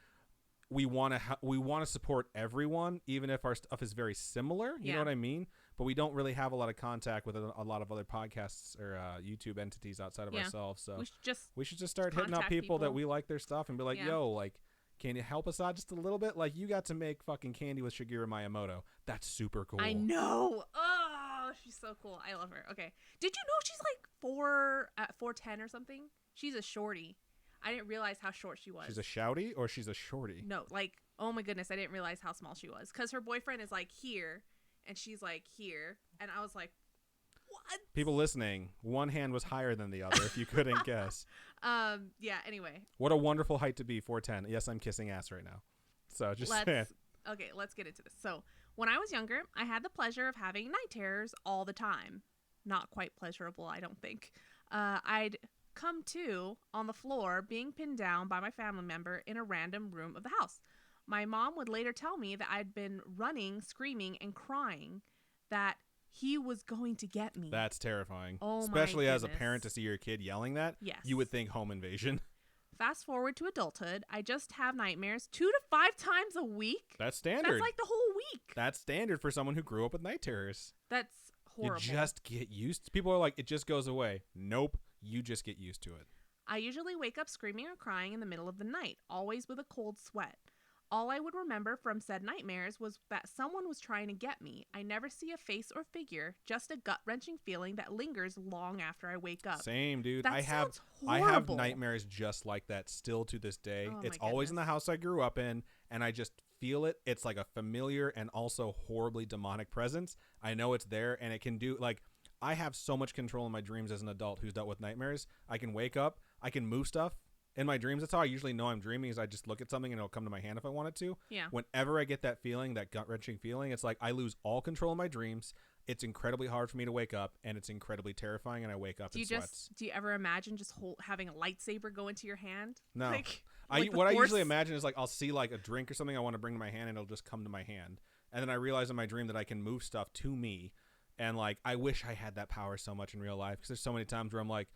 we want to support everyone, even if our stuff is very similar. You know what I mean? But we don't really have a lot of contact with a lot of other podcasts or YouTube entities outside of ourselves. So we should just start hitting up people that we like their stuff and be like, yo, like, can you help us out just a little bit? Like, you got to make fucking candy with Shigeru Miyamoto. That's super cool. I know. Oh, she's so cool. I love her. Okay. Did you know she's like 4'10" or something? She's a shorty. I didn't realize how short she was. She's a shouty or she's a shorty? No, like, oh my goodness, I didn't realize how small she was. Because her boyfriend is like here. And she's like here, and I was like, "What?" People listening, one hand was higher than the other. If you couldn't guess. Yeah. Anyway. What a wonderful height to be, 4'10". Yes, I'm kissing ass right now. So just saying. Okay, let's get into this. So when I was younger, I had the pleasure of having night terrors all the time. Not quite pleasurable, I don't think. I'd come to on the floor, being pinned down by my family member in a random room of the house. My mom would later tell me that I'd been running, screaming, and crying that he was going to get me. That's terrifying. Oh, especially my as a goodness. parent to see your kid yelling that. Yes. You would think home invasion. Fast forward to adulthood, I just have nightmares 2 to 5 times a week. That's standard. That's like the whole week. That's standard for someone who grew up with night terrors. That's horrible. You just get used. People are like, it just goes away. Nope. You just get used to it. I usually wake up screaming or crying in the middle of the night, always with a cold sweat. All I would remember from said nightmares was that someone was trying to get me. I never see a face or figure, just a gut-wrenching feeling that lingers long after I wake up. Same, dude. That I have sounds horrible. nightmares just like that still to this day. Oh, It's my always in the goodness. house I grew up in, and I just feel it. It's like a familiar and also horribly demonic presence. I know it's there, and it can do like I have so much control in my dreams as an adult who's dealt with nightmares. I can wake up, I can move stuff in my dreams. That's how I usually know I'm dreaming, is I just look at something and it'll come to my hand if I want it to. Yeah. Whenever I get that feeling, that gut-wrenching feeling, it's like I lose all control in my dreams. It's incredibly hard for me to wake up, and it's incredibly terrifying, and I wake up in sweats. Do you ever imagine just having a lightsaber go into your hand? No. Like What I Force? usually imagine is like I'll see like a drink or something I want to bring to my hand, and it'll just come to my hand. And then I realize in my dream that I can move stuff to me. And like I wish I had that power so much in real life, because there's so many times where I'm like,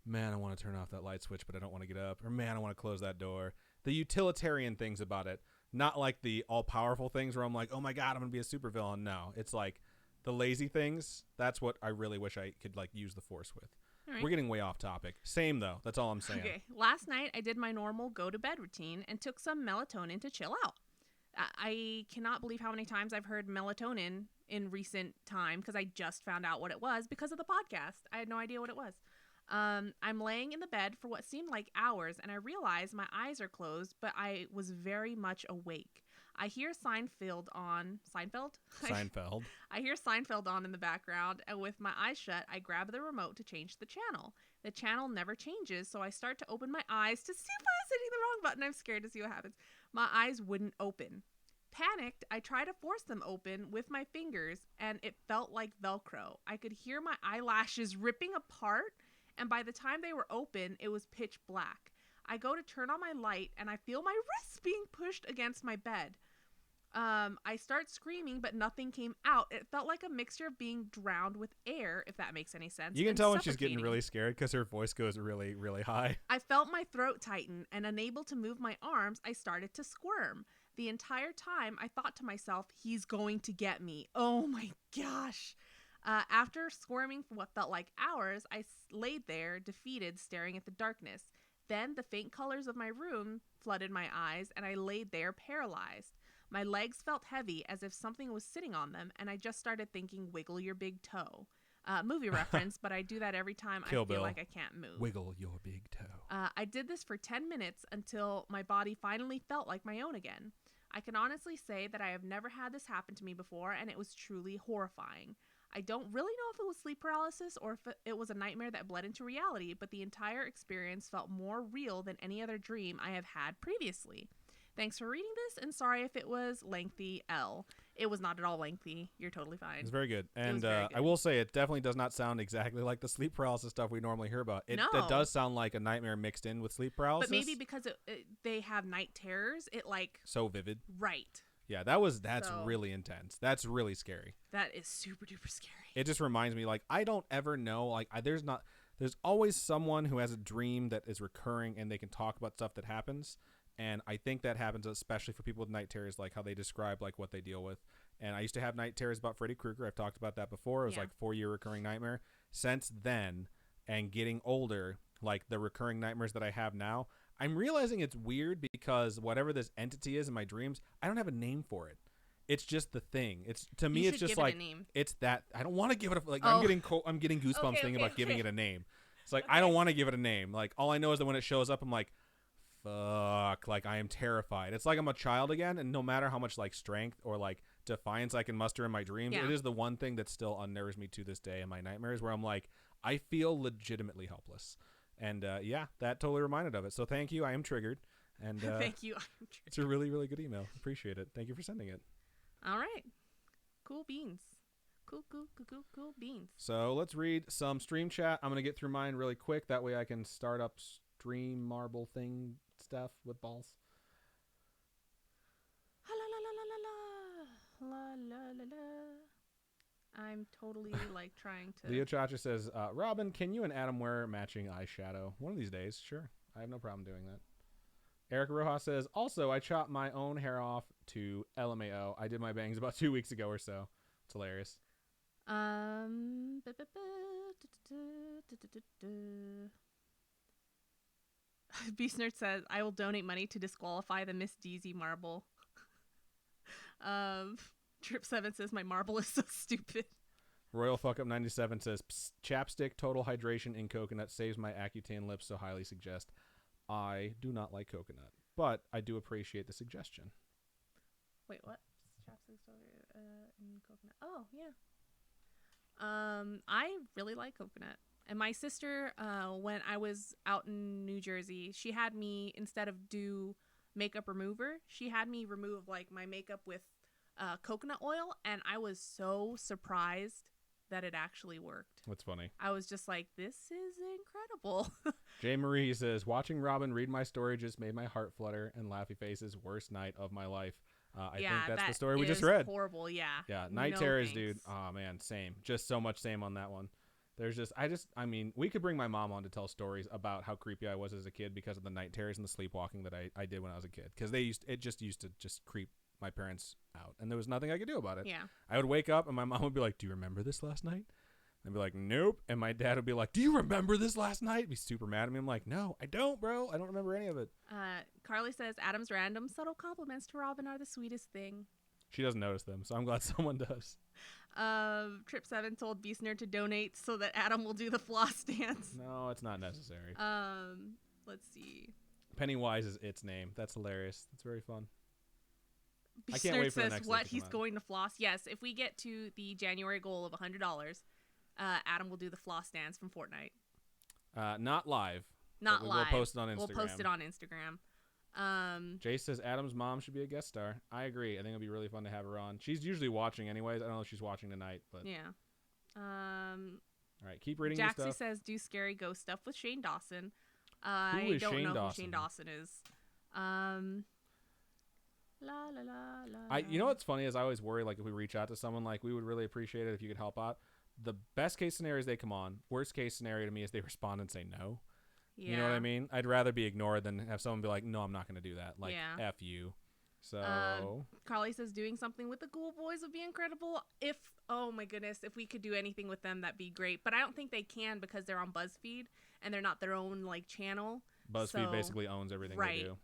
man, I want to turn off that light switch, but I don't want to get up. Or man, I want to close that door. The utilitarian things about it, not like the all-powerful things where I'm like, oh my God, I'm going to be a supervillain. No, it's like the lazy things. That's what I really wish I could like use the Force with. All right. We're getting way off topic. Same though. That's all I'm saying. Okay. Last night, I did my normal go-to-bed routine and took some melatonin to chill out. I cannot believe how many times I've heard melatonin in recent time, because I just found out what it was because of the podcast. I had no idea what it was. I'm laying in the bed for what seemed like hours, and I realize my eyes are closed, but I was very much awake. I hear Seinfeld on. Seinfeld? Seinfeld. I hear Seinfeld on in the background, and with my eyes shut, I grab the remote to change the channel. The channel never changes, so I start to open my eyes to see if I was hitting the wrong button. I'm scared to see what happens. My eyes wouldn't open. Panicked, I try to force them open with my fingers, and it felt like Velcro. I could hear my eyelashes ripping apart, and by the time they were open, it was pitch black. I go to turn on my light, and I feel my wrists being pushed against my bed. I start screaming, but nothing came out. It felt like a mixture of being drowned with air, if that makes any sense. You can tell when she's getting suffocating. really scared because her voice goes really, really high. I felt my throat tighten, and unable to move my arms, I started to squirm. The entire time, I thought to myself, he's going to get me. Oh my gosh. After squirming for what felt like hours, I laid there, defeated, staring at the darkness. Then the faint colors of my room flooded my eyes, and I laid there paralyzed. My legs felt heavy, as if something was sitting on them, and I just started thinking, wiggle your big toe. Movie reference, but I do that every time Kill I feel Bill. like I can't move. Wiggle your big toe. I did this for 10 minutes until my body finally felt like my own again. I can honestly say that I have never had this happen to me before, and it was truly horrifying. I don't really know if it was sleep paralysis or if it was a nightmare that bled into reality, but the entire experience felt more real than any other dream I have had previously. Thanks for reading this, and sorry if it was lengthy, L. It was not at all lengthy. You're totally fine. It's very good. was And very good. I will say it definitely does not sound exactly like the sleep paralysis stuff we normally hear about. It No. does sound like a nightmare mixed in with sleep paralysis. But maybe because they have night terrors, it like... So vivid. Right. Yeah, that's So- really intense. That's really scary. That is super duper scary. It just reminds me, like, I don't ever know, like, there's always someone who has a dream that is recurring and they can talk about stuff that happens. And I think that happens especially for people with night terrors, like how they describe like what they deal with. And I used to have night terrors about Freddy Krueger. I've talked about that before. It was Yeah. like 4-year recurring nightmare. Since then, and getting older, like the recurring nightmares that I have now, I'm realizing it's weird because whatever this entity is in my dreams, I don't have a name for it. It's just the thing. It's to me, You it's should just give it a like name. it's that. I don't want to give it a like. Oh. I'm getting goosebumps Okay, thinking okay, about giving okay. it a name. It's like I don't want to give it a name. Like all I know is that when it shows up, I'm like, fuck. Like I am terrified. It's like I'm a child again, and no matter how much like strength or like defiance I can muster in my dreams, Yeah. it is the one thing that still unnerves me to this day in my nightmares, where I'm like, I feel legitimately helpless. And yeah, that totally reminded of it. So thank you. I am triggered. And Thank you. it's a really, really good email. Appreciate it. Thank you for sending it. All right. Cool beans. Cool beans. So let's read some stream chat. I'm going to get through mine really quick. That way I can start up stream marble thing stuff with balls. La la la la la la la la. I'm totally like trying to. Leo Chacha says, Robin, can you and Adam wear matching eyeshadow? One of these days. Sure. I have no problem doing that. Eric Rojas says, also, I chopped my own hair off to LMAO. I did my bangs about 2 weeks ago or so. It's hilarious. Um, Beast Nerd says, I will donate money to disqualify the Miss Deezy marble. Um, Trip 7 says, my marble is so stupid. Royal Fuck Up 97 says, chapstick, total hydration in coconut saves my Accutane lips, so highly suggest. I do not like coconut, but I do appreciate the suggestion. Wait, what? Chapstick in coconut. Oh, yeah. I really like coconut. And my sister, when I was out in New Jersey, she had me, instead of do makeup remover, she had me remove like my makeup with coconut oil, and I was so surprised that it actually worked. That's funny. I was just like, this is incredible. Jay Marie says, watching Robin read my story just made my heart flutter, and Laughy Face's worst night of my life. I think that's the story we just read. Horrible, yeah. Yeah, Night Terrors, dude. Oh man, same. Just so much same on that one. There's just, I mean, we could bring my mom on to tell stories about how creepy I was as a kid because of the night terrors and the sleepwalking that I did when I was a kid. Because it just used to just creep my parents out, and there was nothing I could do about it. Yeah. I would wake up and my mom would be like, "Do you remember this last night?" I'd be like, "Nope." And my dad would be like, "Do you remember this last night?" He'd be super mad at me. I'm like, "No, I don't, bro. I don't remember any of it." Carly says, Adam's random subtle compliments to Robin are the sweetest thing. She doesn't notice them, so I'm glad someone does. Trip 7 told Beast Nerd to donate so that Adam will do the floss dance. No, it's not necessary. Let's see. Pennywise is its name. That's hilarious. That's very fun. Beast Nerd says what he's going to floss. Yes, if we get to the January goal of $100, Adam will do the floss dance from Fortnite. Not live. Not live. We'll post it on Instagram. We'll post it on Instagram. Jay says Adam's mom should be a guest star. I agree. I think it'll be really fun to have her on. She's usually watching anyways. I don't know if she's watching tonight, but yeah. All right, keep reading your stuff. Jaxie says do scary ghost stuff with Shane Dawson. Who I is don't Shane know Dawson? who Shane Dawson is. La la la la. You know what's funny is I always worry like if we reach out to someone, like we would really appreciate it if you could help out. The best case scenario is they come on. Worst case scenario to me is they respond and say no. Yeah. You know what I mean? I'd rather be ignored than have someone be like, "No, I'm not going to do that." Like, yeah. F you. So Carly says doing something with the Ghoul Boys would be incredible. Oh my goodness, if we could do anything with them, that'd be great. But I don't think they can because they're on BuzzFeed and they're not their own like channel. BuzzFeed basically owns everything they do.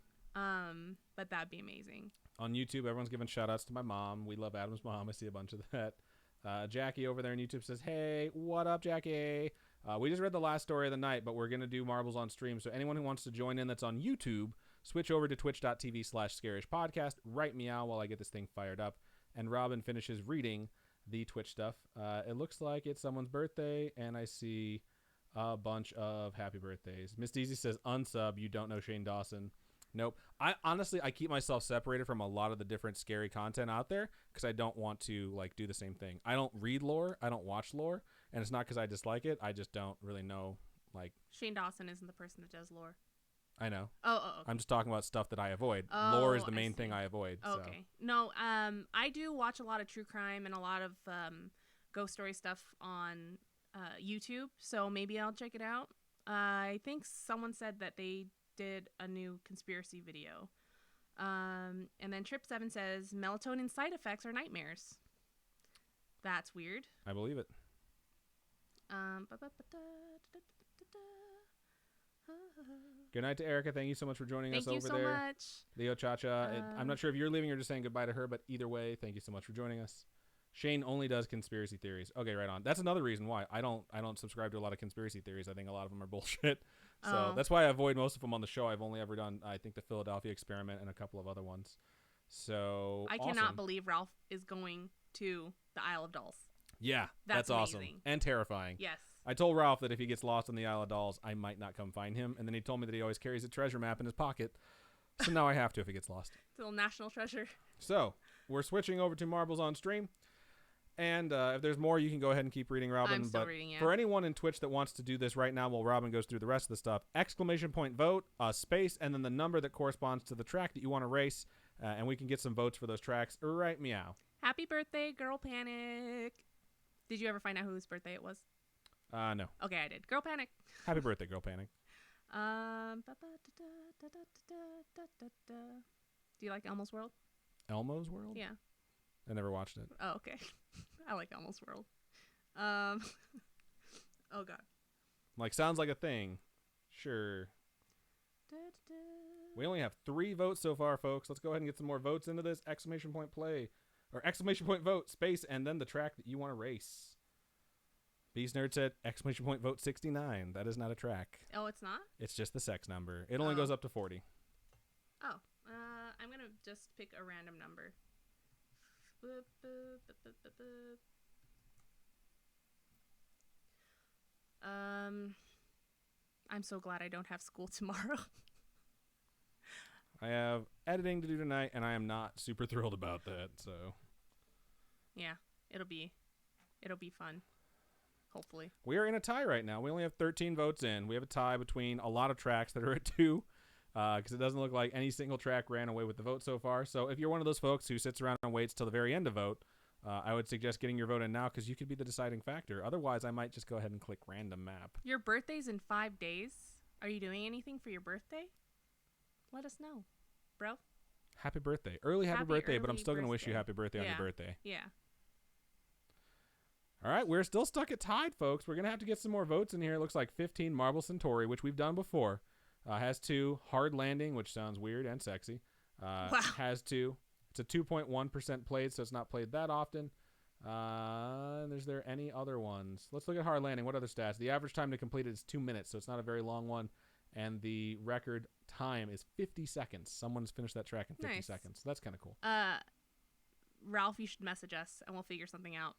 But that'd be amazing. On YouTube, everyone's giving shout outs to my mom. We love Adam's mom. I see a bunch of that. Jackie over there on YouTube says, "Hey, what up, Jackie? We just read the last story of the night, but we're going to do marbles on stream. So anyone who wants to join in that's on YouTube, switch over to twitch.tv/scarishpodcast. Write meow while I get this thing fired up." And Robin finishes reading the Twitch stuff. It looks like it's someone's birthday, and I see a bunch of happy birthdays. Miss Deezy says, unsub, you don't know Shane Dawson. Nope. I honestly keep myself separated from a lot of the different scary content out there because I don't want to like do the same thing. I don't read lore. I don't watch lore. And it's not because I dislike it. I just don't really know. Like Shane Dawson isn't the person that does lore. I know. Oh, okay. I'm just talking about stuff that I avoid. Lore is the main thing I avoid. Okay. So. No, I do watch a lot of true crime and a lot of ghost story stuff on YouTube. So maybe I'll check it out. I think someone said that they did a new conspiracy video. And then Trip 7 says melatonin side effects are nightmares. That's weird. I believe it. Good night to Erica. Thank you so much for joining us over there. Thank you so much. Leo Chacha. I'm not sure if you're leaving or just saying goodbye to her, but either way, thank you so much for joining us. Shane only does conspiracy theories. Okay, right on. That's another reason why I don't subscribe to a lot of conspiracy theories. I think a lot of them are bullshit. So that's why I avoid most of them on the show. I've only ever done, I think, the Philadelphia Experiment and a couple of other ones. So I cannot believe Ralph is going to the Isle of Dolls. Yeah, that's awesome and terrifying. Yes. I told Ralph that if he gets lost on the Isle of Dolls, I might not come find him. And then he told me that he always carries a treasure map in his pocket. So now I have to if he gets lost. It's a little national treasure. So we're switching over to Marbles on Stream. And if there's more, you can go ahead and keep reading, Robin. I'm still reading, yeah. For anyone in Twitch that wants to do this right now while Robin goes through the rest of the stuff, exclamation point vote, space, and then the number that corresponds to the track that you want to race. And we can get some votes for those tracks. Right, meow. Happy birthday, Girl Panic. Did you ever find out whose birthday it was? No. Okay, I did. Girl Panic. Happy birthday, Girl Panic. Do you like Elmo's World? Elmo's World? Yeah. I never watched it. Oh, okay. I like Elmo's World. Um. Oh God. Like, sounds like a thing. Sure. We only have 3 votes so far, folks. Let's go ahead and get some more votes into this. Exclamation point play. Or exclamation point vote, space, and then the track that you want to race. Beast Nerd said exclamation point vote 69. That is not a track. Oh, it's not? It's just the sex number. It only goes up to 40. Oh. I'm going to just pick a random number. I'm so glad I don't have school tomorrow. I have editing to do tonight, and I am not super thrilled about that. So, yeah, it'll be fun. Hopefully, we are in a tie right now. We only have 13 votes in. We have a tie between a lot of tracks that are at 2, because it doesn't look like any single track ran away with the vote so far. So, if you're one of those folks who sits around and waits till the very end to vote, I would suggest getting your vote in now because you could be the deciding factor. Otherwise, I might just go ahead and click random map. Your birthday's in 5 days. Are you doing anything for your birthday? Let us know, bro. Happy birthday. Happy birthday, but I'm still going to wish you happy birthday on your birthday. Yeah. All right, we're still stuck at tied, folks. We're going to have to get some more votes in here. It looks like 15 Marble Centauri, which we've done before. Has 2. Hard Landing, which sounds weird and sexy. Wow. Has 2. It's a 2.1% played, so it's not played that often. Is there any other ones? Let's look at Hard Landing. What other stats? The average time to complete it is 2 minutes, so it's not a very long one. And the record time is 50 seconds. Someone's finished that track in 50 seconds. So that's kind of cool. Ralph, you should message us, and we'll figure something out.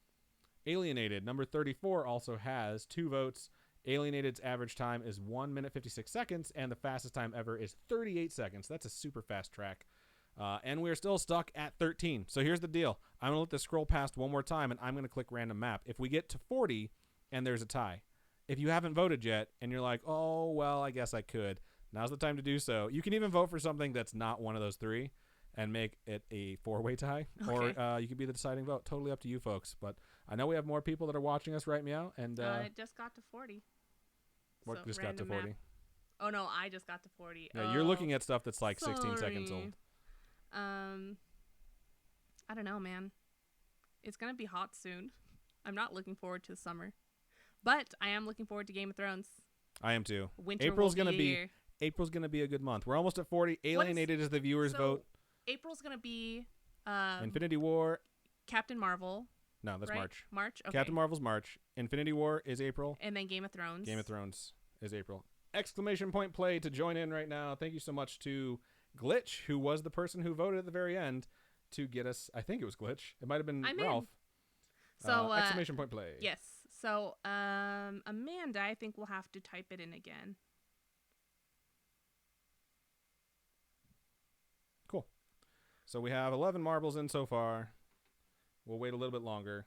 Alienated, number 34, also has 2 votes. Alienated's average time is 1 minute 56 seconds, and the fastest time ever is 38 seconds. That's a super fast track. And we're still stuck at 13. So here's the deal. I'm going to let this scroll past one more time, and I'm going to click random map. If we get to 40 and there's a tie, if you haven't voted yet and you're like, oh, well, I guess I could, now's the time to do so. You can even vote for something that's not one of those 3 and make it a 4-way tie. Okay. Or you could be the deciding vote. Totally up to you folks. But I know we have more people that are watching us right now. And it just got to 40. What so just got to 40? Map. Oh, no, I just got to 40. Yeah, you're looking at stuff that's like 16 seconds old. I don't know, man. It's going to be hot soon. I'm not looking forward to the summer. But I am looking forward to Game of Thrones. I am too. Winter April's going to be a good month. We're almost at 40. Alienated is the viewers' vote. April's going to be Infinity War. Captain Marvel. No, that's right? March. March? Okay. Captain Marvel's March. Infinity War is April. And then Game of Thrones. Game of Thrones is April. Exclamation point play to join in right now. Thank you so much to Glitch, who was the person who voted at the very end to get us. I think it was Glitch. It might have been Ralph. So exclamation point play. Yes. So Amanda, I think we'll have to type it in again. Cool. So we have 11 marbles in so far. We'll wait a little bit longer.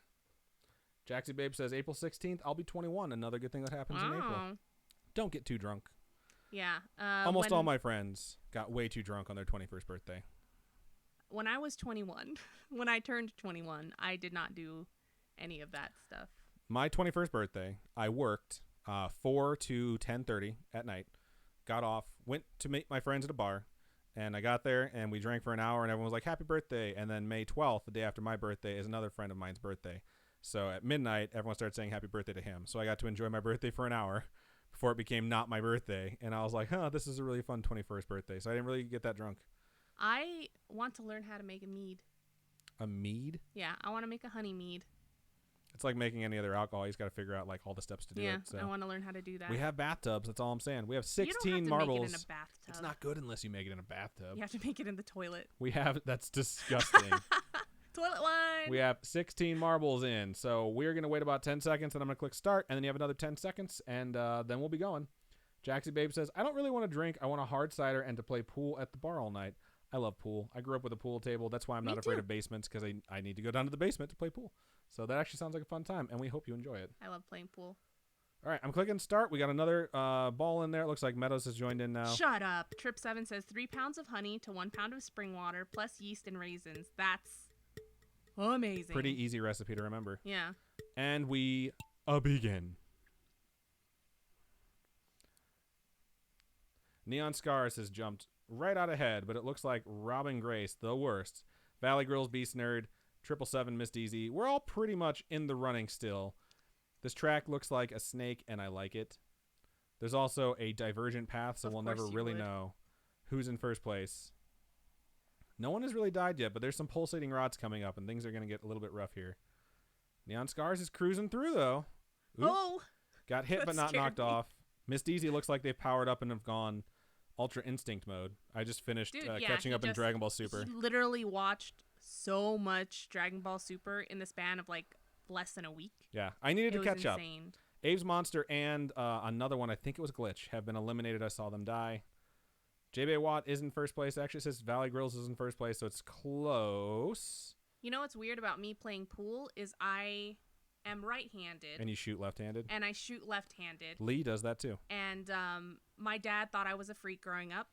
Jaxie Babe says April 16th, I'll be 21. Another good thing that happens in April. Don't get too drunk. Yeah. Almost all my friends got way too drunk on their 21st birthday. When I was 21, when I turned 21, I did not do any of that stuff. My 21st birthday, I worked 4 to 10:30 at night, got off, went to meet my friends at a bar, and I got there, and we drank for an hour, and everyone was like, happy birthday. And then May 12th, the day after my birthday, is another friend of mine's birthday. So at midnight, everyone started saying happy birthday to him. So I got to enjoy my birthday for an hour before it became not my birthday. And I was like, this is a really fun 21st birthday. So I didn't really get that drunk. I want to learn how to make a mead. A mead? Yeah, I want to make a honey mead. It's like making any other alcohol. You just got to figure out like all the steps to do it. So I want to learn how to do that. We have bathtubs. That's all I'm saying. We have 16 you don't have to marbles. Make it in a bathtub. It's not good unless you make it in a bathtub. You have to make it in the toilet. We have. That's disgusting. Toilet line. We have 16 marbles in. So we're going to wait about 10 seconds, and I'm going to click start, and then you have another 10 seconds, and then we'll be going. Jaxie Babe says, I don't really want to drink. I want a hard cider and to play pool at the bar all night. I love pool. I grew up with a pool table. That's why I'm not afraid of basements, because I need to go down to the basement to play pool. So that actually sounds like a fun time, and we hope you enjoy it. I love playing pool. All right, I'm clicking start. We got another ball in there. It looks like Meadows has joined in now. Shut up. Trip 7 says 3 pounds of honey to 1 pound of spring water plus yeast and raisins. That's amazing. Pretty easy recipe to remember. Yeah. And we begin. Neon Scars has jumped right out ahead, but it looks like Robin Grace, the worst. Valley Grills, Beast Nerd, 777, Miss DZ. We're all pretty much in the running still. This track looks like a snake, and I like it. There's also a divergent path, so we'll never really know who's in first place. No one has really died yet, but there's some pulsating rods coming up, and things are going to get a little bit rough here. Neon Scars is cruising through, though. Oop. Oh! Got hit but not knocked off. Miss Deezy looks like they've powered up and have gone Ultra Instinct mode. I just finished catching up in Dragon Ball Super. He literally watched so much Dragon Ball Super in the span of like less than a week. Yeah, I needed to catch up. Insane. Abe's Monster and another one, I think it was Glitch, have been eliminated. I saw them die. JB Watt is in first place. Actually, it says Valley Grills is in first place, so it's close. You know what's weird about me playing pool is I am right-handed. And you shoot left-handed? And I shoot left-handed. Lee does that too. And my dad thought I was a freak growing up,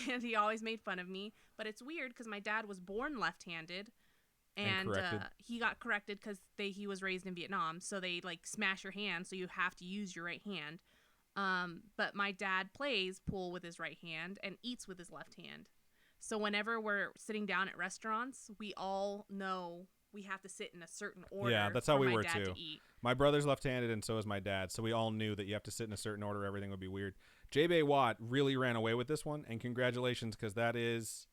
and he always made fun of me. But it's weird because my dad was born left-handed, and he got corrected because he was raised in Vietnam, so they like smash your hand, so you have to use your right hand. But my dad plays pool with his right hand and eats with his left hand. So whenever we're sitting down at restaurants, we all know we have to sit in a certain order. Yeah, that's how we were too. To eat. My brother's left-handed and so is my dad. So we all knew that you have to sit in a certain order. Everything would be weird. JB Watt really ran away with this one, and congratulations, because that is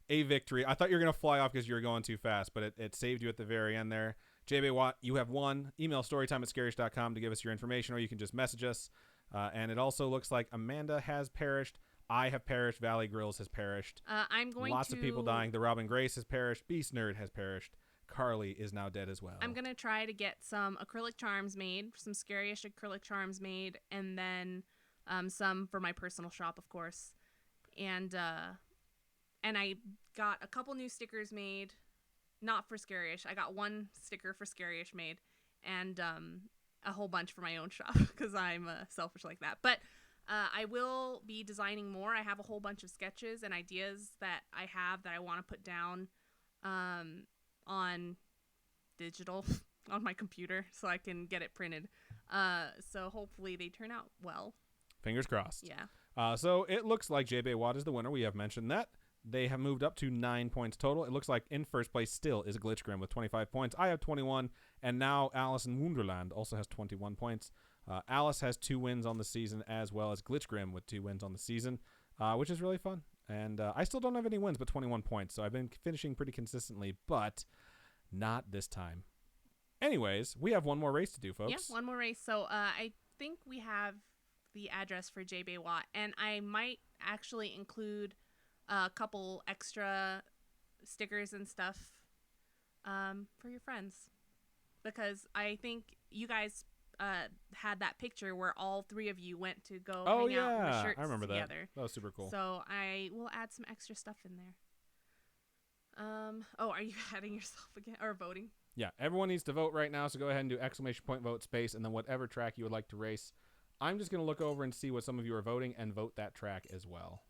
a victory. I thought you were going to fly off because you were going too fast, but it saved you at the very end there. JB Watt, you have won. Email storytime@scarish.com to give us your information, or you can just message us. And it also looks like Amanda has perished. I have perished. Valley Grills has perished. I'm going Lots of people dying. The Robin Grace has perished. Beast Nerd has perished. Carly is now dead as well. I'm going to try to get some acrylic charms made, some scary-ish acrylic charms made, and then some for my personal shop, of course. And I got a couple new stickers made, not for scary-ish. I got one sticker for scary-ish made, and a whole bunch for my own shop because I'm selfish like that. But I will be designing more. I have a whole bunch of sketches and ideas that I have that I want to put down on digital on my computer so I can get it printed. So hopefully they turn out well. Fingers crossed. Yeah. So it looks like JB Watt is the winner. We have mentioned that. They have moved up to 9 points total. It looks like in first place still is Glitch Grim with 25 points. I have 21, and now Alice in Wonderland also has 21 points. Alice has 2 wins on the season, as well as Glitch Grim with 2 wins on the season, which is really fun. And I still don't have any wins, but 21 points. So I've been finishing pretty consistently, but not this time. Anyways, we have one more race to do, folks. Yeah, one more race. So I think we have the address for JB Watt, and I might actually include a couple extra stickers and stuff for your friends, because I think you guys had that picture where all 3 of you went to go hang out in the shirts I remember together. That was super cool. So I will add some extra stuff in there. Are you adding yourself again or voting? Yeah, everyone needs to vote right now, so go ahead and do !vote space and then whatever track you would like to race. I'm just going to look over and see what some of you are voting and vote that track as well.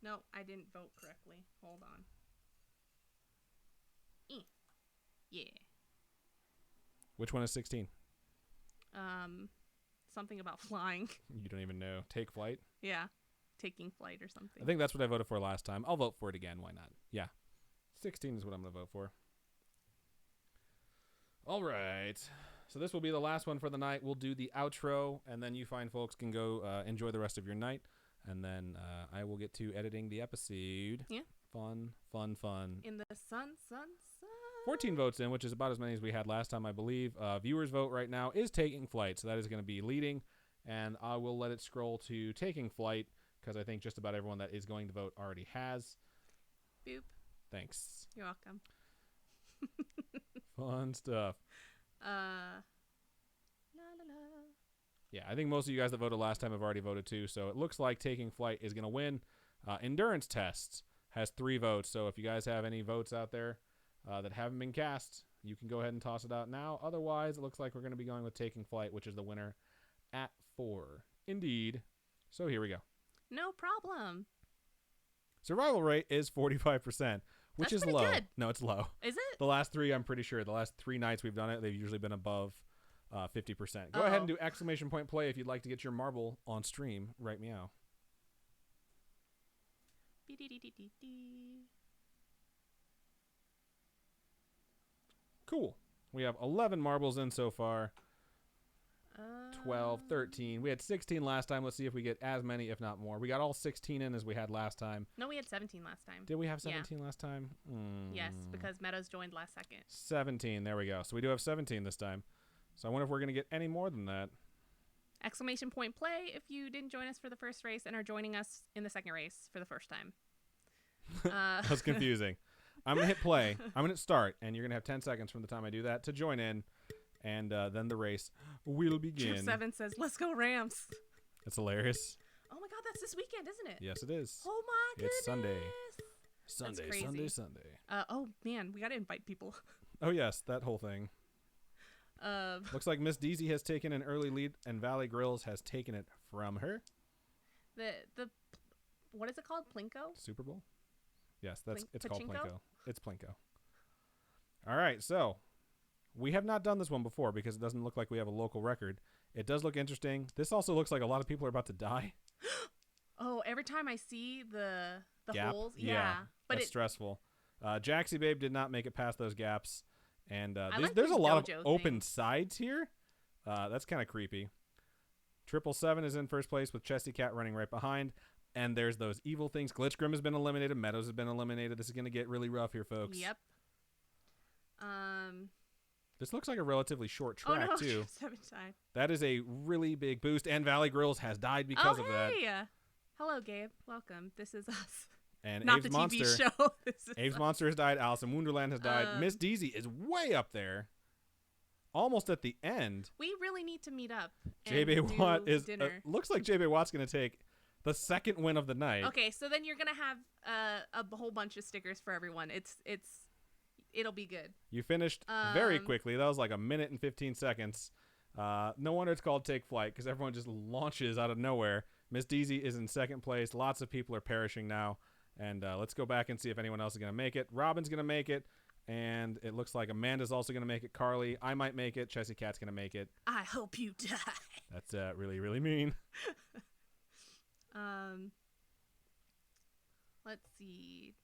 No, I didn't vote correctly. Hold on. Yeah. Which one is 16? Something about flying. You don't even know. Take flight? Yeah. Taking flight or something. I think that's what I voted for last time. I'll vote for it again. Why not? Yeah. 16 is what I'm going to vote for. All right. So this will be the last one for the night. We'll do the outro, and then you fine folks can go enjoy the rest of your night. And then I will get to editing the episode. Yeah. Fun. In the sun. 14 votes in, which is about as many as we had last time, I believe. Viewers' vote right now is Taking Flight, so that is going to be leading. And I will let it scroll to Taking Flight, because I think just about everyone that is going to vote already has. Boop. Thanks. You're welcome. Fun stuff. La la la. Yeah, I think most of you guys that voted last time have already voted too, so it looks like Taking Flight is going to win. Endurance Tests has 3 votes, so if you guys have any votes out there that haven't been cast, you can go ahead and toss it out now. Otherwise, it looks like we're going to be going with Taking Flight, which is the winner at 4. Indeed. So here we go. No problem. Survival rate is 45%, which That's is low. good. No, it's low. Is it? The last 3, I'm pretty sure. The last 3 nights we've done it, they've usually been above 50%. Go ahead and do !play if you'd like to get your marble on stream right meow. Cool. We have 11 marbles in so far. 12, 13. We had 16 last time. Let's see if we get as many, if not more. We got all 16 in as we had last time. No, we had 17 last time. Did we have 17 last time? Yes, because Meadows joined last second. 17. There we go. So we do have 17 this time. So I wonder if we're going to get any more than that. Exclamation point play if you didn't join us for the first race and are joining us in the second race for the first time. That was confusing. I'm going to hit play. I'm going to start, and you're going to have 10 seconds from the time I do that to join in, and then the race will begin. Trip 7 says, let's go Rams. That's hilarious. Oh my God, that's this weekend, isn't it? Yes, it is. Oh my goodness. It's Sunday. That's crazy. Sunday. Oh man, we got to invite people. Oh yes, that whole thing. Looks like Miss Deezy has taken an early lead, and Valley Grills has taken it from her. The what is it called? Plinko? Super Bowl? Yes, it's called Pachinko? Plinko. It's Plinko. All right, so we have not done this one before because it doesn't look like we have a local record. It does look interesting. This also looks like a lot of people are about to die. Oh, every time I see the Gap? holes, Yeah, but that's stressful. Jaxie Babe did not make it past those gaps, and there's this a lot of dojo open thing. sides here. That's kind of creepy. 777 is in first place with Chesty Cat running right behind, and there's those evil things. Glitch Grim has been eliminated. Meadows has been eliminated. This is going to get really rough here, folks. Yep. This looks like a relatively short track, too. 7 time. That is a really big boost, and Valley Grills has died because of that. Hello, Gabe. Welcome. This is us. And Not Abe's the Monster, TV show. Abe's Monster has died. Alice in Wonderland has died. Miss Deezy is way up there. Almost at the end. We really need to meet up. JB Watt is dinner. looks like JB Watt's going to take the second win of the night. Okay, so then you're going to have a whole bunch of stickers for everyone. It'll be good. You finished very quickly. That was like a minute and 15 seconds. No wonder it's called Take Flight because everyone just launches out of nowhere. Miss Deezy is in second place. Lots of people are perishing now. And let's go back and see if anyone else is going to make it. Robin's going to make it. And it looks like Amanda's also going to make it. Carly, I might make it. Chessie Cat's going to make it. I hope you die. That's really, really mean. Let's see.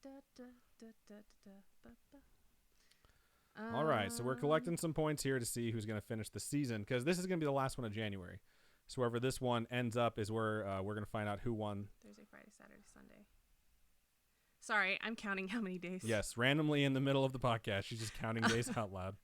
All right, so we're collecting some points here to see who's going to finish the season because this is going to be the last one of January. So wherever this one ends up is where we're going to find out who won. Thursday, Friday, Saturday, Sunday. Sorry, I'm counting how many days. Yes, randomly in the middle of the podcast, she's just counting days out loud.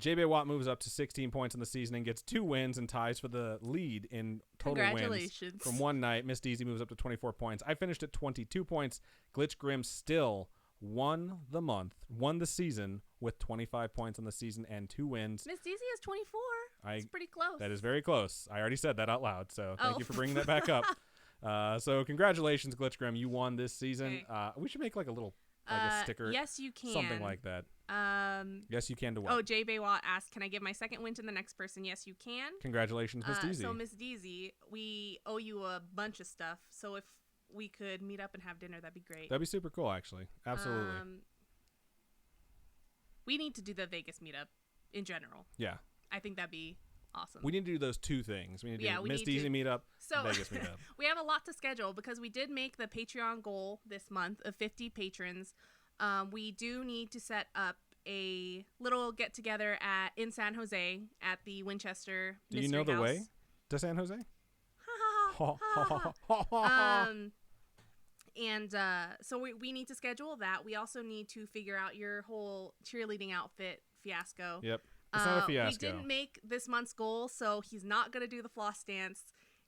JB Watt moves up to 16 points in the season and gets 2 wins and ties for the lead in total wins from one night. Miss Deezy moves up to 24 points. I finished at 22 points. Glitch Grim still won the season with 25 points on the season and 2 wins. Miss Deezy has 24. It's pretty close. That is very close. I already said that out loud, so thank you for bringing that back up. So congratulations, Glitch Grim. You won this season. Okay. We should make like a sticker. Yes, you can. Something like that. Yes, you can to what? Oh, J. Baywat asked, can I give my second win to the next person? Yes, you can. Congratulations, Miss Deezy. So, Miss Deezy, we owe you a bunch of stuff. So if we could meet up and have dinner, that'd be great. That'd be super cool, actually. Absolutely. We need to do the Vegas meetup in general. Yeah. I think that'd be awesome. We need to do those 2 things. We need to do Miss Deezy meetup, Vegas meetup. We have a lot to schedule because we did make the Patreon goal this month of 50 patrons. We do need to set up a little get together in San Jose at the Winchester Do Mystery you know the House. way to San Jose? So we need to schedule that. We also need to figure out your whole cheerleading outfit fiasco. Yep. It's not a fiasco. We didn't make this month's goal, so he's not going to do the floss dance.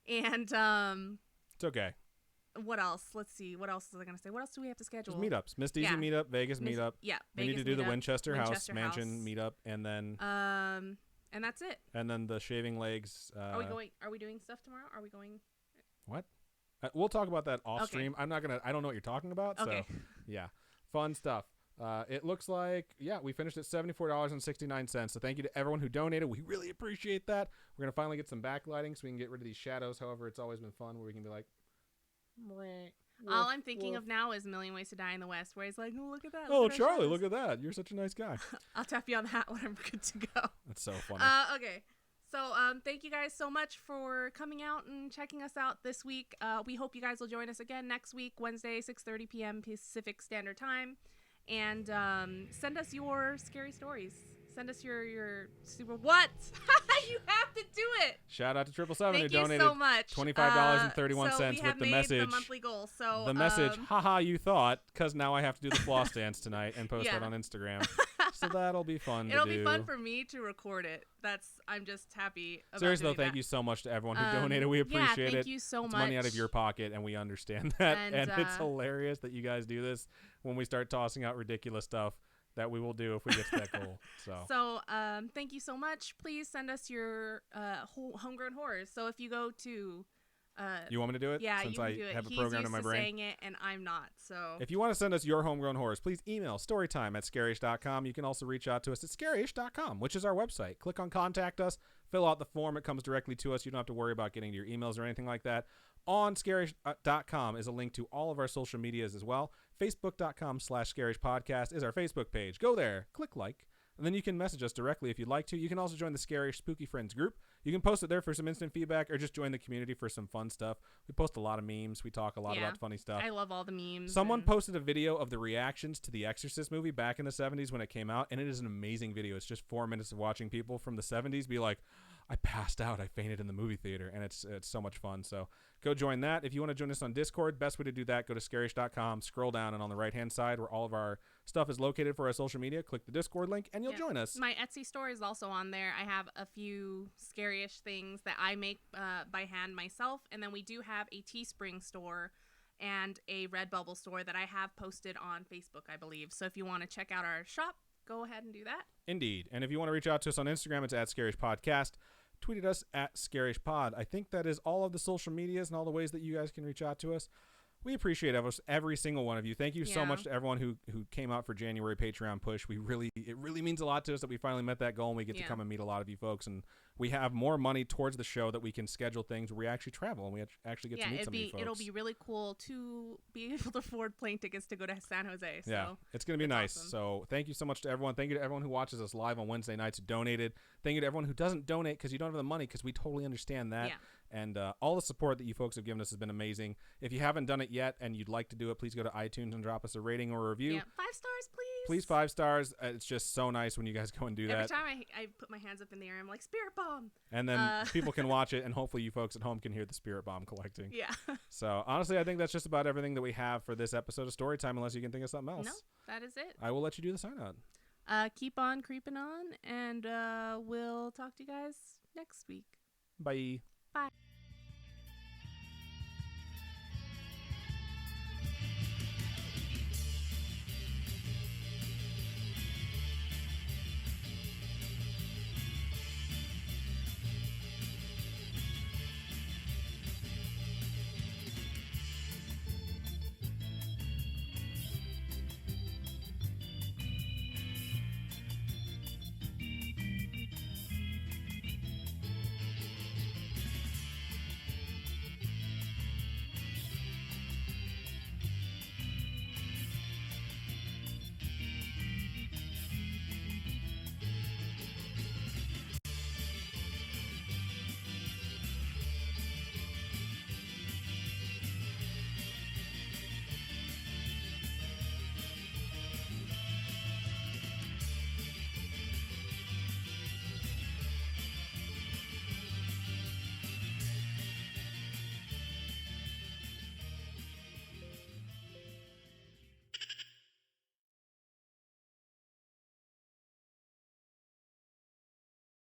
And it's okay. What else? Let's see. What else was I going to say? What else do we have to schedule? Just meetups. Miss Deezy meetup, Vegas meetup. Yeah. We need to do the Winchester House Mansion meetup, and then and that's it. And then the shaving legs. Are we doing stuff tomorrow? Are we going? What? We'll talk about that off stream. I don't know what you're talking about. Okay. So yeah, fun stuff. It looks like, we finished at $74.69. So thank you to everyone who donated. We really appreciate that. We're going to finally get some backlighting so we can get rid of these shadows. However, it's always been fun where we can be like, all I'm thinking of now is A Million Ways to Die in the West, where he's like, oh, look at that. Oh, Charlie, look at that. You're such a nice guy. I'll tap you on the hat when I'm good to go. That's so funny. Okay. So thank you guys so much for coming out and checking us out this week. We hope you guys will join us again next week, Wednesday, 6:30 p.m. Pacific Standard Time. And send us your scary stories. Send us your super what? You have to do it. Shout out to 777 Thank who you donated so much. $25.31 So we have with the made message. the monthly goal. So The message, haha, you thought, because now I have to do the floss dance tonight and post that on Instagram. So that'll be fun. It'll be fun for me to record it. I'm just happy about Seriously, doing though, thank that. you so much to everyone who donated. We appreciate it. Thank you so it's much. money out of your pocket, and we understand that. And it's hilarious that you guys do this when we start tossing out ridiculous stuff that we will do if we get to that goal. So thank you so much. Please send us your homegrown horrors. So if you go to you want me to do it? Yeah, since you I can do it. have a He's program used in my to brain. saying it, and I'm not. So if you want to send us your homegrown horrors, please email storytime@scaryish.com. You can also reach out to us at scaryish.com, which is our website. Click on contact us, fill out the form. It comes directly to us. You don't have to worry about getting to your emails or anything like that. On scaryish.com is a link to all of our social medias as well. Facebook.com/scarishpodcast is our Facebook page. Go there, click like, and then you can message us directly if you'd like to. You can also join the Scarish Spooky Friends group. You can post it there for some instant feedback or just join the community for some fun stuff. We post a lot of memes. We talk a lot about funny stuff. I love all the memes. Someone posted a video of the reactions to the Exorcist movie back in the 70s when it came out, and it is an amazing video. It's just 4 minutes of watching people from the 70s be like, I passed out. I fainted in the movie theater, and it's so much fun. So go join that. If you want to join us on Discord, best way to do that, go to scarish.com, scroll down, and on the right-hand side where all of our stuff is located for our social media, click the Discord link, and you'll join us. My Etsy store is also on there. I have a few scary-ish things that I make by hand myself, and then we do have a Teespring store and a Redbubble store that I have posted on Facebook, I believe. So if you want to check out our shop, go ahead and do that. Indeed. And if you want to reach out to us on Instagram, it's @ScarishPodcast. Tweeted us @ScarishPod. I think that is all of the social medias and all the ways that you guys can reach out to us. We appreciate every single one of you. Thank you so much to everyone who came out for January Patreon push. It really means a lot to us that we finally met that goal and we get to come and meet a lot of you folks. And we have more money towards the show that we can schedule things where we actually travel and we actually get to meet some of you folks. It'll be really cool to be able to afford plane tickets to go to San Jose. So yeah, it's going to be nice. Awesome. So thank you so much to everyone. Thank you to everyone who watches us live on Wednesday nights who donated. Thank you to everyone who doesn't donate because you don't have the money, because we totally understand that. Yeah. And all the support that you folks have given us has been amazing. If you haven't done it yet and you'd like to do it, please go to iTunes and drop us a rating or a review. Yeah, 5 stars, please. Please, 5 stars. It's just so nice when you guys go and do that. Every time I put my hands up in the air, I'm like, Spirit Bomb. And then people can watch it, and hopefully you folks at home can hear the Spirit Bomb collecting. Yeah. So, honestly, I think that's just about everything that we have for this episode of Storytime, unless you can think of something else. No, that is it. I will let you do the sign out. Keep on creeping on, and we'll talk to you guys next week. Bye. Bye.